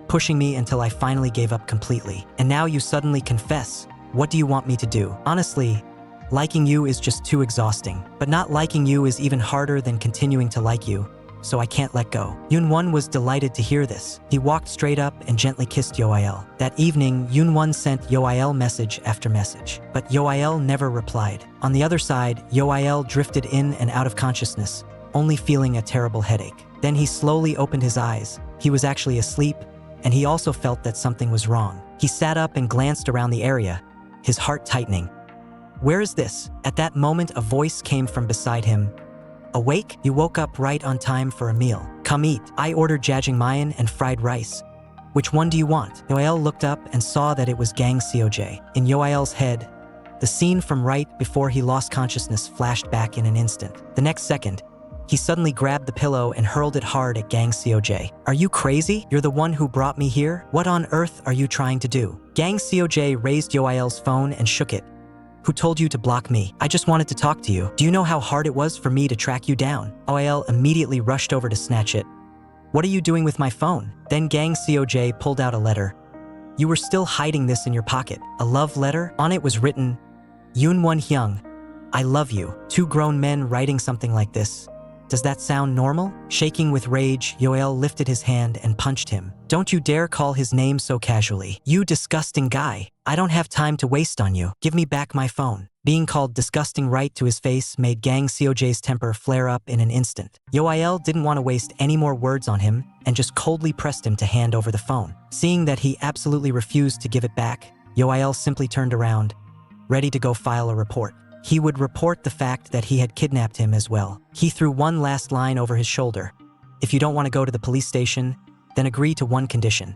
pushing me until I finally gave up completely. And now you suddenly confess. What do you want me to do? Honestly, liking you is just too exhausting. But not liking you is even harder than continuing to like you, so I can't let go." Yoon-won was delighted to hear this. He walked straight up and gently kissed Yoel. That evening, Yoon-won sent Yoel message after message, but Yoel never replied. On the other side, Yoel drifted in and out of consciousness, only feeling a terrible headache. Then he slowly opened his eyes. He was actually asleep, and he also felt that something was wrong. He sat up and glanced around the area, his heart tightening. "Where is this?" At that moment, a voice came from beside him. "Awake? You woke up right on time for a meal. Come eat. I ordered jjajangmyeon and fried rice. Which one do you want?" Yoel looked up and saw that it was Gang Seoj. In Yoel's head, the scene from right before he lost consciousness flashed back in an instant. The next second, he suddenly grabbed the pillow and hurled it hard at Gang Seoj. "Are you crazy? You're the one who brought me here? What on earth are you trying to do?" Gang Seoj raised Yoel's phone and shook it. "Who told you to block me? I just wanted to talk to you. Do you know how hard it was for me to track you down?" Yoel immediately rushed over to snatch it. "What are you doing with my phone?" Then Gang Seoj pulled out a letter. "You were still hiding this in your pocket. A love letter? On it was written, Yoon-won Hyung, I love you." Two grown men writing something like this. Does that sound normal? Shaking with rage, Yoel lifted his hand and punched him. "Don't you dare call his name so casually. You disgusting guy. I don't have time to waste on you. Give me back my phone." Being called disgusting right to his face made Gang Seoj's temper flare up in an instant. Yoel didn't want to waste any more words on him and just coldly pressed him to hand over the phone. Seeing that he absolutely refused to give it back, Yoel simply turned around, ready to go file a report. He would report the fact that he had kidnapped him as well. He threw one last line over his shoulder. "If you don't want to go to the police station, then agree to one condition.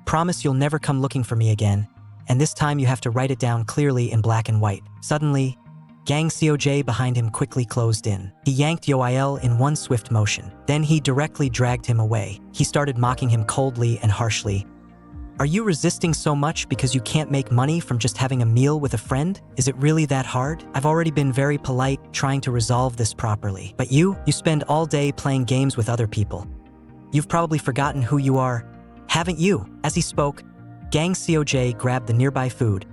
Promise you'll never come looking for me again, and this time you have to write it down clearly in black and white." Suddenly, Gang Seoj behind him quickly closed in. He yanked Yoel in one swift motion. Then he directly dragged him away. He started mocking him coldly and harshly. "Are you resisting so much because you can't make money from just having a meal with a friend? Is it really that hard? I've already been very polite trying to resolve this properly. But you spend all day playing games with other people. You've probably forgotten who you are, haven't you?" As he spoke, Gang Seoj grabbed the nearby food,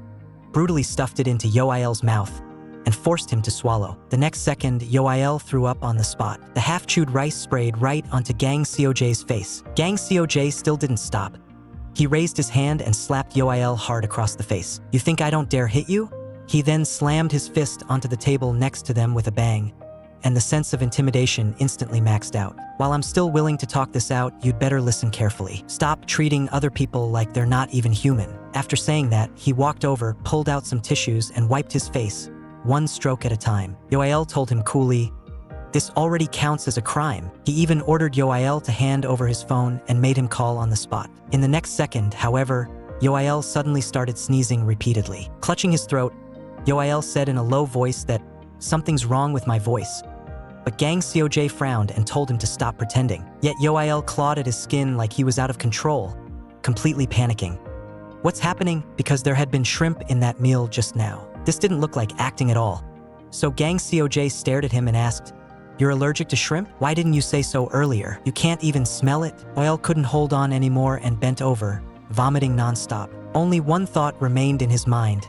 brutally stuffed it into Yoel's mouth, and forced him to swallow. The next second, Yoel threw up on the spot. The half-chewed rice sprayed right onto Gang Seoj's face. Gang Seoj still didn't stop. He raised his hand and slapped Yoel hard across the face. "You think I don't dare hit you?" He then slammed his fist onto the table next to them with a bang, and the sense of intimidation instantly maxed out. "While I'm still willing to talk this out, you'd better listen carefully. Stop treating other people like they're not even human." After saying that, he walked over, pulled out some tissues, and wiped his face, one stroke at a time. Yoel told him coolly, "This already counts as a crime." He even ordered Yoel to hand over his phone and made him call on the spot. In the next second, however, Yoel suddenly started sneezing repeatedly. Clutching his throat, Yoel said in a low voice that something's wrong with my voice. But Gang Seoj frowned and told him to stop pretending. Yet Yoel clawed at his skin like he was out of control, completely panicking. What's happening? Because there had been shrimp in that meal just now. This didn't look like acting at all. So Gang Seoj stared at him and asked, "You're allergic to shrimp? Why didn't you say so earlier? You can't even smell it?" Yoel couldn't hold on anymore and bent over, vomiting nonstop. Only one thought remained in his mind: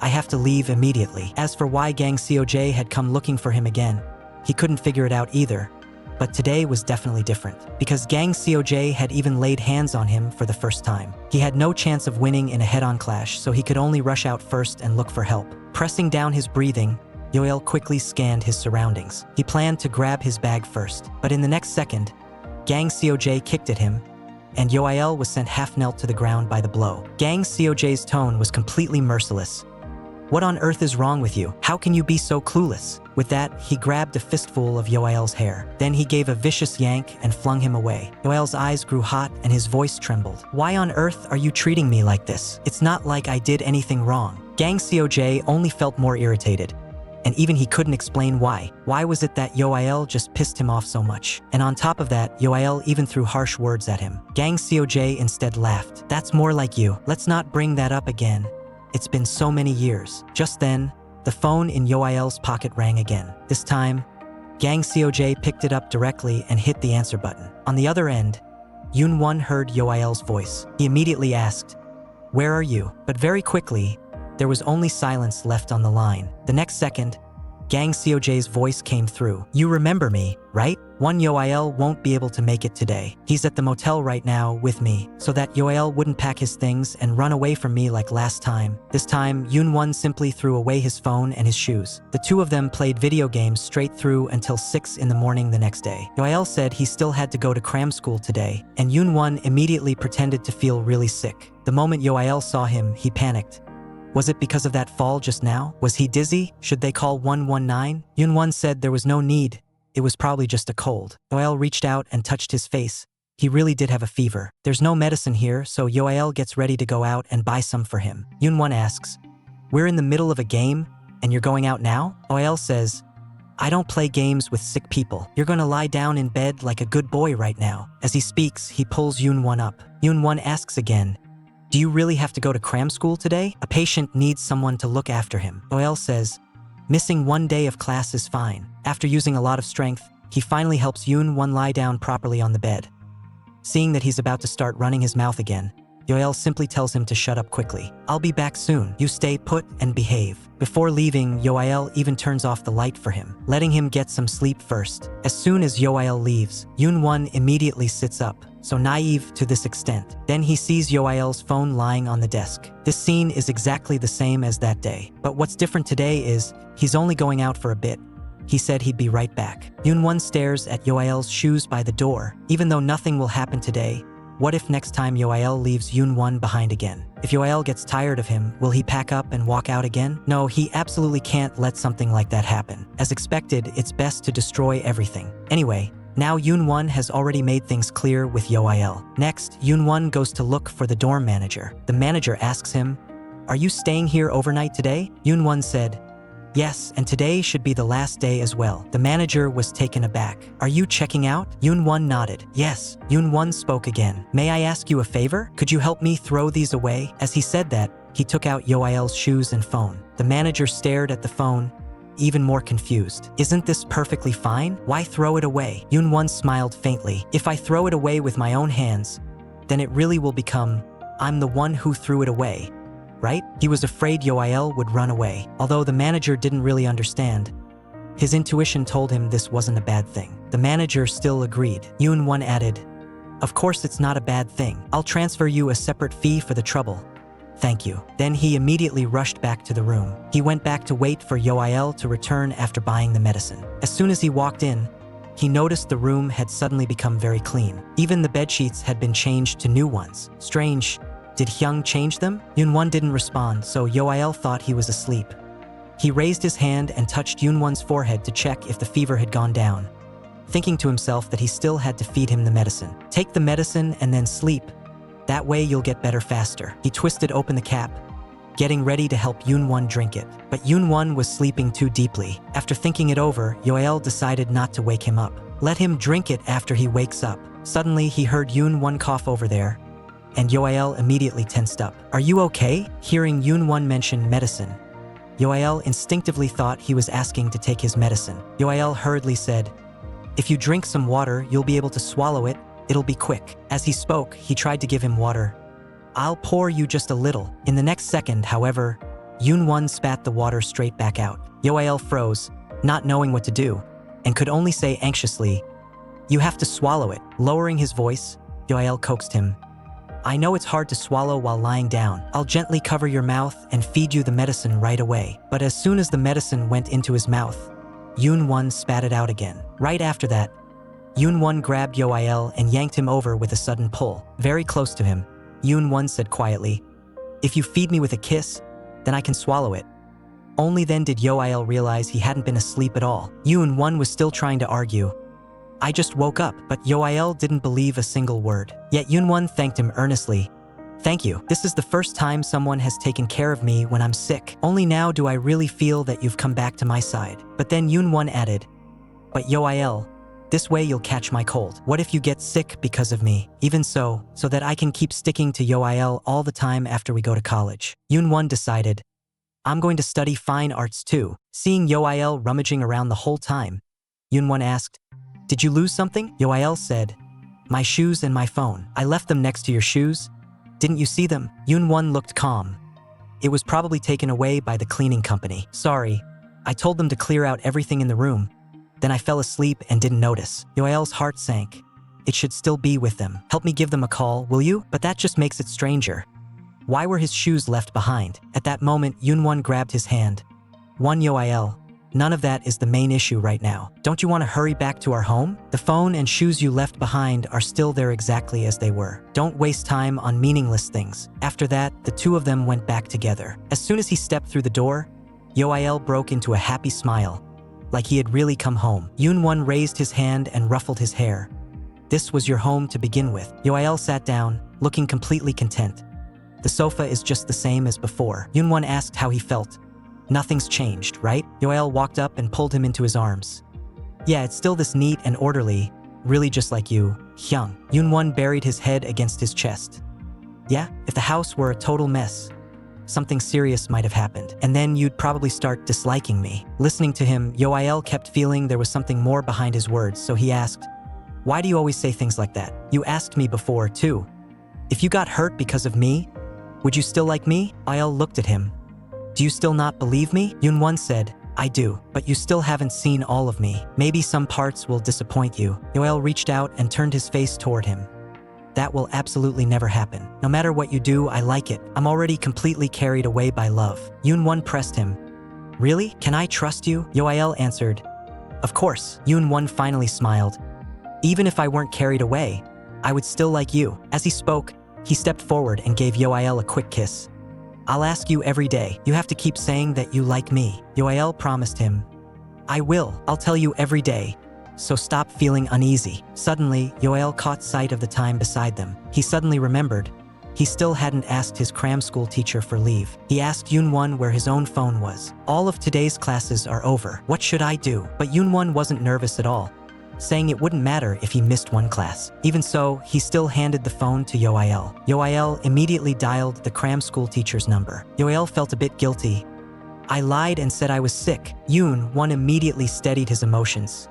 I have to leave immediately. As for why Gang Seoj had come looking for him again, he couldn't figure it out either. But today was definitely different, because Gang Seoj had even laid hands on him for the first time. He had no chance of winning in a head-on clash, so he could only rush out first and look for help. Pressing down his breathing, Yoel quickly scanned his surroundings. He planned to grab his bag first, but in the next second, Gang Seoj kicked at him, and Yoel was sent half-knelt to the ground by the blow. Gang Seoj's tone was completely merciless. "What on earth is wrong with you? How can you be so clueless?" With that, he grabbed a fistful of Yoel's hair. Then he gave a vicious yank and flung him away. Yoel's eyes grew hot and his voice trembled. "Why on earth are you treating me like this? It's not like I did anything wrong." Gang Seoj only felt more irritated, and even he couldn't explain why. Why was it that Yoel just pissed him off so much? And on top of that, Yoel even threw harsh words at him. Gang Seoj instead laughed. "That's more like you. Let's not bring that up again. It's been so many years." Just then, the phone in Yoel's pocket rang again. This time, Gang Seoj picked it up directly and hit the answer button. On the other end, Yoon-won heard Yoel's voice. He immediately asked, "Where are you?" But very quickly, there was only silence left on the line. The next second, Gang Seoj's voice came through. "You remember me, right? One Yoel won't be able to make it today. He's at the motel right now with me, so that Yoel wouldn't pack his things and run away from me like last time." This time, Yoon-won simply threw away his phone and his shoes. The two of them played video games straight through until 6 in the morning the next day. Yoel said he still had to go to cram school today, and Yoon-won immediately pretended to feel really sick. The moment Yoel saw him, he panicked. Was it because of that fall just now? Was he dizzy? Should they call 119? Yoon-won said there was no need. It was probably just a cold. Yoel reached out and touched his face. He really did have a fever. There's no medicine here, so Yoel gets ready to go out and buy some for him. Yoon-won asks, "We're in the middle of a game, and you're going out now?" Yoel says, "I don't play games with sick people. You're gonna lie down in bed like a good boy right now." As he speaks, he pulls Yoon-won up. Yoon-won asks again, "Do you really have to go to cram school today? A patient needs someone to look after him." Yoel says, "Missing one day of class is fine." After using a lot of strength, he finally helps Yoon-won lie down properly on the bed. Seeing that he's about to start running his mouth again, Yoel simply tells him to shut up quickly. "I'll be back soon. You stay put and behave." Before leaving, Yoel even turns off the light for him, letting him get some sleep first. As soon as Yoel leaves, Yoon-won immediately sits up, so naive to this extent. Then he sees Yoel's phone lying on the desk. This scene is exactly the same as that day, but what's different today is he's only going out for a bit. He said he'd be right back. Yoon-won stares at Yoel's shoes by the door. Even though nothing will happen today, what if next time Yoel leaves Yoon-won behind again? If Yoel gets tired of him, will he pack up and walk out again? No, he absolutely can't let something like that happen. As expected, it's best to destroy everything. Anyway, now Yoon-won has already made things clear with Yoel. Next, Yoon-won goes to look for the dorm manager. The manager asks him, "Are you staying here overnight today?" Yoon-won said, "Yes, and today should be the last day as well." The manager was taken aback. "Are you checking out?" Yoon-won nodded. "Yes." Yoon-won spoke again. "May I ask you a favor? Could you help me throw these away?" As he said that, he took out Yoel's shoes and phone. The manager stared at the phone, even more confused. "Isn't this perfectly fine? Why throw it away?" Yoon-won smiled faintly. "If I throw it away with my own hands, then it really will become, I'm the one who threw it away. Right?" He was afraid Yoel would run away. Although the manager didn't really understand, his intuition told him this wasn't a bad thing. The manager still agreed. Yoon-won added, Of course it's not a bad thing. I'll transfer you a separate fee for the trouble. Thank you. Then he immediately rushed back to the room. He went back to wait for Yoael to return after buying the medicine. As soon as he walked in, he noticed the room had suddenly become very clean. Even the bedsheets had been changed to new ones. Strange. Did Hyung change them? Yoonwon didn't respond, so Yoael thought he was asleep. He raised his hand and touched Yoonwon's forehead to check if the fever had gone down, thinking to himself that he still had to feed him the medicine. Take the medicine and then sleep. That way you'll get better faster. He twisted open the cap, getting ready to help Yoonwon drink it. But Yoonwon was sleeping too deeply. After thinking it over, Yoael decided not to wake him up. Let him drink it after he wakes up. Suddenly, he heard Yoonwon cough over there, and Yoael immediately tensed up. Are you okay? Hearing Yoonwon mention medicine, Yoael instinctively thought he was asking to take his medicine. Yoael hurriedly said, if you drink some water, you'll be able to swallow it. It'll be quick. As he spoke, he tried to give him water. I'll pour you just a little. In the next second, however, Yoonwon spat the water straight back out. Yoael froze, not knowing what to do, and could only say anxiously, you have to swallow it. Lowering his voice, Yoael coaxed him. I know it's hard to swallow while lying down. I'll gently cover your mouth and feed you the medicine right away. But as soon as the medicine went into his mouth, Yoonwon spat it out again. Right after that, Yoonwon grabbed Yoael and yanked him over with a sudden pull. Very close to him, Yoonwon said quietly, if you feed me with a kiss, then I can swallow it. Only then did Yoael realize he hadn't been asleep at all. Yoonwon was still trying to argue. I just woke up, but Yoael didn't believe a single word. Yet Yoonwon thanked him earnestly. Thank you. This is the first time someone has taken care of me when I'm sick. Only now do I really feel that you've come back to my side. But then Yoonwon added, but Yoael, this way you'll catch my cold. What if you get sick because of me? Even so that I can keep sticking to Yoael all the time after we go to college. Yoonwon decided, I'm going to study fine arts too. Seeing Yoael rummaging around the whole time, Yoonwon asked, did you lose something? Yoael said, my shoes and my phone. I left them next to your shoes. Didn't you see them? Yoonwon looked calm. It was probably taken away by the cleaning company. Sorry, I told them to clear out everything in the room. Then I fell asleep and didn't notice. Yoael's heart sank. It should still be with them. Help me give them a call, will you? But that just makes it stranger. Why were his shoes left behind? At that moment, Yoonwon grabbed his hand. Yoael, none of that is the main issue right now. Don't you want to hurry back to our home? The phone and shoes you left behind are still there exactly as they were. Don't waste time on meaningless things. After that, the two of them went back together. As soon as he stepped through the door, Yoael broke into a happy smile, like he had really come home. Yoonwon raised his hand and ruffled his hair. This was your home to begin with. Yoael sat down, looking completely content. The sofa is just the same as before. Yoonwon asked how he felt. Nothing's changed, right? Yoael walked up and pulled him into his arms. Yeah, it's still this neat and orderly, really just like you, Hyung. Yoonwon buried his head against his chest. Yeah, if the house were a total mess, something serious might have happened, and then you'd probably start disliking me. Listening to him, Yoael kept feeling there was something more behind his words, so he asked, why do you always say things like that? You asked me before, too. If you got hurt because of me, would you still like me? Yoael looked at him. Do you still not believe me? Yoonwon said, I do, but you still haven't seen all of me. Maybe some parts will disappoint you. Yoael reached out and turned his face toward him. That will absolutely never happen. No matter what you do, I like it. I'm already completely carried away by love. Yoonwon pressed him. Really? Can I trust you? Yoael answered, of course. Yoonwon finally smiled. Even if I weren't carried away, I would still like you. As he spoke, he stepped forward and gave Yoael a quick kiss. I'll ask you every day. You have to keep saying that you like me. Yoael promised him. I will. I'll tell you every day. So stop feeling uneasy. Suddenly, Yoael caught sight of the time beside them. He suddenly remembered. He still hadn't asked his cram school teacher for leave. He asked Yoonwon where his own phone was. All of today's classes are over. What should I do? But Yoonwon wasn't nervous at all, saying it wouldn't matter if he missed one class. Even so, he still handed the phone to Yoael. Yoael immediately dialed the cram school teacher's number. Yoael felt a bit guilty. I lied and said I was sick. Yoonwon immediately steadied his emotions.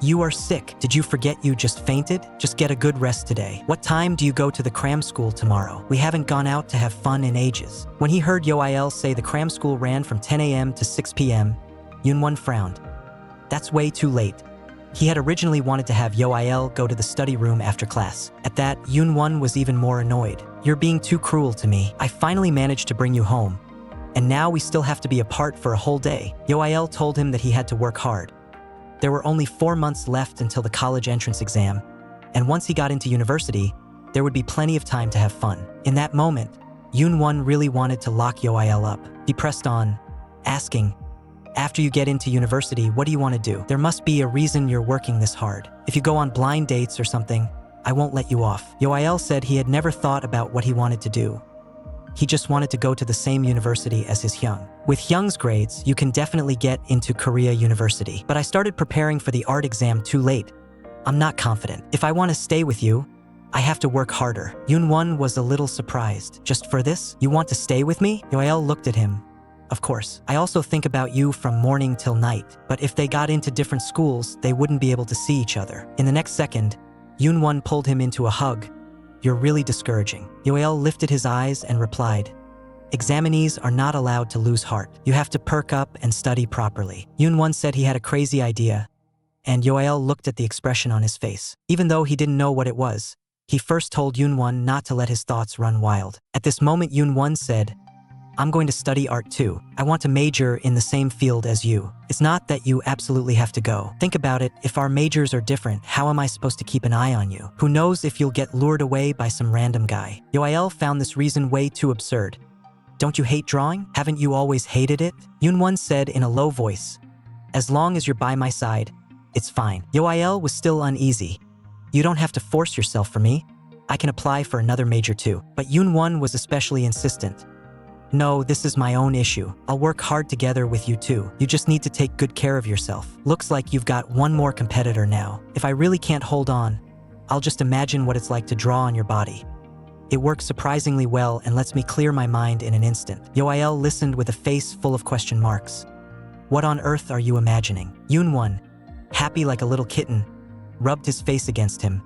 You are sick. Did you forget you just fainted? Just get a good rest today. What time do you go to the cram school tomorrow? We haven't gone out to have fun in ages. When he heard Yoael say the cram school ran from 10 a.m. to 6 p.m., Yoonwon frowned. That's way too late. He had originally wanted to have Yoael go to the study room after class. At that, Yoon-won was even more annoyed. "You're being too cruel to me. I finally managed to bring you home. And now we still have to be apart for a whole day." Yoael told him that he had to work hard. There were only 4 months left until the college entrance exam, and once he got into university, there would be plenty of time to have fun. In that moment, Yoon-won really wanted to lock Yoael up. He pressed on, asking, "After you get into university, what do you want to do? There must be a reason you're working this hard. If you go on blind dates or something, I won't let you off." Yoael said he had never thought about what he wanted to do. He just wanted to go to the same university as his Hyung. With Hyung's grades, you can definitely get into Korea University. But I started preparing for the art exam too late. I'm not confident. If I want to stay with you, I have to work harder. Yoon-won was a little surprised. "Just for this? You want to stay with me?" Yoael looked at him. "Of course. I also think about you from morning till night. But if they got into different schools, they wouldn't be able to see each other." In the next second, Yoon-won pulled him into a hug. "You're really discouraging." Yoael lifted his eyes and replied, "Examinees are not allowed to lose heart. You have to perk up and study properly." Yoon-won said he had a crazy idea, and Yoael looked at the expression on his face. Even though he didn't know what it was, he first told Yoon-won not to let his thoughts run wild. At this moment, Yoon-won said, "I'm going to study art too. I want to major in the same field as you. It's not that you absolutely have to go. Think about it, if our majors are different, how am I supposed to keep an eye on you? Who knows if you'll get lured away by some random guy?" Yoael found this reason way too absurd. "Don't you hate drawing? Haven't you always hated it?" Yoon-won said in a low voice, "As long as you're by my side, it's fine." Yoael was still uneasy. "You don't have to force yourself for me. I can apply for another major too." But Yoon-won was especially insistent. "No, this is my own issue. I'll work hard together with you too. You just need to take good care of yourself. Looks like you've got one more competitor now. If I really can't hold on, I'll just imagine what it's like to draw on your body. It works surprisingly well and lets me clear my mind in an instant." Yoael listened with a face full of question marks. "What on earth are you imagining?" Yoon-won, happy like a little kitten, rubbed his face against him.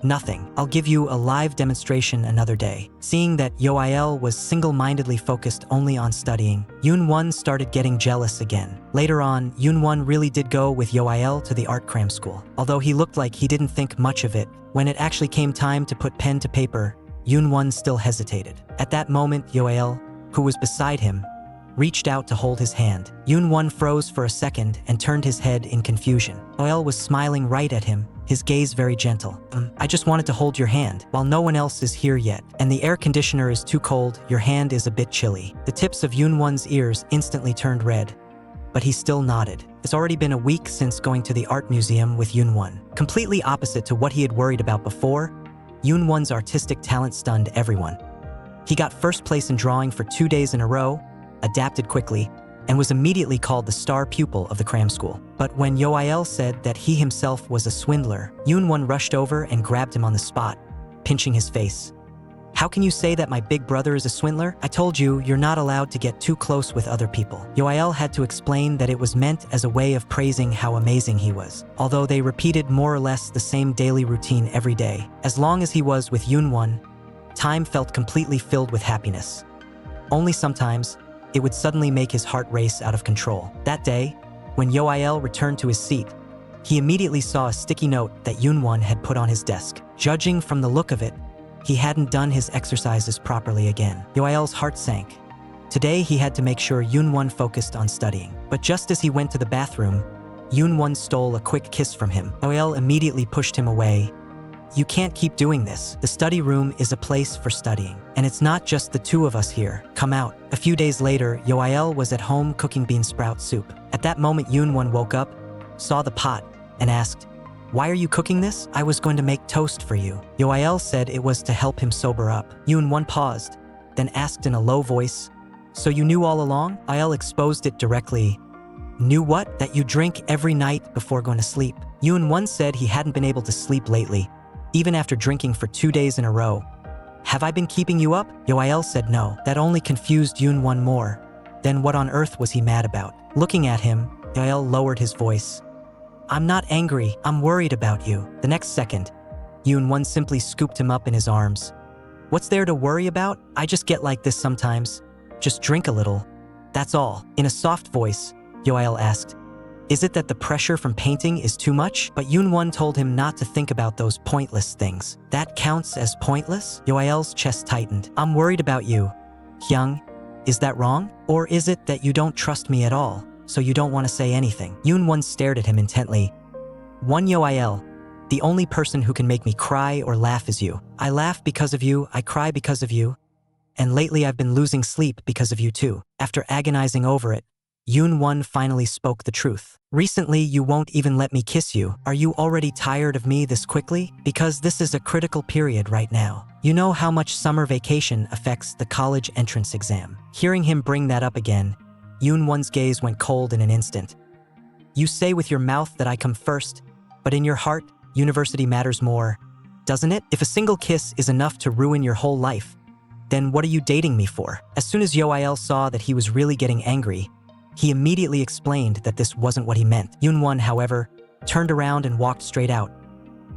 "Nothing. I'll give you a live demonstration another day." Seeing that Yoael was single-mindedly focused only on studying, Yoon-won started getting jealous again. Later on, Yoon-won really did go with Yoael to the art cram school. Although he looked like he didn't think much of it, when it actually came time to put pen to paper, Yoon-won still hesitated. At that moment, Yoael, who was beside him, reached out to hold his hand. Yoon-won froze for a second and turned his head in confusion. Yoael was smiling right at him, his gaze very gentle. I just wanted to hold your hand, while no one else is here yet, and the air conditioner is too cold, your hand is a bit chilly." The tips of Yoon-won's ears instantly turned red, but he still nodded. It's already been a week since going to the art museum with Yoon-won. Completely opposite to what he had worried about before, Yoon-won's artistic talent stunned everyone. He got first place in drawing for 2 days in a row, adapted quickly, and was immediately called the star pupil of the cram school. But when Yoael said that he himself was a swindler, Yoon-won rushed over and grabbed him on the spot, pinching his face. "How can you say that my big brother is a swindler? I told you, you're not allowed to get too close with other people." Yoael had to explain that it was meant as a way of praising how amazing he was. Although they repeated more or less the same daily routine every day, as long as he was with Yoon-won, time felt completely filled with happiness. Only sometimes, it would suddenly make his heart race out of control. That day, when Yoael returned to his seat, he immediately saw a sticky note that Yoon-won had put on his desk. Judging from the look of it, he hadn't done his exercises properly again. Yoael's heart sank. Today he had to make sure Yoon-won focused on studying. But just as he went to the bathroom, Yoon-won stole a quick kiss from him. Yoael immediately pushed him away. "You can't keep doing this. The study room is a place for studying. And it's not just the two of us here. Come out." A few days later, Yoael was at home cooking bean sprout soup. At that moment, Yoon-won woke up, saw the pot, and asked, "Why are you cooking this?" "I was going to make toast for you." Yoael said it was to help him sober up. Yoon-won paused, then asked in a low voice, "So you knew all along?" Yoael exposed it directly. "Knew what?" "That you drink every night before going to sleep." Yoon-won said he hadn't been able to sleep lately, even after drinking for 2 days in a row. "Have I been keeping you up?" Yoael said no. That only confused Yoon-won more. Then what on earth was he mad about? Looking at him, Yoael lowered his voice. "I'm not angry, I'm worried about you." The next second, Yoon-won simply scooped him up in his arms. "What's there to worry about? I just get like this sometimes. Just drink a little. That's all." In a soft voice, Yoael asked, Is it that the pressure from painting is too much? But Yoon-won told him not to think about those pointless things. That counts as pointless? Yoel's chest tightened. I'm worried about you. Hyung, is that wrong? Or is it that you don't trust me at all, so you don't want to say anything? Yoon-won stared at him intently. One Yoel, the only person who can make me cry or laugh is you. I laugh because of you, I cry because of you, and lately I've been losing sleep because of you too. After agonizing over it, Yoon-won finally spoke the truth. Recently, you won't even let me kiss you. Are you already tired of me this quickly? Because this is a critical period right now. You know how much summer vacation affects the college entrance exam. Hearing him bring that up again, Yoon-won's gaze went cold in an instant. You say with your mouth that I come first, but in your heart, university matters more, doesn't it? If a single kiss is enough to ruin your whole life, then what are you dating me for? As soon as Yoel saw that he was really getting angry, he immediately explained that this wasn't what he meant. Yoon-won, however, turned around and walked straight out.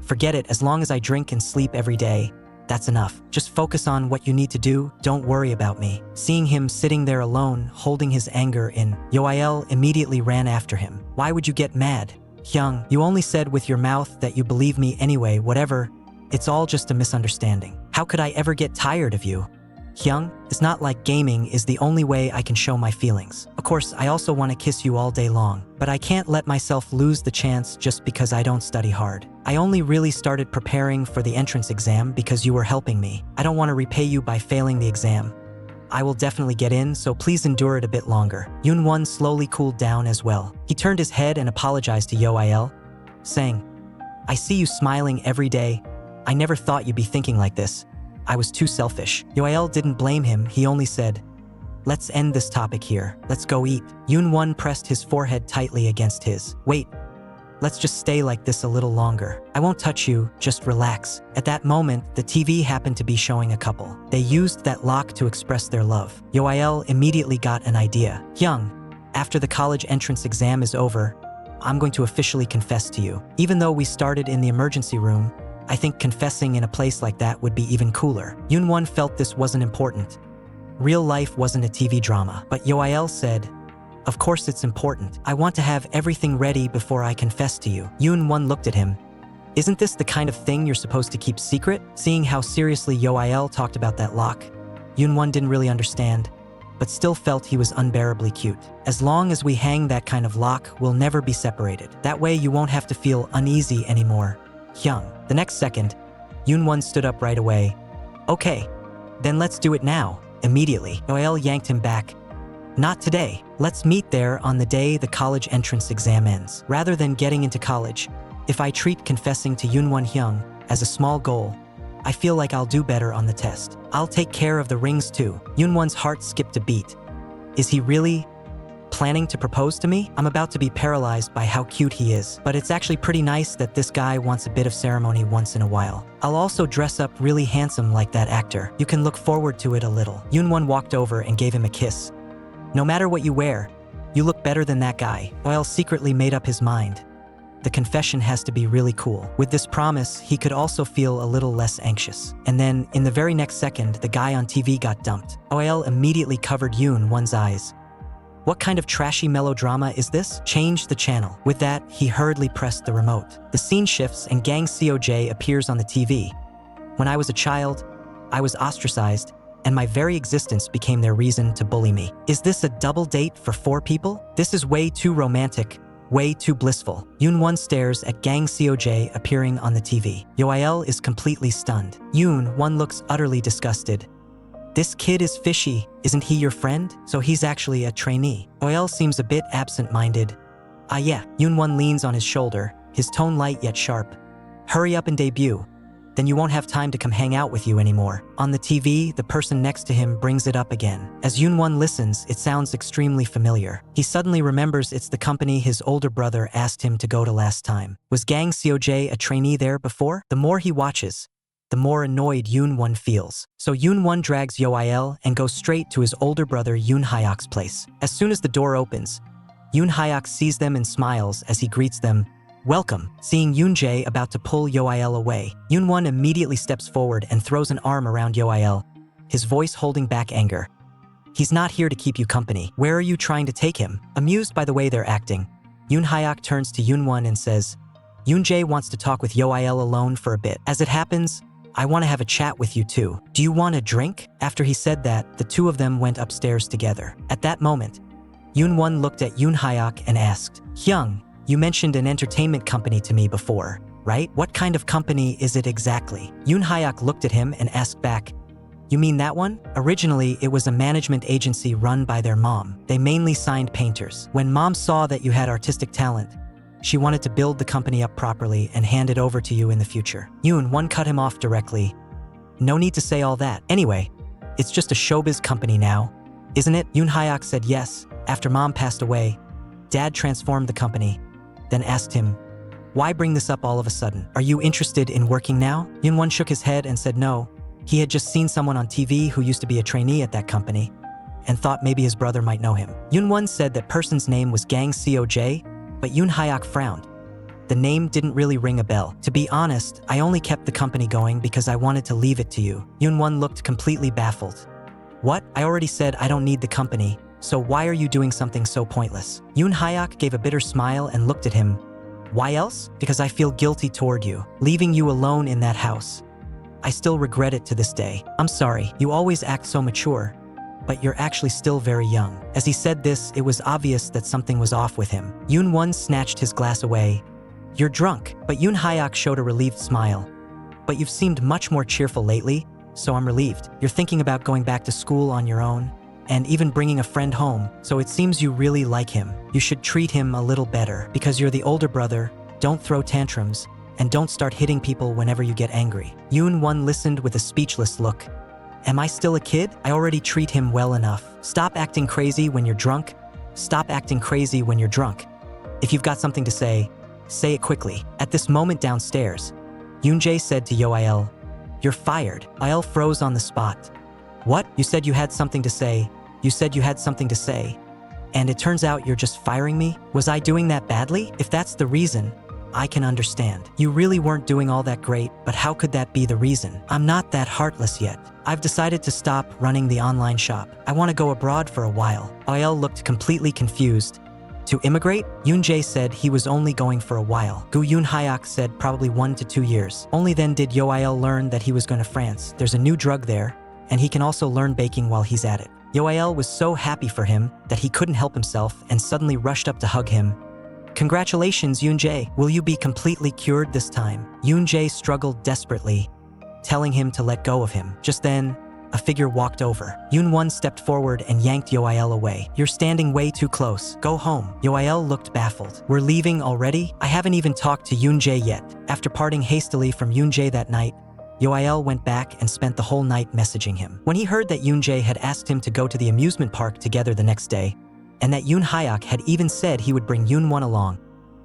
Forget it, as long as I drink and sleep every day, that's enough. Just focus on what you need to do, don't worry about me. Seeing him sitting there alone, holding his anger in, Yoel immediately ran after him. Why would you get mad? Hyung, you only said with your mouth that you believe me anyway, whatever. It's all just a misunderstanding. How could I ever get tired of you? Hyung, it's not like gaming is the only way I can show my feelings. Of course, I also want to kiss you all day long, but I can't let myself lose the chance just because I don't study hard. I only really started preparing for the entrance exam because you were helping me. I don't want to repay you by failing the exam. I will definitely get in, so please endure it a bit longer. Yoon-won slowly cooled down as well. He turned his head and apologized to Yoel, saying, I see you smiling every day. I never thought you'd be thinking like this. I was too selfish. Yoel didn't blame him, he only said, let's end this topic here. Let's go eat. Yoon-won pressed his forehead tightly against his. Wait, let's just stay like this a little longer. I won't touch you, just relax. At that moment, the TV happened to be showing a couple. They used that lock to express their love. Yoel immediately got an idea. Hyung, after the college entrance exam is over, I'm going to officially confess to you. Even though we started in the emergency room, I think confessing in a place like that would be even cooler. Yoon-won felt this wasn't important. Real life wasn't a TV drama. But Yoel said, of course it's important. I want to have everything ready before I confess to you. Yoon-won looked at him. Isn't this the kind of thing you're supposed to keep secret? Seeing how seriously Yoel talked about that lock, Yoon-won didn't really understand, but still felt he was unbearably cute. As long as we hang that kind of lock, we'll never be separated. That way you won't have to feel uneasy anymore. Hyung. The next second, Yoon-won stood up right away. Okay, then let's do it now, immediately. Yoel yanked him back. Not today. Let's meet there on the day the college entrance exam ends. Rather than getting into college, if I treat confessing to Yoon-won Hyung as a small goal, I feel like I'll do better on the test. I'll take care of the rings too. Yoon-won's heart skipped a beat. Is he really planning to propose to me? I'm about to be paralyzed by how cute he is, but it's actually pretty nice that this guy wants a bit of ceremony once in a while. I'll also dress up really handsome like that actor. You can look forward to it a little. Yoon-won walked over and gave him a kiss. No matter what you wear, you look better than that guy. Yoel secretly made up his mind. The confession has to be really cool. With this promise, he could also feel a little less anxious. And then, in the very next second, the guy on TV got dumped. Yoel immediately covered Yoon-won's eyes. What kind of trashy melodrama is this? Change the channel. With that, he hurriedly pressed the remote. The scene shifts and Gang Seo-jae appears on the TV. When I was a child, I was ostracized, and my very existence became their reason to bully me. Is this a double date for 4 people? This is way too romantic, way too blissful. Yoon-won stares at Gang Seo-jae appearing on the TV. Yoel is completely stunned. Yoon-won looks utterly disgusted. This kid is fishy. Isn't he your friend? So he's actually a trainee. Yoel seems a bit absent-minded. Ah yeah. Yoon-won leans on his shoulder, his tone light yet sharp. Hurry up and debut. Then you won't have time to come hang out with you anymore. On the TV, the person next to him brings it up again. As Yoon-won listens, it sounds extremely familiar. He suddenly remembers it's the company his older brother asked him to go to last time. Was Gang Seo-jae a trainee there before? The more he watches, the more annoyed Yoon-won feels. So Yoon-won drags Yoel and goes straight to his older brother Yoon Hyok's place. As soon as the door opens, Yoon Hyok sees them and smiles as he greets them. Welcome. Seeing Yoon-jae about to pull Yoel away, Yoon-won immediately steps forward and throws an arm around Yoel, his voice holding back anger. He's not here to keep you company. Where are you trying to take him? Amused by the way they're acting, Yoon Hyuk turns to Yoon-won and says, Yoon-jae wants to talk with Yoil alone for a bit. As it happens, I want to have a chat with you too. Do you want a drink? After he said that, the two of them went upstairs together. At that moment, Yoon-won looked at Yoon Hyuk and asked, Hyung, you mentioned an entertainment company to me before, right? What kind of company is it exactly? Yoon Hyuk looked at him and asked back, You mean that one? Originally, it was a management agency run by their mom. They mainly signed painters. When mom saw that you had artistic talent, she wanted to build the company up properly and hand it over to you in the future. Yoon-won cut him off directly. No need to say all that. Anyway, it's just a showbiz company now, isn't it? Yoon Hyuk said yes. After mom passed away, dad transformed the company, then asked him, Why bring this up all of a sudden? Are you interested in working now? Yoon-won shook his head and said no. He had just seen someone on TV who used to be a trainee at that company and thought maybe his brother might know him. Yoon-won said that person's name was Gang Seo-jae, but Yoon Hyuk frowned. The name didn't really ring a bell. To be honest, I only kept the company going because I wanted to leave it to you. Yoon-won looked completely baffled. What? I already said I don't need the company, so why are you doing something so pointless? Yoon Hyuk gave a bitter smile and looked at him. Why else? Because I feel guilty toward you, leaving you alone in that house. I still regret it to this day. I'm sorry, you always act so mature, but you're actually still very young. As he said this, it was obvious that something was off with him. Yoon-won snatched his glass away. You're drunk, but Yoon Hyuk showed a relieved smile. But you've seemed much more cheerful lately, so I'm relieved. You're thinking about going back to school on your own, and even bringing a friend home, so it seems you really like him. You should treat him a little better. Because you're the older brother, don't throw tantrums, and don't start hitting people whenever you get angry. Yoon-won listened with a speechless look. Am I still a kid? I already treat him well enough. Stop acting crazy when you're drunk. Stop acting crazy when you're drunk. If you've got something to say it quickly. At this moment downstairs, Yoon-jae said to Yoil, You're fired. Yoil froze on the spot. What? You said you had something to say. You said you had something to say. And it turns out you're just firing me? Was I doing that badly? If that's the reason, I can understand. You really weren't doing all that great, but how could that be the reason? I'm not that heartless yet. I've decided to stop running the online shop. I want to go abroad for a while. Yoil looked completely confused. To immigrate? Yoon-jae said he was only going for a while. Yoon Hyuk said probably 1 to 2 years. Only then did Yoil learn that he was going to France. There's a new drug there, and he can also learn baking while he's at it. Yoil was so happy for him that he couldn't help himself and suddenly rushed up to hug him. Congratulations, Yoon-jae. Will you be completely cured this time? Yoon-jae struggled desperately, telling him to let go of him. Just then, a figure walked over. Yoon-won stepped forward and yanked Yoil away. You're standing way too close. Go home. Yoil looked baffled. We're leaving already? I haven't even talked to Yoon-jae yet. After parting hastily from Yoon-jae that night, Yoil went back and spent the whole night messaging him. When he heard that Yoon-jae had asked him to go to the amusement park together the next day, and that Yoon Hyuk had even said he would bring Yoon-won along,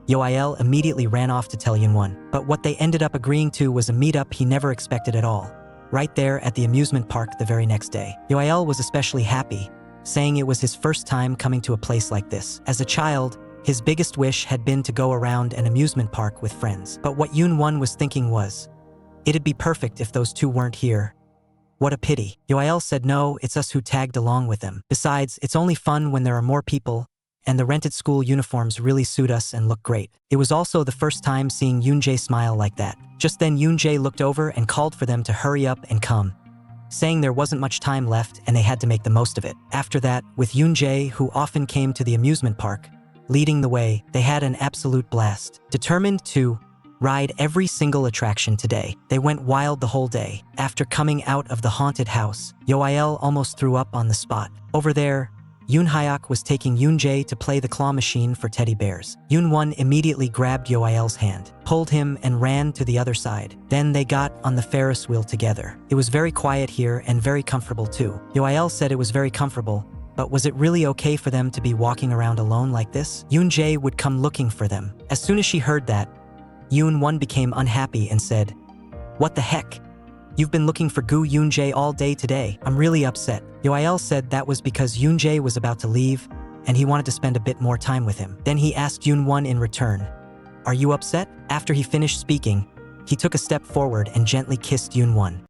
Yoil immediately ran off to tell Yoon-won. But what they ended up agreeing to was a meetup he never expected at all, right there at the amusement park the very next day. Yoil was especially happy, saying it was his first time coming to a place like this. As a child, his biggest wish had been to go around an amusement park with friends. But what Yoon-won was thinking was, it'd be perfect if those two weren't here. What a pity. Yoil said no, it's us who tagged along with them. Besides, it's only fun when there are more people, and the rented school uniforms really suit us and look great. It was also the first time seeing Yoon-jae smile like that. Just then Yoon-jae looked over and called for them to hurry up and come, saying there wasn't much time left and they had to make the most of it. After that, with Yoon-jae, who often came to the amusement park, leading the way, they had an absolute blast. Determined to ride every single attraction today. They went wild the whole day. After coming out of the haunted house, Yoil almost threw up on the spot. Over there, Yoon Hyuk was taking Yoon-jae to play the claw machine for teddy bears. Yoon-won immediately grabbed Yoil's hand, pulled him and ran to the other side. Then they got on the Ferris wheel together. It was very quiet here and very comfortable too. Yoil said it was very comfortable, but was it really okay for them to be walking around alone like this? Yoon-jae would come looking for them. As soon as she heard that, Yoon-won became unhappy and said, What the heck? You've been looking for Yoon-jae all day today. I'm really upset. Yoil said that was because Yoon-jae was about to leave, and he wanted to spend a bit more time with him. Then he asked Yoon-won in return, Are you upset? After he finished speaking, he took a step forward and gently kissed Yoon-won.